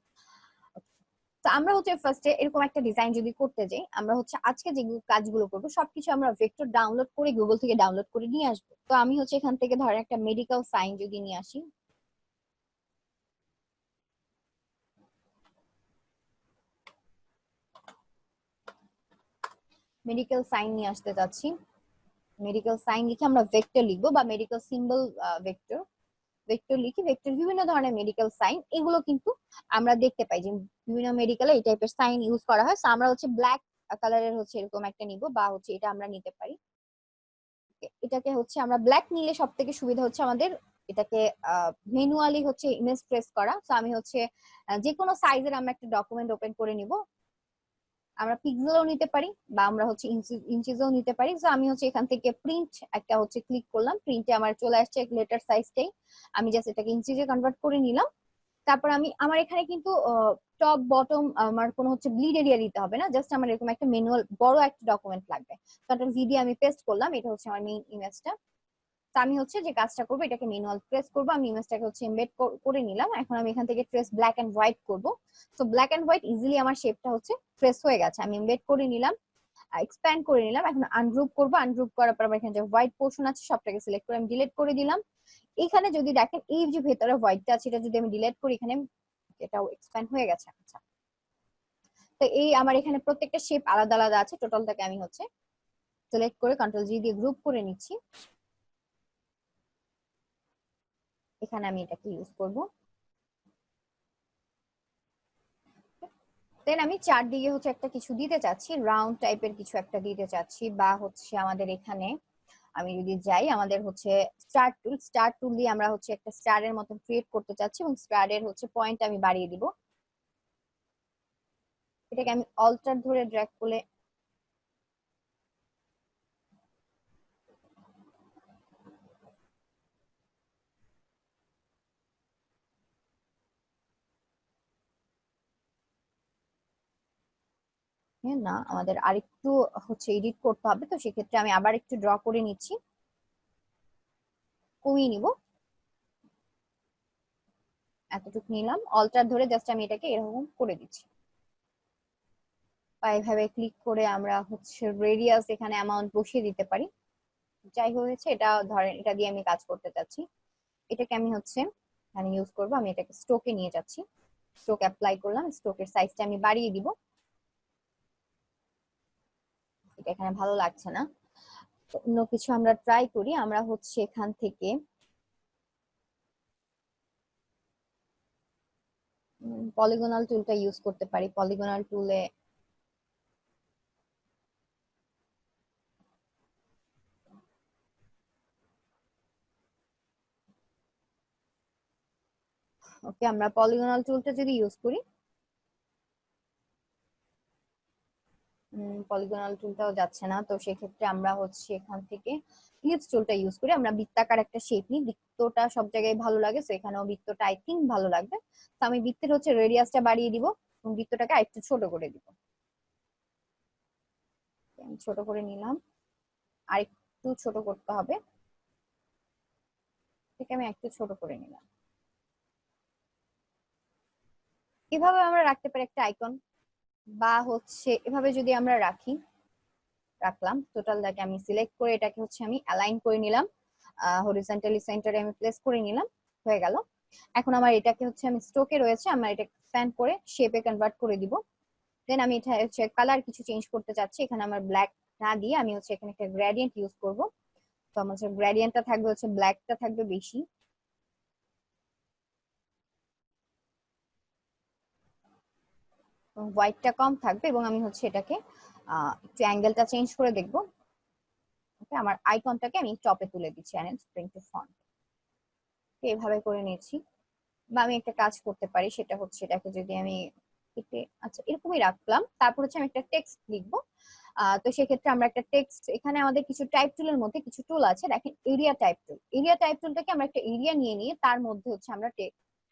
তো আমরা হচ্ছে ফার্স্টে এরকম একটা ডিজাইন যদি করতে যাই, আমরা হচ্ছে আজকে যে কাজগুলো করবো সবকিছু আমরা ভেক্টর ডাউনলোড করে গুগল থেকে ডাউনলোড করে নিয়ে আসবো। তো আমি হচ্ছে এখান থেকে ধরেন একটা মেডিকেল সাইন যদি নিয়ে আসি, মেডিকেল সাইন নিয়ে আসতে চাচ্ছি। মেডিকেল সাইন লিখে আমরা ভেক্টর লিখবো, বা মেডিকেল সিম্বল ভেক্টর, ভেক্টর লিখি। ভেক্টর বিভিন্ন ধরনের মেডিকেল সাইন, এগুলো কিন্তু আমরা দেখতে পাই যে বিভিন্ন মেডিকেলে এই টাইপের সাইন ইউজ করা হয়। আমরা হচ্ছে ব্ল্যাক কালারের হচ্ছে এরকম একটা নিব, বা হচ্ছে এটা আমরা নিতে পারি। এটাকে হচ্ছে আমরা ব্ল্যাক নিলে সব থেকে সুবিধা হচ্ছে আমাদের এটাকে ম্যানুয়ালি হচ্ছে ইমেজ ট্রেস করা। তো আমি হচ্ছে যে কোনো সাইজের আমরা একটা ডকুমেন্ট ওপেন করে নিব। আমরা পিক্সেলও নিতে পারি বা আমরা হচ্ছে ইঞ্চিজও নিতে পারি। তো আমি হচ্ছে এখান থেকে প্রিন্ট একটা হচ্ছে ক্লিক করলাম, প্রিন্টে আমার চলে আসছে লেটার সাইজটাই। আমি জাস্ট এটাকে ইঞ্চিজে কনভার্ট করে নিলাম। তারপর আমার এখানে কিন্তু টপ বটম আমার কোনো হচ্ছে ব্লিড এরিয়া দিতে হবে না, জাস্ট আমার এরকম একটা ম্যানুয়াল বড় একটা ডকুমেন্ট লাগবে। তো ভিডিও আমি পেস্ট করলাম, এটা হচ্ছে আমার মেইন ইমেজটা। তো আমি হচ্ছে যে কাজটা করবো, এটাকে ম্যানুয়াল প্রেস করবো, আমি ইমেজটাকে হচ্ছে এমবেড করে নিলাম। এখন আমি এখান থেকে ট্রেস ব্ল্যাক এন্ড হোয়াইট করবো। তো ব্ল্যাক এন্ড হোয়াইট ইজিলি আমার শেপটা হচ্ছে ট্রেস হয়ে গেছে, আমি এমবেড করে নিলাম, এক্সপ্যান্ড করে নিলাম। এখন আনগ্রুপ করবো, আনগ্রুপ করার পর এখানে যে হোয়াইট পোর্শন আছে সবটাকে সিলেক্ট করে আমি ডিলিট করে দিলাম। এখানে যদি দেখেন এই যে ভেতরে হোয়াইটটা আছে, এটা যদি আমি ডিলিট করি, এখানে এটাও এক্সপ্যান্ড হয়ে গেছে। আচ্ছা, তো এই আমার এখানে প্রত্যেকটা শেপ আলাদা আলাদা আছে, টোটালটাকে আমি হচ্ছে সিলেক্ট করে কন্ট্রোল জি দিয়ে গ্রুপ করে নিচ্ছি। এখানে আমি এটাকে ইউজ করব। দেন আমি চারদিকে হচ্ছে একটা কিছু দিতে চাচ্ছি, রাউন্ড টাইপের কিছু একটা দিতে চাচ্ছি, বা হচ্ছে আমাদের এখানে আমি যদি যাই, আমাদের হচ্ছে স্টার টুল দিয়ে আমরা হচ্ছে একটা স্টারের মতো ক্রিয়েট করতে চাচ্ছি, এবং স্টারের হচ্ছে পয়েন্ট আমি বাড়িয়ে দিব। এটাকে আমি অল্টার ধরে ড্র্যাগ করলে না, আমাদের আরেকটু হচ্ছে এডিট করতে হবে, তো সেক্ষেত্রে আমি আবার একটু ড্র করে নিচ্ছি, কমিয়ে নিব। এতটুকু নিলাম, অল্টার ধরে জাস্ট আমি এটাকে এরকম করে দিচ্ছি। বা এইভাবে ক্লিক করে আমরা হচ্ছে রেডিয়াস এখানে অ্যামাউন্ট বসিয়ে দিতে পারি। যাই হয়েছে, এটা ধরেন এটা দিয়ে আমি কাজ করতে চাচ্ছি। এটাকে আমি হচ্ছে এখানে ইউজ করব, আমি এটাকে স্ট্রোকে নিয়ে যাচ্ছি, স্ট্রোক অ্যাপ্লাই করলাম, স্ট্রোকের সাইজটা আমি বাড়িয়ে দিব। এটা এখানে ভালো লাগছে না, অন্য কিছু আমরা ট্রাই করি। আমরা হচ্ছে এখান থেকে পলিগনাল টুলটা ইউজ করতে পারি। পলিগনাল টুলে ওকে, আমরা পলিগনাল টুলটা যদি ইউজ করি, পলিগনাল টুলটাও যাচ্ছে না, তো সেক্ষেত্রে আমরা হচ্ছে এখান থেকে ইলিপস টুলটা ইউজ করি। আমরা বৃত্তাকার একটা শেপ নিই, বৃত্তটা সব জায়গায় ভালো লাগে, তো এখানেও বৃত্তটা আই থিঙ্ক ভালো লাগবে। তো আমি বৃত্তের হচ্ছে রেডিয়াসটা বাড়িয়ে দিব এবং বৃত্তটাকে আরেকটু ছোট করে দিব। আমি ছোট করে নিলাম, আর একটু ছোট করতে হবে, ঠিক আমি একটু ছোট করে নিলাম। এভাবে আমরা রাখতে পারি একটা আইকন, বা হচ্ছে এভাবে যদি আমরা রাখলাম, টোটালটাকে আমি সিলেক্ট করে এটাকে হচ্ছে আমি অ্যালাইন করে নিলাম, হরিজন্টালি সেন্টারে আমি প্লেস করে নিলাম, হয়ে গেল। এখন আমার এটাকে হচ্ছে আমি স্ট্রোকে রয়েছে, আমরা এটা এক্সপ্যান্ড করে শেপে কনভার্ট করে দিব। দেন আমি এটা হচ্ছে কালার কিছু চেঞ্জ করতে চাচ্ছি, এখানে আমার ব্ল্যাক না দিয়ে আমি হচ্ছে এখানে একটা গ্রেডিয়েন্ট ইউজ করব। তো আমার হচ্ছে গ্রেডিয়েন্টটা থাকবে হচ্ছে ব্ল্যাকটা থাকবে বেশি, হোয়াইটটা কম থাকবে, এবং আমি হচ্ছে এটাকে একটু অ্যাঙ্গেলটা চেঞ্জ করে দেখবো। ওকে, আমার আইকনটাকে আমি টপে তুলে দিচ্ছি, এন্ড স্প্রিং টু ফন্ট এইভাবে করে নিয়েছি। বা আমি একটা কাজ করতে পারি, সেটা হচ্ছে এটাকে যদি আমি আচ্ছা এরকমই রাখলাম, তারপর হচ্ছে আমি একটা টেক্সট লিখবো। তো সেক্ষেত্রে আমরা একটা টেক্সট, এখানে আমাদের কিছু টাইপ টুলের মধ্যে কিছু টুল আছে, দেখেন area type tool. Area type টুলটাকে আমরা একটা এরিয়া নিয়ে নিয়ে তার মধ্যে হচ্ছে আমরা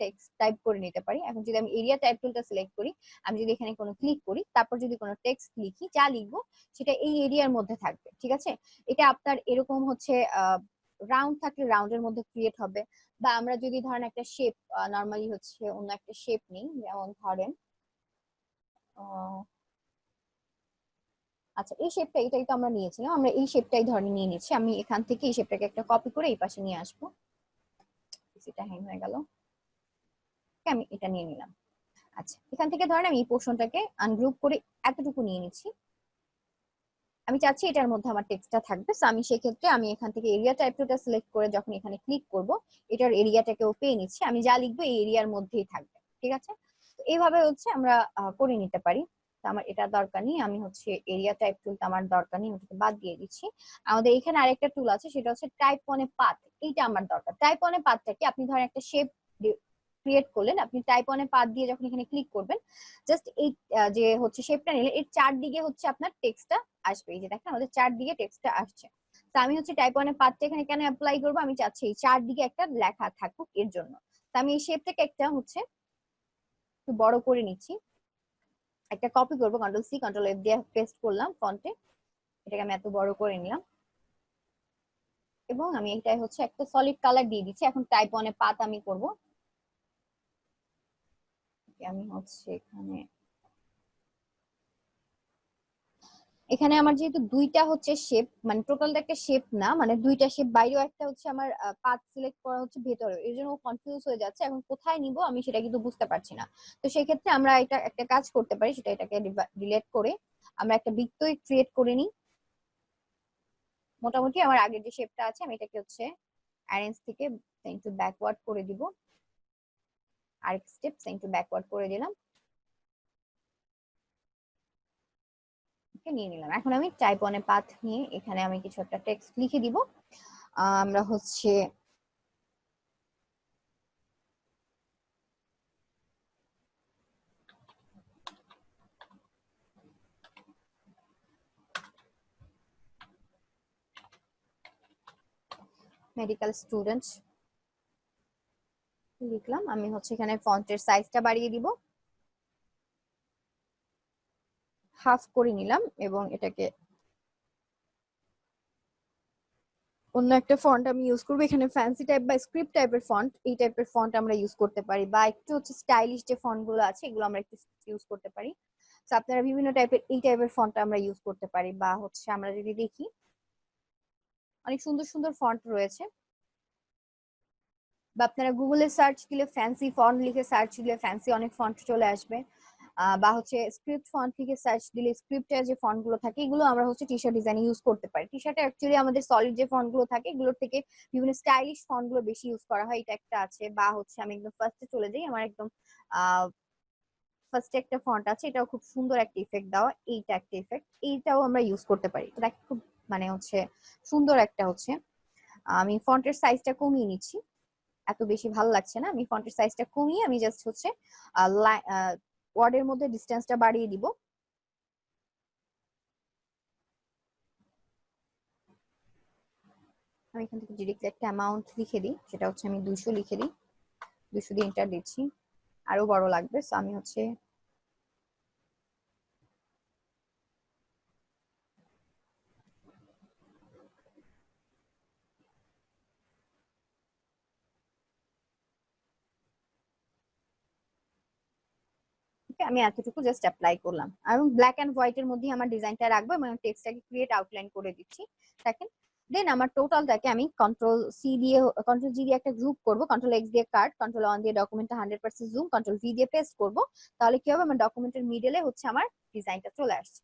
টেক্সট টাইপ করে নিতে পারি। এখন যদি আমি এরিয়া টাইপ টুলটা সিলেক্ট করি, আমি যদি এখানে কোনো ক্লিক করি, তারপর যদি কোনো টেক্সট লিখি, যা লিখবো সেটা এই এরিয়ার মধ্যে থাকবে, ঠিক আছে। এটা আপনার এরকম হচ্ছে রাউন্ড থাকলে রাউন্ডের মধ্যে ক্রিয়েট হবে, বা আমরা যদি ধরেন একটা শেপ, নর্মালি হচ্ছে অন্য একটা শেপ নেই, যেমন ধরেন আচ্ছা এই শেপটা, এটাই তো আমরা নিয়েছিলাম, আমরা এই শেপটাই ধরে নিয়ে নিচ্ছি। আমি এখান থেকে এই শেপটাকে একটা কপি করে এই পাশে নিয়ে আসবো। এটা হ্যাং হয়ে গেল, আমি এটা নিয়ে নিলাম। আচ্ছা এখান থেকে ধরেন আমি এই পোর্শনটাকে আনগ্রুপ করে এতটুকু নিয়ে নিচ্ছি। আমি চাচ্ছি এটার মধ্যে আমার টেক্সটটা থাকবে, সো আমি সেক্ষেত্রে আমি এখান থেকে এরিয়া টাইপটা সিলেক্ট করে যখন এখানে ক্লিক করব, এটার এরিয়াটাকেও পেয়ে নিচ্ছি। আমি যা লিখবো এই এরিয়ার মধ্যেই থাকবে, ঠিক আছে। তো এইভাবে হচ্ছে আমরা করে নিতে পারি। তো আমার এটা দরকার নেই, আমি হচ্ছে এরিয়া টাইপ টুলটা আমার দরকার নেই, ওটাকে বাদ দিয়ে দিচ্ছি। আমাদের এখানে আরেকটা টুল আছে, সেটা হচ্ছে টাইপ অন এ পাথ। এইটা আমার দরকার। টাইপ অন এ পাথটা কি, আপনি ধরেন একটা শেপ ক্রিয়েট করলেন, আপনি টাইপ অন এ পাথ দিয়ে যখন এখানে ক্লিক করবেন, জাস্ট এই যে হচ্ছে শেপটা নিলে এর চারদিকে হচ্ছে আপনার টেক্সটটা আসবে। এই যে দেখেন আমাদের চারদিকে টেক্সটটা আসছে। তো আমি হচ্ছে টাইপ অন এ পাথটা এখানে কেন অ্যাপ্লাই করবো, আমি চাচ্ছি এই চারদিকে একটা লেখা থাকুক এর জন্য। তো আমি এই শেপটাকে একটা হচ্ছে একটু বড় করে নিচ্ছি, একটা কপি করবো, কন্ট্রোল সি কন্ট্রোল এফ দিয়ে পেস্ট করলাম ফন্টে, এটাকে আমি এত বড় করে নিলাম, এবং আমি এটাই হচ্ছে একটা সলিড কালার দিয়ে দিচ্ছি। এখন টাইপ অন এ পাথ আমি করব, আমি হচ্ছে এখানে এখানে আমার যেহেতু দুইটা হচ্ছে শেপ, মানে টোটালটা একটা শেপ না, মানে দুইটা শেপ, বাইরেও একটা হচ্ছে আমার পাথ সিলেক্ট করা হচ্ছে ভেতরে, এর জন্য কনফিউজ হয়ে যাচ্ছে। এখন কোথায় নিব আমি সেটা কিন্তু বুঝতে পারছি না। তো সেই ক্ষেত্রে আমরা এটা একটা কাজ করতে পারি, সেটা এটাকে ডিলিট করে আমরা একটা বৃত্তই ক্রিয়েট করে নিই। মোটামুটি আমার আগের যে শেপটা আছে আমি এটাকে হচ্ছে অ্যারেঞ্জ থেকে একটু ব্যাকওয়ার্ড করে দিব, আরেক স্টেপ একটু ব্যাকওয়ার্ড করে দিলাম, নিয়ে নিলাম। এখন আমি টাইপ অন এ পাথ নিয়ে এখানে আমি কিছু একটা টেক্সট লিখে দিব। আমরা হচ্ছে মেডিকেল স্টুডেন্ট লিখলাম। আমি হচ্ছে এখানে ফন্টের সাইজটা বাড়িয়ে দিব, হাফ করে নিলাম, এবং এটাকে অন্য একটা ফন্ট আমি ইউজ করবো। এখানে ফ্যান্সি টাইপ বা স্ক্রিপ্ট টাইপের ফন্ট, এই টাইপের ফন্ট আমরা ইউজ করতে পারি, বা একটু হচ্ছে স্টাইলিশ যে ফন্ট গুলো আছে এগুলো আমরা একটু ইউজ করতে পারি। তো আপনারা বিভিন্ন টাইপের এই টাইপের ফন্ট আমরা ইউজ করতে পারি, বা হচ্ছে আমরা যদি দেখি অনেক সুন্দর সুন্দর ফন্ট রয়েছে, বা আপনারা গুগলে সার্চ দিলে ফ্যান্সি ফন্ট লিখে সার্চ দিলে ফ্যান্সি অনেক ফন্ট চলে আসবে। বা হচ্ছে স্ক্রিপ্ট ফন্ট লিখে সার্চ দিলে স্ক্রিপ্টের যে ফন্ট গুলো থাকে এগুলো আমরা হচ্ছে টি শার্ট ডিজাইনে ইউজ করতে পারি। টি শার্টে অ্যাকচুয়ালি আমাদের সলিড যে ফন্ট গুলো থাকে এগুলোর থেকে বিভিন্ন স্টাইলিশ ফন্ট গুলো বেশি ইউজ করা হয়, এটা একটা আছে। বা হচ্ছে আমি একদম ফার্স্টে চলে যাই, আমার একদম ফার্স্টে একটা ফন্ট আছে, এটাও খুব সুন্দর একটা ইফেক্ট দেওয়া, এইটা একটা ইফেক্ট, এইটাও আমরা ইউজ করতে পারি। এটা খুব মানে হচ্ছে সুন্দর একটা হচ্ছে। আমি ফন্টের সাইজটা কমিয়ে নিচ্ছি, এত বেশি ভালো লাগছে না, আমি ফন্টের সাইজটা কমিয়ে আমি জাস্ট হচ্ছে ওয়ার্ডের মধ্যে ডিসটেন্সটা বাড়িয়ে দিব। আমি এখান থেকে ডিরেক্টলি একটা অ্যামাউন্ট লিখে দিই, সেটা হচ্ছে আমি 200 লিখে দিই, 200 দিয়ে এন্টার দিচ্ছি। আরো বড় লাগবে, সো আমি হচ্ছে আমি এতটুকু জাস্ট অ্যাপ্লাই করলাম, এবং ব্ল্যাক এন্ড হোয়াইট এর মধ্যে আমার ডিজাইনটা রাখবো, এবং টেক্সটটাকে ক্রিয়েট আউটলাইন করে দিচ্ছি। দেখেন দেন আমার টোটালটাকে আমি কন্ট্রোল জি দিয়ে একটা গ্রুপ করব, কন্ট্রোল এক্স দিয়ে কাট, কন্ট্রোল অন দিয়ে ডকুমেন্টটা 100% জুম, কন্ট্রোল ভি দিয়ে পেস্ট করব। তাহলে কি হবে, আমার ডকুমেন্টের মিডলে হচ্ছে আমার ডিজাইনটা চলে আসছে।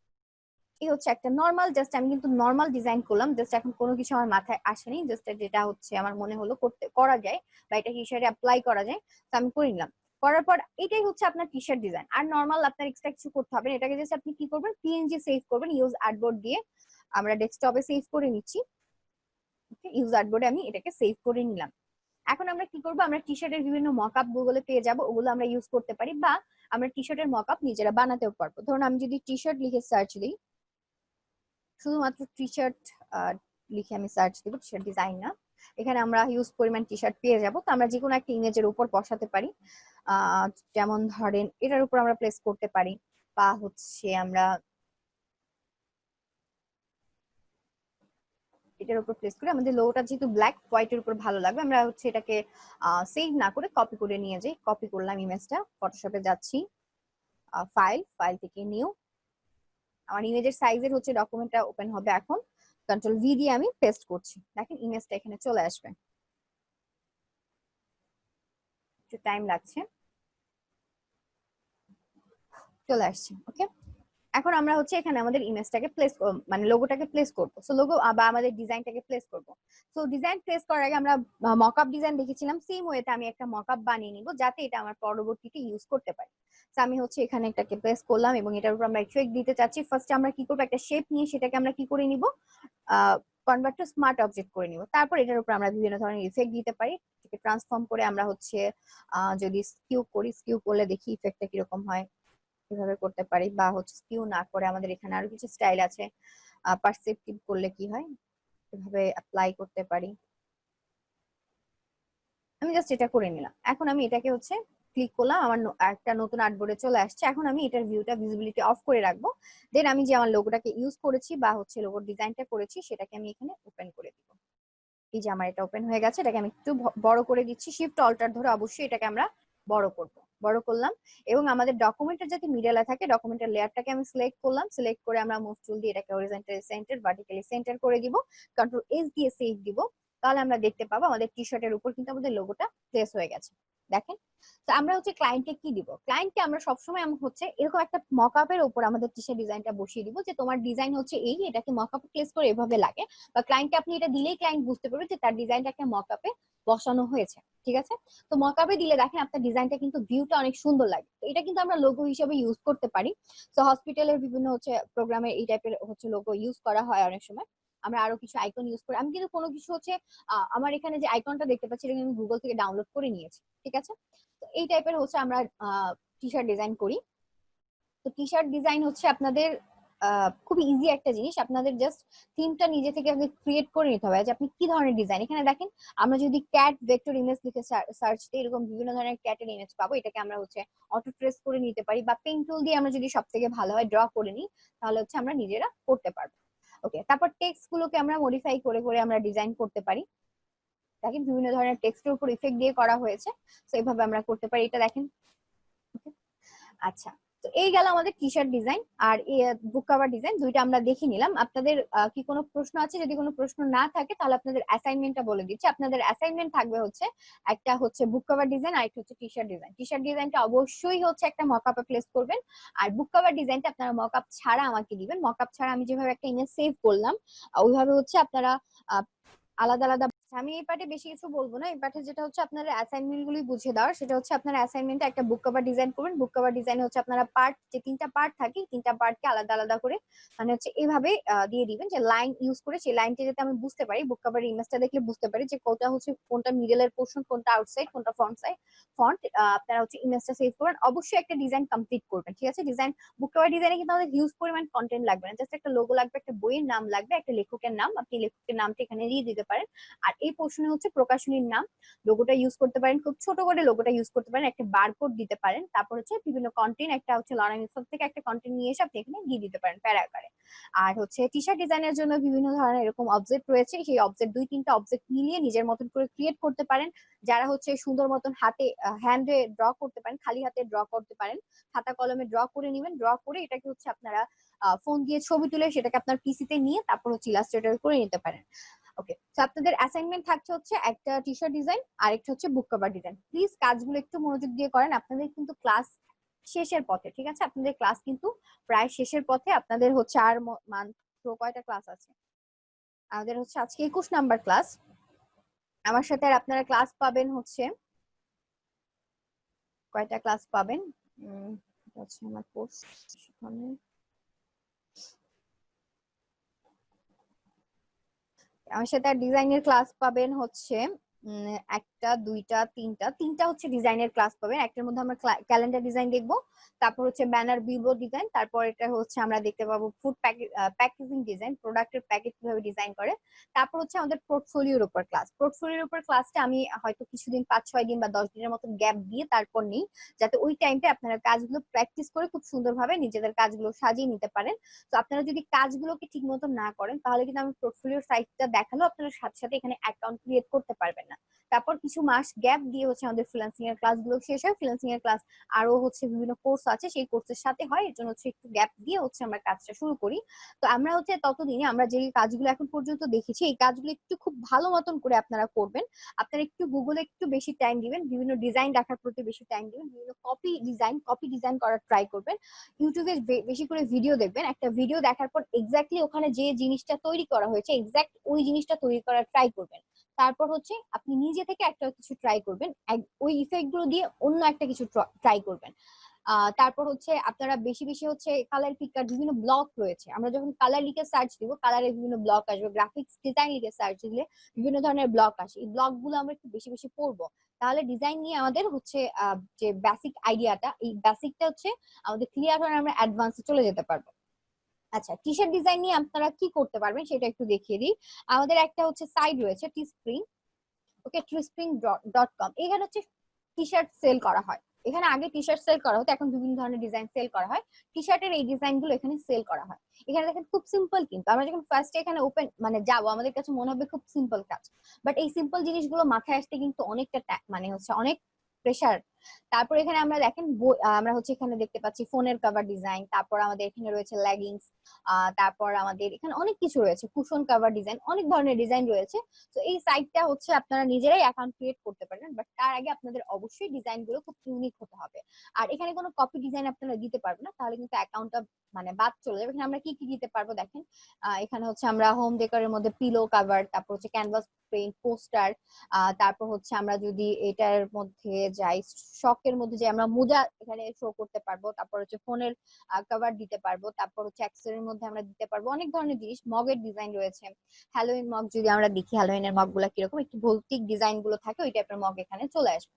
এই হচ্ছে একটা নর্মাল, জাস্ট আমি কিন্তু নর্মাল ডিজাইন করলাম, জাস্ট এখন কোনো কিছু আমার মাথায় আসেনি, জাস্ট যেটা হচ্ছে আমার মনে হলো করা যায় বা এটা হিসাবে অ্যাপ্লাই করা যায়, তো আমি করে নিলাম। করার পর এটাই হচ্ছে আপনার টি শার্ট ডিজাইন। আর নর্মাল আপনার এক্সট্রা কিছু করতে হবে না, এটাকে জাস্ট আপনি কি করবেন, পিএনজি সেভ করবেন ইউজ আর্টবোর্ড দিয়ে। আমরা ডেস্কটপে সেভ করে নিচ্ছি, ইউজ আর্টবোর্ডে আমি এটাকে সেভ করে নিলাম। এখন আমরা কি করব, আমরা টি শার্টের বিভিন্ন মকআপ গুগলে পেয়ে যাব, ওগুলো আমরা ইউজ করতে পারি, বা আমরা টি শার্টের মকআপ নিজেরা বানাতেও পারবো। ধরুন আমি যদি টি শার্ট লিখে সার্চ দিই, শুধুমাত্র টি শার্ট লিখে আমি সার্চ দিব, টি শার্ট ডিজাইন না, এখানে আমরা হিউজ পরিমাণ টি শার্ট পেয়ে যাব। তো আমরা যে কোনো একটা ইমেজের উপর বসাতে পারি, যেমন ধরেন এটার উপর আমরা প্লেস করতে পারি, বা হচ্ছে আমরা এটার উপর প্লেস করে, আমাদের লোগোটা যেহেতু ব্ল্যাক হোয়াইটের উপর ভালো লাগবে, আমরা হচ্ছে এটাকে সেভ না করে কপি করে নিয়ে যাই। কপি করলাম ইমেজটা, ফটোশপে যাচ্ছি, ফাইল থেকে নিউ, আমার ইমেজের সাইজের হচ্ছে ডকুমেন্টটা ওপেন হবে এখন, কন্ট্রোল ভি দিয়ে আমি পেস্ট করছি, দেখেন ইমেজটা এখানে চলে আসবে, একটু টাইম লাগছে, চলে আসছে। ওকে, এখন আমরা হচ্ছে এখানে আমাদের ইমেজটাকে মানে লোগোটাকে প্লেস করবো, সো লোগো বা আমাদের ডিজাইনটাকে প্লেস করবো। সো ডিজাইন প্লেস করার আগে আমরা মকআপ ডিজাইন দেখেছিলাম, সেম ওয়েতে আমি একটা মকআপ বানিয়ে নিব যাতে এটা আমার পরবর্তীতে ইউজ করতে পারি। তো আমি হচ্ছে এখানে এটাকে প্লেস করলাম এবং এটার উপর আমরা ইফেক্ট দিতে চাচ্ছি। ফার্স্ট আমরা কি করবো, একটা শেপ নিয়ে সেটাকে আমরা কি করে নিব, কনভার্ট টু স্মার্ট অবজেক্ট করে নিব। তারপর এটার উপর আমরা বিভিন্ন ধরনের ইফেক্ট দিতে পারি, এটাকে ট্রান্সফর্ম করে আমরা হচ্ছে যদি স্কিউ করলে দেখি ইফেক্টটা কিরকম হয়, এভাবে করতে পারি, বা হচ্ছে স্কিউ না করে আমাদের এখানে আরো কিছু স্টাইল আছে, পারসেপটিভ করলে কি হয়, এভাবে অ্যাপ্লাই করতে পারি। আমি জাস্ট এটা করে নিলাম। এখন আমি এটাকে হচ্ছে ক্লিক করলাম, আমার একটা নতুন আর্টবোর্ডে চলে আসছে। এখন আমি এটার ভিজিবিলিটি অফ করে রাখবো। দেন আমি যে আমার লোগোটাকে ইউজ করেছি বা হচ্ছে লোগোর ডিজাইনটা করেছি সেটাকে আমি এখানে ওপেন করে দিব। এই যে আমার এটা ওপেন হয়ে গেছে, এটাকে আমি একটু বড় করে দিচ্ছি, শিফট অল্টার ধরে অবশ্যই এটাকে আমরা বড় করব। বড় করলাম এবং আমাদের ডকুমেন্টের যাতে মিডলে থাকে, ডকুমেন্টের লেয়ারটাকে আমি সিলেক্ট করলাম, সিলেক্ট করে আমরা মুভ টুল দিয়ে এটাকে হরিজন্টালি সেন্টার, ভার্টিক্যালি সেন্টার করে দিব, কন্ট্রোল এস দিয়ে সেভ দিব। তাহলে আমরা দেখতে পাবো আমাদের টি শার্টের উপর কিন্তু আমাদের লোগোটা প্লেস হয়ে গেছে, দেখেন। তো আমরা হচ্ছে ক্লায়েন্টকে কি দিব, ক্লায়েন্টকে আমরা সবসময় হচ্ছে এরকম একটা মকআপের উপর আমাদের টি শার্ট ডিজাইনটা বসিয়ে দিব, যে তোমার ডিজাইন হচ্ছে এই, এটাকে মকআপ প্লেস করে এভাবে লাগে, বা ক্লায়েন্টকে আপনি এটা দিলেই ক্লায়েন্ট বুঝতে পারবে যে তার ডিজাইনটা একটা মকআপে বসানো হয়েছে, ঠিক আছে। তো মকআপে দিলে দেখেন আপনার ডিজাইনটা কিন্তু ভিউটা অনেক সুন্দর লাগে, তো এটা কিন্তু আমরা লোগো হিসেবে ইউজ করতে পারি। তো হসপিটালের বিভিন্ন হচ্ছে প্রোগ্রামে এই টাইপের হচ্ছে লোগো ইউজ করা হয় অনেক সময়। আমরা আরো কিছু আইকন ইউজ করি, আমি কিন্তু কোনো কিছু হচ্ছে আমার এখানে যে আইকনটা দেখতে পাচ্ছি এটা আমি গুগল থেকে ডাউনলোড করে নিয়েছি, ঠিক আছে। তো এই টাইপের হচ্ছে আমরা টি শার্ট ডিজাইন করি। তো টি শার্ট ডিজাইন হচ্ছে আপনাদের খুবই ইজি একটা জিনিস, আপনাদের জাস্ট থিমটা নিজে থেকে আগে ক্রিয়েট করে নিতে হবে যে আপনি কি ধরনের ডিজাইন। এখানে দেখেন আমরা যদি ক্যাট ভেক্টর ইমেজ লিখে সার্চ দিই, এরকম বিভিন্ন ধরনের ক্যাটের ইমেজ পাবো, এটাকে আমরা হচ্ছে অটো ট্রেস করে নিতে পারি, বা পেন টুল দিয়ে আমরা যদি সব থেকে ভালো হয় ড্র করে নিই, তাহলে হচ্ছে আমরা নিজেরা করতে পারবো। ওকে, তারপর টেক্সট গুলোকে আমরা মডিফাই করে করে আমরা ডিজাইন করতে পারি, দেখেন বিভিন্ন ধরনের টেক্সটের উপর ইফেক্ট দিয়ে করা হয়েছে, তো এইভাবে আমরা করতে পারি, এটা দেখেন। আচ্ছা, তো এই গেল আমাদের টি শার্ট ডিজাইন আর বুক কভার ডিজাইন, দুইটা আমরা দেখে নিলাম। আপনাদের কি কোনো প্রশ্ন আছে? যদি কোনো প্রশ্ন না থাকে তাহলে আপনাদের অ্যাসাইনমেন্টটা বলে দিচ্ছি। আপনাদের অ্যাসাইনমেন্ট থাকবে হচ্ছে একটা হচ্ছে বুক কভার ডিজাইন আর একটা হচ্ছে T shirt design. T shirt ডিজাইনটা অবশ্যই হচ্ছে একটা মকআপে প্লেস করবেন, আর বুক কভার ডিজাইনটা আপনারা মকআপ ছাড়া আমাকে দিবেন। মকআপ ছাড়া আমি যেভাবে একটা ইমেজ সেভ করলাম ওইভাবে হচ্ছে আপনারা আলাদা আলাদা। আমি এই পার্টে বেশি কিছু বলবো না, এই পার্টে যেটা হচ্ছে আপনার অ্যাসাইনমেন্ট গুলি বুঝিয়ে দেওয়ার, সেটা হচ্ছে আপনার অ্যাসাইনমেন্টে একটা বুক কভার ডিজাইন করবেন। বুক কভার ডিজাইন হচ্ছে আপনারা পার্ট, যে তিনটা পার্ট থাকে তিনটা পার্টকে আলাদা আলাদা করে মানে হচ্ছে এইভাবে দিয়ে দিবেন, যে লাইন ইউজ করে সেই লাইনটা যাতে আমি বুঝতে পারি, বুক কভার ইমেজটা দেখলে বুঝতে পারি যে কোনটা হচ্ছে কোনটা মিডলের পোর্শন, কোনটা আউটসাইড, কোনটা ফ্রন্ট সাইড ফ্রন্ট। আপনারা হচ্ছে ইমেজটা সেভ করবেন, অবশ্যই একটা ডিজাইন কমপ্লিট করবেন, ঠিক আছে। ডিজাইন বুক কভার ডিজাইনে কিন্তু আমাদের হিউজ পরিমাণ কন্টেন্ট লাগবে না, জাস্ট একটা লোগো লাগবে, একটা বইয়ের নাম লাগবে, একটা লেখকের নাম, আপনি লেখকের নামটা এখানে দিয়ে দিতে পারেন। আর এই পোর্শনে হচ্ছে প্রকাশনীর নাম, লোগোটা ইউজ করতে পারেন, খুব ছোট করে লোগোটা ইউজ করতে পারেন, একটা বারকোড দিতে পারেন, তারপর হচ্ছে বিভিন্ন কন্টেন্ট, একটা হচ্ছে লর্নিং ইনস্টল থেকে একটা কন্টেন্ট নিয়ে এসে আপনি এখানে দিয়ে দিতে পারেন প্যারা আকারে। আর হচ্ছে টি শার্ট ডিজাইনের জন্য বিভিন্ন ধরনের এরকম অবজেক্ট রয়েছে, সেই অবজেক্ট দুই তিনটা অবজেক্ট মিলিয়ে নিজের মতন করে ক্রিয়েট করতে পারেন। যারা হচ্ছে সুন্দর মতন হাতে হ্যান্ডে ড্র করতে পারেন, খালি হাতে ড্র করতে পারেন, খাতা কলমে ড্র করে নেবেন, ড্র করে এটাকে হচ্ছে আপনারা ফোন দিয়ে ছবি তুলে সেটাকে আপনার পিসিতে নিয়ে তারপর হচ্ছে ইলাস্ট্রেটর করে নিতে পারেন। ওকে, তো আপনাদের অ্যাসাইনমেন্ট থাকছে হচ্ছে একটা টি শার্ট ডিজাইন আর একটা হচ্ছে বুক কভার ডিজাইন। প্লিজ কাজগুলো একটু মনোযোগ দিয়ে করেন, আপনাদের কিন্তু ক্লাস শেষের পথে, ঠিক আছে? আপনাদের ক্লাস কিন্তু প্রায় শেষের পথে। আপনাদের হচ্ছে আর মাত্র কয়টা ক্লাস আছে? আমাদের হচ্ছে আজকে 21 নাম্বার ক্লাস। আমার সাথে আর আপনারা ক্লাস পাবেন হচ্ছে কয়টা ক্লাস পাবেন? এটা হচ্ছে আমার কোর্স, সেখানে আমার সাথে আর ডিজাইনের ক্লাস পাবেন হচ্ছে একটা, দুইটা, তিনটা হচ্ছে ডিজাইনের ক্লাস পাবেন। একটার মধ্যে আমরা ক্যালেন্ডার ডিজাইন দেখবো, তারপর হচ্ছে ব্যানার বিলবোর্ড ডিজাইন, তারপর এটা হচ্ছে আমরা দেখতে পাবো ফুড প্যাকেজিং ডিজাইন, প্রোডাক্টের প্যাকেজ কিভাবে ডিজাইন করে। তারপর হচ্ছে আমাদের পোর্টফোলিওর উপর ক্লাস। পোর্টফোলিওর উপর ক্লাসটা আমি হয়তো কিছুদিন 5-6 দিন বা 10 দিনের মতো গ্যাপ দিয়ে তারপর নিই, যাতে ওই টাইমটা আপনারা কাজগুলো প্র্যাকটিস করে খুব সুন্দরভাবে নিজেদের কাজগুলো সাজিয়ে নিতে পারেন। তো আপনারা যদি কাজগুলোকে ঠিক মতো না করেন তাহলে কিন্তু আমি পোর্টফোলিওর সাইটটা দেখালেও আপনারা সাথে সাথে এখানে অ্যাকাউন্ট ক্রিয়েট করতে পারবেন না। তারপর কিছু মাস গ্যাপ দিয়ে হচ্ছে আমাদের ফ্রিল্যান্সিং এর ক্লাসগুলো শেষ হয়। ফ্রিল্যান্সিং এর ক্লাস আরো হচ্ছে বিভিন্ন কোর্স আছে, সেই কোর্সের সাথে হয়, এর জন্য হচ্ছে একটু গ্যাপ দিয়ে হচ্ছে আমরা কাজটা শুরু করি। তো আমরা হচ্ছে ততদিনে আমরা যে কাজগুলো এখন পর্যন্ত দেখেছি এই কাজগুলো একটু খুব ভালো মতন করে আপনারা করবেন। আপনারা একটু গুগলে একটু বেশি টাইম দিবেন, বিভিন্ন ডিজাইন দেখার প্রতি বেশি টাইম দিবেন, বিভিন্ন কপি ডিজাইন করার ট্রাই করবেন। ইউটিউবে বেশি করে ভিডিও দেখবেন। একটা ভিডিও দেখার পর এক্স্যাক্টলি ওখানে যে জিনিসটা তৈরি করা হয়েছে এক্স্যাক্ট ওই জিনিসটা তৈরি করার ট্রাই করবেন। তারপর হচ্ছে আপনি নিজে থেকে একটা কিছু ট্রাই করবেন, ওই ইফেক্ট গুলো দিয়ে অন্য একটা কিছু ট্রাই করবেন। তারপর হচ্ছে আপনারা বেশি বেশি হচ্ছে কালার পিকার বিভিন্ন ব্লগ রয়েছে, আমরা যখন কালার লিখে সার্চ দিব কালারের বিভিন্ন ব্লগ আসবে, গ্রাফিক্স ডিজাইন লিখে সার্চ দিলে বিভিন্ন ধরনের ব্লগ আসে। এই ব্লগ গুলো আমরা একটু বেশি বেশি পড়বো, তাহলে ডিজাইন নিয়ে আমাদের হচ্ছে যে বেসিক আইডিয়াটা, এই বেসিকটা হচ্ছে আমাদের ক্লিয়ার হয়ে আমরা অ্যাডভান্সে চলে যেতে পারবো। আচ্ছা, টি শার্ট ডিজাইন নিয়ে আপনারা কি করতে পারবেন সেটা একটু দেখিয়ে দিই। আমাদের একটা হচ্ছে সাইট রয়েছে টিস্প্রিং, ওকে, টিস্প্রিং.com। এখানে হচ্ছে টি শার্ট সেল করা হয়। এখানে আগে টি শার্ট সেল করা হতো, এখন বিভিন্ন ধরনের ডিজাইন সেল করা হয়। টি শার্টের এই ডিজাইন গুলো এখানে সেল করা হয়। এখানে দেখেন খুব সিম্পল, কিন্তু আমরা যখন ফার্স্ট এখানে ওপেন মানে যাবো আমাদের কাছে মনে হবে খুব সিম্পল কাজ, বাট এই সিম্পল জিনিসগুলো মাথায় আসতে কিন্তু অনেকটা মানে হচ্ছে অনেক প্রেসার। তারপর এখানে আমরা দেখেন আমরা হচ্ছে এখানে দেখতে পাচ্ছি ফোনের কভার ডিজাইন, তারপর আমাদের এখানে রয়েছে লেগিংস, তারপর আমাদের এখানে অনেক কিছু রয়েছে, কুশন কভার ডিজাইন, অনেক ধরনের ডিজাইন রয়েছে। তো এই সাইটটা হচ্ছে আপনারা নিজেরাই অ্যাকাউন্ট ক্রিয়েট করতে পারেন, বাট তার আগে আপনাদের অবশ্যই ডিজাইন গুলো খুব ইউনিক হতে হবে। আর এখানে কোনো কপি ডিজাইন আপনারা দিতে পারবেন না, তাহলে কিন্তু অ্যাকাউন্টটা মানে বাদ চলে যাবে। এখানে আমরা কি কি দিতে পারবো দেখেন, এখানে হচ্ছে আমরা হোম ডেকোরের মধ্যে পিলো কভার, তারপর হচ্ছে ক্যানভাস পেইন্ট, পোস্টার, তারপর হচ্ছে আমরা যদি এটার মধ্যে যাই শখের মধ্যে যে আমরা মোজা এখানে শো করতে পারবো, তারপর হচ্ছে ফোনের কভার দিতে পারবো, তারপর হচ্ছে অ্যাক্সেসরির মধ্যে আমরা দিতে পারবো অনেক ধরনের জিনিস। মগের ডিজাইন রয়েছে, হ্যালোইন মগ যদি আমরা দেখি হ্যালোইনের মগ গুলা কিরকম একটু ভৌতিক ডিজাইন গুলো থাকে ওই টাইপের মগ এখানে চলে আসবে।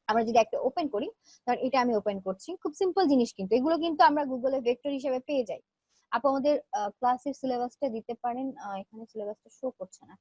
আমরা যদি একটা ওপেন করি, ধর এটা আমি ওপেন করছি, খুব সিম্পল জিনিস, কিন্তু এগুলো কিন্তু আমরা গুগলে ভেক্টর হিসেবে পেয়ে যাই। আপু আমাদের ক্লাসের সিলেবাসটা দিতে পারেন, এখানে সিলেবাসটা শো করছে না।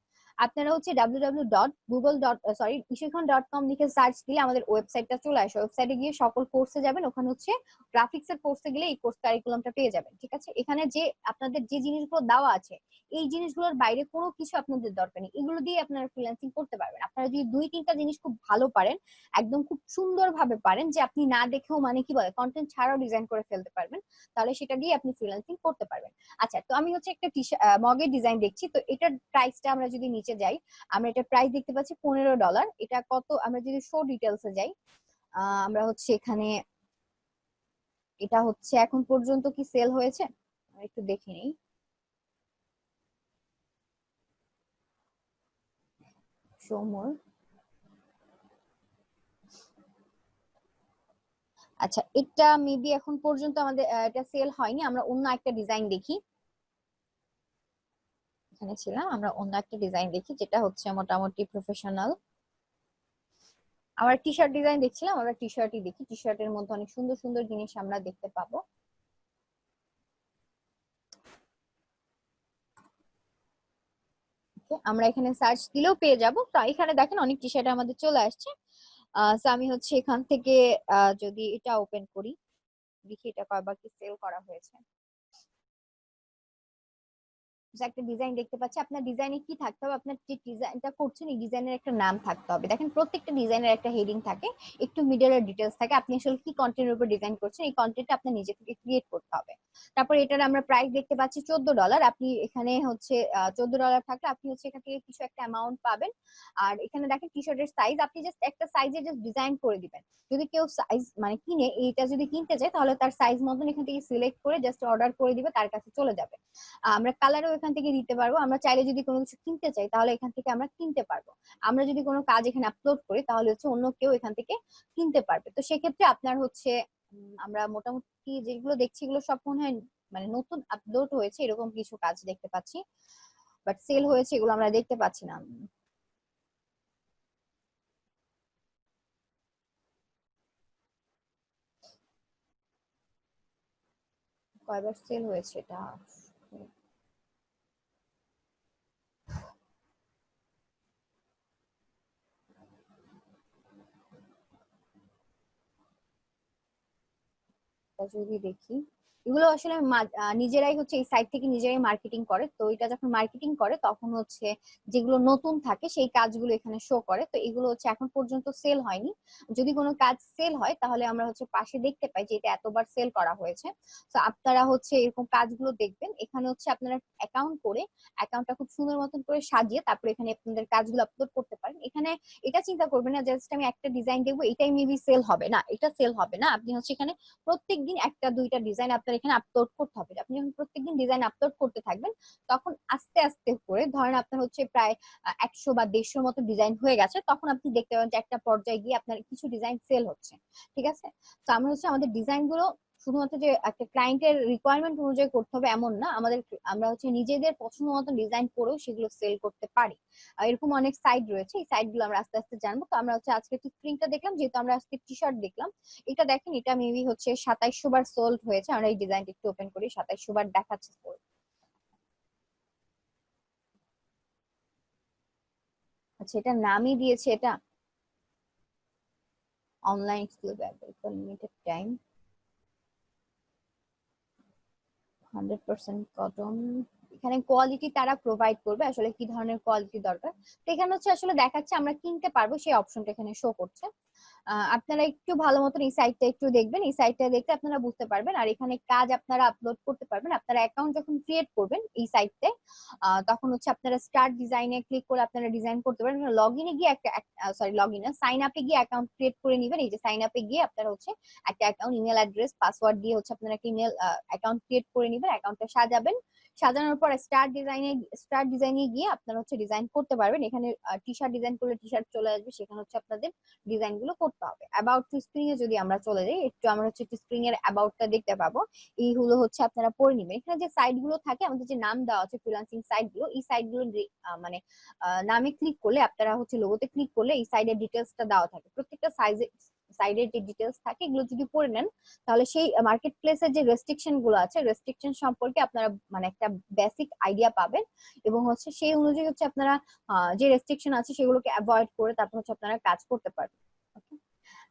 আপনারা হচ্ছে www.google.com লিখে সার্চ দিলে আমাদের ওয়েবসাইটটা চলে আসে। ওয়েবসাইটে গিয়ে সকল কোর্সে যাবেন, ওখানে হচ্ছে গ্রাফিক্স এর কোর্সে গেলে এই কোর্স কারিকুলামটা পেয়ে যাবেন, ঠিক আছে? এখানে যে আপনাদের যে জিনিসগুলো দেওয়া আছে এই জিনিসগুলোর বাইরে কোনো কিছু আপনাদের দরকার নেই, এগুলো দিয়ে আপনারা ফ্রিল্যান্সিং করতে পারবেন। আপনারা যদি 2-3টা জিনিস খুব ভালো পারেন, একদম খুব সুন্দরভাবে পারেন, যে আপনি না দেখেও মানে কি বলে কন্টেন্ট ছাড়াও ডিজাইন করে ফেলতে পারবেন, তাহলে সেটা দিয়ে আপনি ফ্রিল্যান্সিং করতে পারবেন। আচ্ছা, তো আমি হচ্ছে একটা মগের ডিজাইন দেখছি, তো এটার প্রাইসটা আমরা যদি নিচে যাই, আমরা এটা প্রাইস দেখতে পাচ্ছি $15। এটা কত, আমরা যদি শো ডিটেলসে যাই, আমরা হচ্ছে এখানে এটা হচ্ছে এখন পর্যন্ত কি সেল হয়েছে একটু দেখে নিই। শো মোর। আচ্ছা, এটা মেবি এখন পর্যন্ত আমাদের এটা সেল হয়নি, আমরা অন্য একটা ডিজাইন দেখি। এখানে ছিলাম, আমরা অন্য একটা ডিজাইন দেখি যেটা হচ্ছে মোটামুটি প্রফেশনাল। আমরা টি শার্ট ডিজাইন দেখছিলাম, আমরা টি শার্টই দেখি। টি শার্টের মধ্যে অনেক সুন্দর সুন্দর জিনিস আমরা দেখতে পাবো। আমরা এখানে সার্চ দিলেও পেয়ে যাব। তো এখানে দেখেন অনেক টি শার্ট আমাদের চলে আসছে। আমি হচ্ছে এখান থেকে যদি এটা ওপেন করি, দেখি এটা কয়বার কি সেল করা হয়েছে। যে একটা ডিজাইন দেখতে পাচ্ছি, আপনার ডিজাইনে কি থাকতে হবে, আপনার যে ডিজাইনটা করছেন এই ডিজাইনের একটা নাম থাকতে হবে। দেখেন প্রত্যেকটা ডিজাইনের একটা হেডিং থাকে, একটু মিডলের ডিটেলস থাকে, আপনি আসলে কি কন্টেন্টের উপর ডিজাইন করছেন এই কন্টেন্টটা আপনার নিজে থেকে ক্রিয়েট করতে হবে। তারপর এটার আমরা প্রাইস দেখতে পাচ্ছি $14। আপনি এখানে হচ্ছে $14 থাকলে আপনি হচ্ছে এখান থেকে কিছু একটা অ্যামাউন্ট পাবেন। আর এখানে দেখেন টি শার্টের সাইজ, আপনি জাস্ট একটা সাইজে জাস্ট ডিজাইন করে দিবেন। যদি কেউ সাইজ মানে কিনে এইটা যদি কিনতে চায় তাহলে তার সাইজ মতন এখান থেকে সিলেক্ট করে জাস্ট অর্ডার করে দিবে, তার কাছে চলে যাবে। আমরা কালারও এখান থেকে দিতে পারবো, আমরা চাইলে যদি কোনো কিছু কিনতে চাই তাহলে এখান থেকে আমরা কিনতে পারবো। আমরা যদি কোনো কাজ এখানে আপলোড করি তাহলে হচ্ছে অন্য কেউ এখান থেকে কিনতে পারবে। তো সেক্ষেত্রে আপনার হচ্ছে আমরা মোটামুটি যেগুলো দেখছি এগুলো সব মনে হয় মানে নতুন আপলোড হয়েছে এরকম কিছু কাজ দেখতে পাচ্ছি, বাট সেল হয়েছে এগুলো আমরা দেখতে পাচ্ছি না। কয়বার সেল হয়েছে এটা? যদি দেখি এগুলো আসলে নিজেরাই হচ্ছে এই সাইট থেকে নিজেরাই মার্কেটিং করে। তো এটা যখন মার্কেটিং করে তখন হচ্ছে যেগুলো নতুন থাকে সেই কাজগুলো এখানে শো করে। তো এগুলো হচ্ছে এখন পর্যন্ত সেল হয়নি। যদি কোনো কাজ সেল হয় তাহলে আমরা হচ্ছে পাশে দেখতে পাই যে এটা এতবার সেল করা হয়েছে। তো আপনারা হচ্ছে এরকম কাজগুলো দেখবেন। এখানে হচ্ছে আপনারা অ্যাকাউন্ট করে অ্যাকাউন্টটা খুব সুন্দর মতন করে সাজিয়ে তারপরে এখানে আপনাদের কাজগুলো আপলোড করতে পারেন। এখানে এটা চিন্তা করবেন না জাস্ট আমি একটা ডিজাইন দেখবো এটাই মেবি সেল হবে, না এটা সেল হবে না। আপনি হচ্ছে এখানে প্রত্যেকদিন একটা দুইটা ডিজাইন আপনার এখানে আপলোড করতে হবে। আপনি যখন প্রত্যেকদিন ডিজাইন আপলোড করতে থাকবেন তখন আস্তে আস্তে করে ধরেন আপনার হচ্ছে প্রায় 100 বা 150 মতো ডিজাইন হয়ে গেছে, তখন আপনি দেখতে পাবেন যে একটা পর্যায়ে গিয়ে আপনার কিছু ডিজাইন সেল হচ্ছে। ঠিক আছে? তো আমরা হচ্ছে আমাদের ডিজাইন গুলো শুধুমাত্র যে একটা ক্লায়েন্টের রিকোয়ারমেন্ট অনুযায়ী করতে হবে এমন না, আমরা হচ্ছে নিজেদের পছন্দ মতো ডিজাইন করেও সেগুলো সেল করতে পারি। এরকম অনেক সাইট রয়েছে, এই সাইট গুলো আমরা আস্তে আস্তে জানবো। তো আমরা হচ্ছে আজকে স্ক্রিনটা দেখলাম, যেহেতু আমরা আজকে টি শার্ট দেখলাম। এটা দেখেন এটা মেবি হচ্ছে 2700 বার সোল্ড হয়েছে। আমরা এই ডিজাইনটা একটু ওপেন করি, 2700 বার দেখাচ্ছে সোল্ড। আচ্ছা এটা নামই দিয়েছে এটা online exclusive limited time 100% cotton. এখানে কোয়ালিটি তারা প্রোভাইড করবে, আসলে কি ধরনের কোয়ালিটি দরকার। তো এখানে হচ্ছে আসলে দেখাচ্ছে আমরা কিনতে পারবো সেই অপশনটা এখানে শো করছে। আপনারা একটু ভালো মতন এই সাইটটা একটু দেখবেন, এই সাইটটা দেখতে আপনারা বুঝতে পারবেন। আর এখানে কাজ আপনারা আপলোড করতে পারবেন। আপনারা অ্যাকাউন্ট যখন ক্রিয়েট করবেন এই সাইটে তখন হচ্ছে আপনারা স্টার্ট ডিজাইনে ক্লিক করে আপনারা ডিজাইন করতে পারবেন। লগ ইনে গিয়ে একটা সরি লগ ইন না, সাইন আপে গিয়ে অ্যাকাউন্ট ক্রিয়েট করে নেবেন। এই যে সাইন আপে গিয়ে আপনারা হচ্ছে একটা অ্যাকাউন্ট ইমেল অ্যাড্রেস পাসওয়ার্ড দিয়ে হচ্ছে আপনারা একটা ইমেল অ্যাকাউন্ট ক্রিয়েট করে নেবেন, অ্যাকাউন্টটা সাজাবেন। সাজানোর পর স্টার্ট ডিজাইনে গিয়ে আপনারা হচ্ছে ডিজাইন করতে পারবেন। এখানে টি শার্ট ডিজাইন করলে টি শার্ট চলে আসবে, সেখানে হচ্ছে আপনাদের ডিজাইন গুলো করতে হবে। অ্যাবাউট টু স্ক্রিন এ যদি আমরা চলে যাই একটু, আমরা হচ্ছে একটু স্ক্রিন এর অ্যাবাউটটা দেখতে পাবো। এইগুলো হচ্ছে আপনারা পড়ে নেবেন। এখানে যে সাইট গুলো থাকে আমাদের যে নাম দেওয়া আছে ফ্রিল্যান্সিং সাইট গুলো, এই সাইট গুলো মানে নামে ক্লিক করলে আপনারা হচ্ছে লোগোতে ক্লিক করলে এই সাইডের ডিটেলসটা দেওয়া থাকে। প্রত্যেকটা সাইডের যে ডিটেলস থাকে এগুলো যদি পড়ে নেন তাহলে সেই মার্কেট প্লেসের যে রেস্ট্রিকশন গুলো আছে রেস্ট্রিকশন সম্পর্কে আপনারা মানে একটা বেসিক আইডিয়া পাবেন। এবং হচ্ছে সেই অনুযায়ী হচ্ছে আপনারা যে রেস্ট্রিকশন আছে সেগুলোকে অ্যাভয়েড করে তারপর হচ্ছে আপনারা কাজ করতে পারবেন। Okay?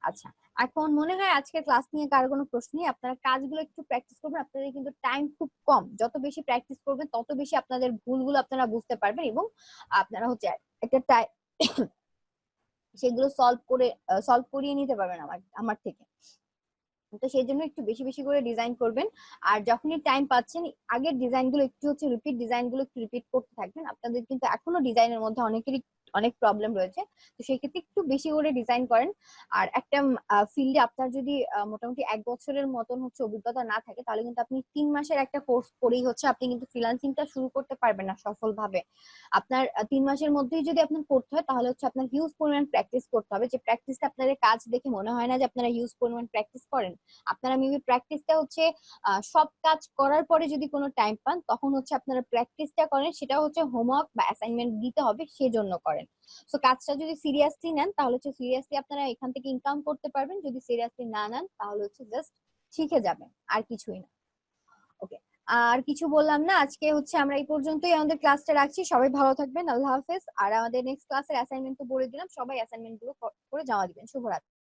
আচ্ছা, এখন মনে হয় আজকে ক্লাস নিয়ে কারো কোনো প্রশ্ন নেই। আপনারা কাজগুলো একটু প্র্যাকটিস করবেন, আপনাদের কিন্তু টাইম খুব কম। যত বেশি প্র্যাকটিস করবেন তত বেশি আপনাদের ভুলগুলো আপনারা বুঝতে পারবেন এবং আপনারা হচ্ছে একটা সেগুলো সলভ করিয়ে নিতে পারবেন আমার আমার থেকে। তো সেই জন্য একটু বেশি বেশি করে ডিজাইন করবেন। আর যখনই টাইম পাচ্ছেন আগের ডিজাইন গুলো একটু হচ্ছে ডিজাইন গুলো একটু রিপিট করতে থাকবেন। আপনাদের কিন্তু এখনো ডিজাইনের মধ্যে অনেকেরই অনেক প্রবলেম রয়েছে, তো সেই ক্ষেত্রে একটু বেশি করে ডিজাইন করেন। আর একটা ফিল্ডে আপনার যদি মোটামুটি 1 বছরের মতন হচ্ছে অভিজ্ঞতা না থাকে তাহলে কিন্তু আপনি 3 মাসের একটা কোর্স করেই হচ্ছে আপনি কিন্তু ফ্রিল্যান্সিংটা শুরু করতে পারবেন না সফলভাবে। আপনার 3 মাসের মধ্যেই যদি আপনার করতে হয় তাহলে হচ্ছে আপনার হিউজ পরিমাণ প্র্যাকটিস করতে হবে। যে প্র্যাকটিসটা আপনাদের কাজ দেখে মনে হয় না যে আপনারা হিউজ পরিমাণ প্র্যাকটিস করেন। আপনারা মেবি প্র্যাকটিসটা হচ্ছে সব কাজ করার পরে যদি কোনো টাইম পান তখন হচ্ছে আপনারা প্র্যাকটিসটা করেন, সেটা হচ্ছে হোমওয়ার্ক বা অ্যাসাইনমেন্ট দিতে হবে সেজন্য করেন। সো কাজটা যদি সিরিয়াসলি নেন তাহলে হচ্ছে সিরিয়াসলি আপনারা এখান থেকে ইনকাম করতে পারবেন, যদি সিরিয়াসলি না নেন তাহলে হচ্ছে জাস্ট শিখে যাবেন, আর কিছুই না। ওকে, আর কিছু বললাম না, আজকে হচ্ছে আমরা এই পর্যন্তই আমাদের ক্লাসটা রাখছি। সবাই ভালো থাকবেন, আল্লাহ হাফেজ। আর আমাদের নেক্সট ক্লাসের অ্যাসাইনমেন্ট তো বলে দিলাম, সবাই অ্যাসাইনমেন্ট গুলো করে জমা দিবেন। শুভরাত্রি।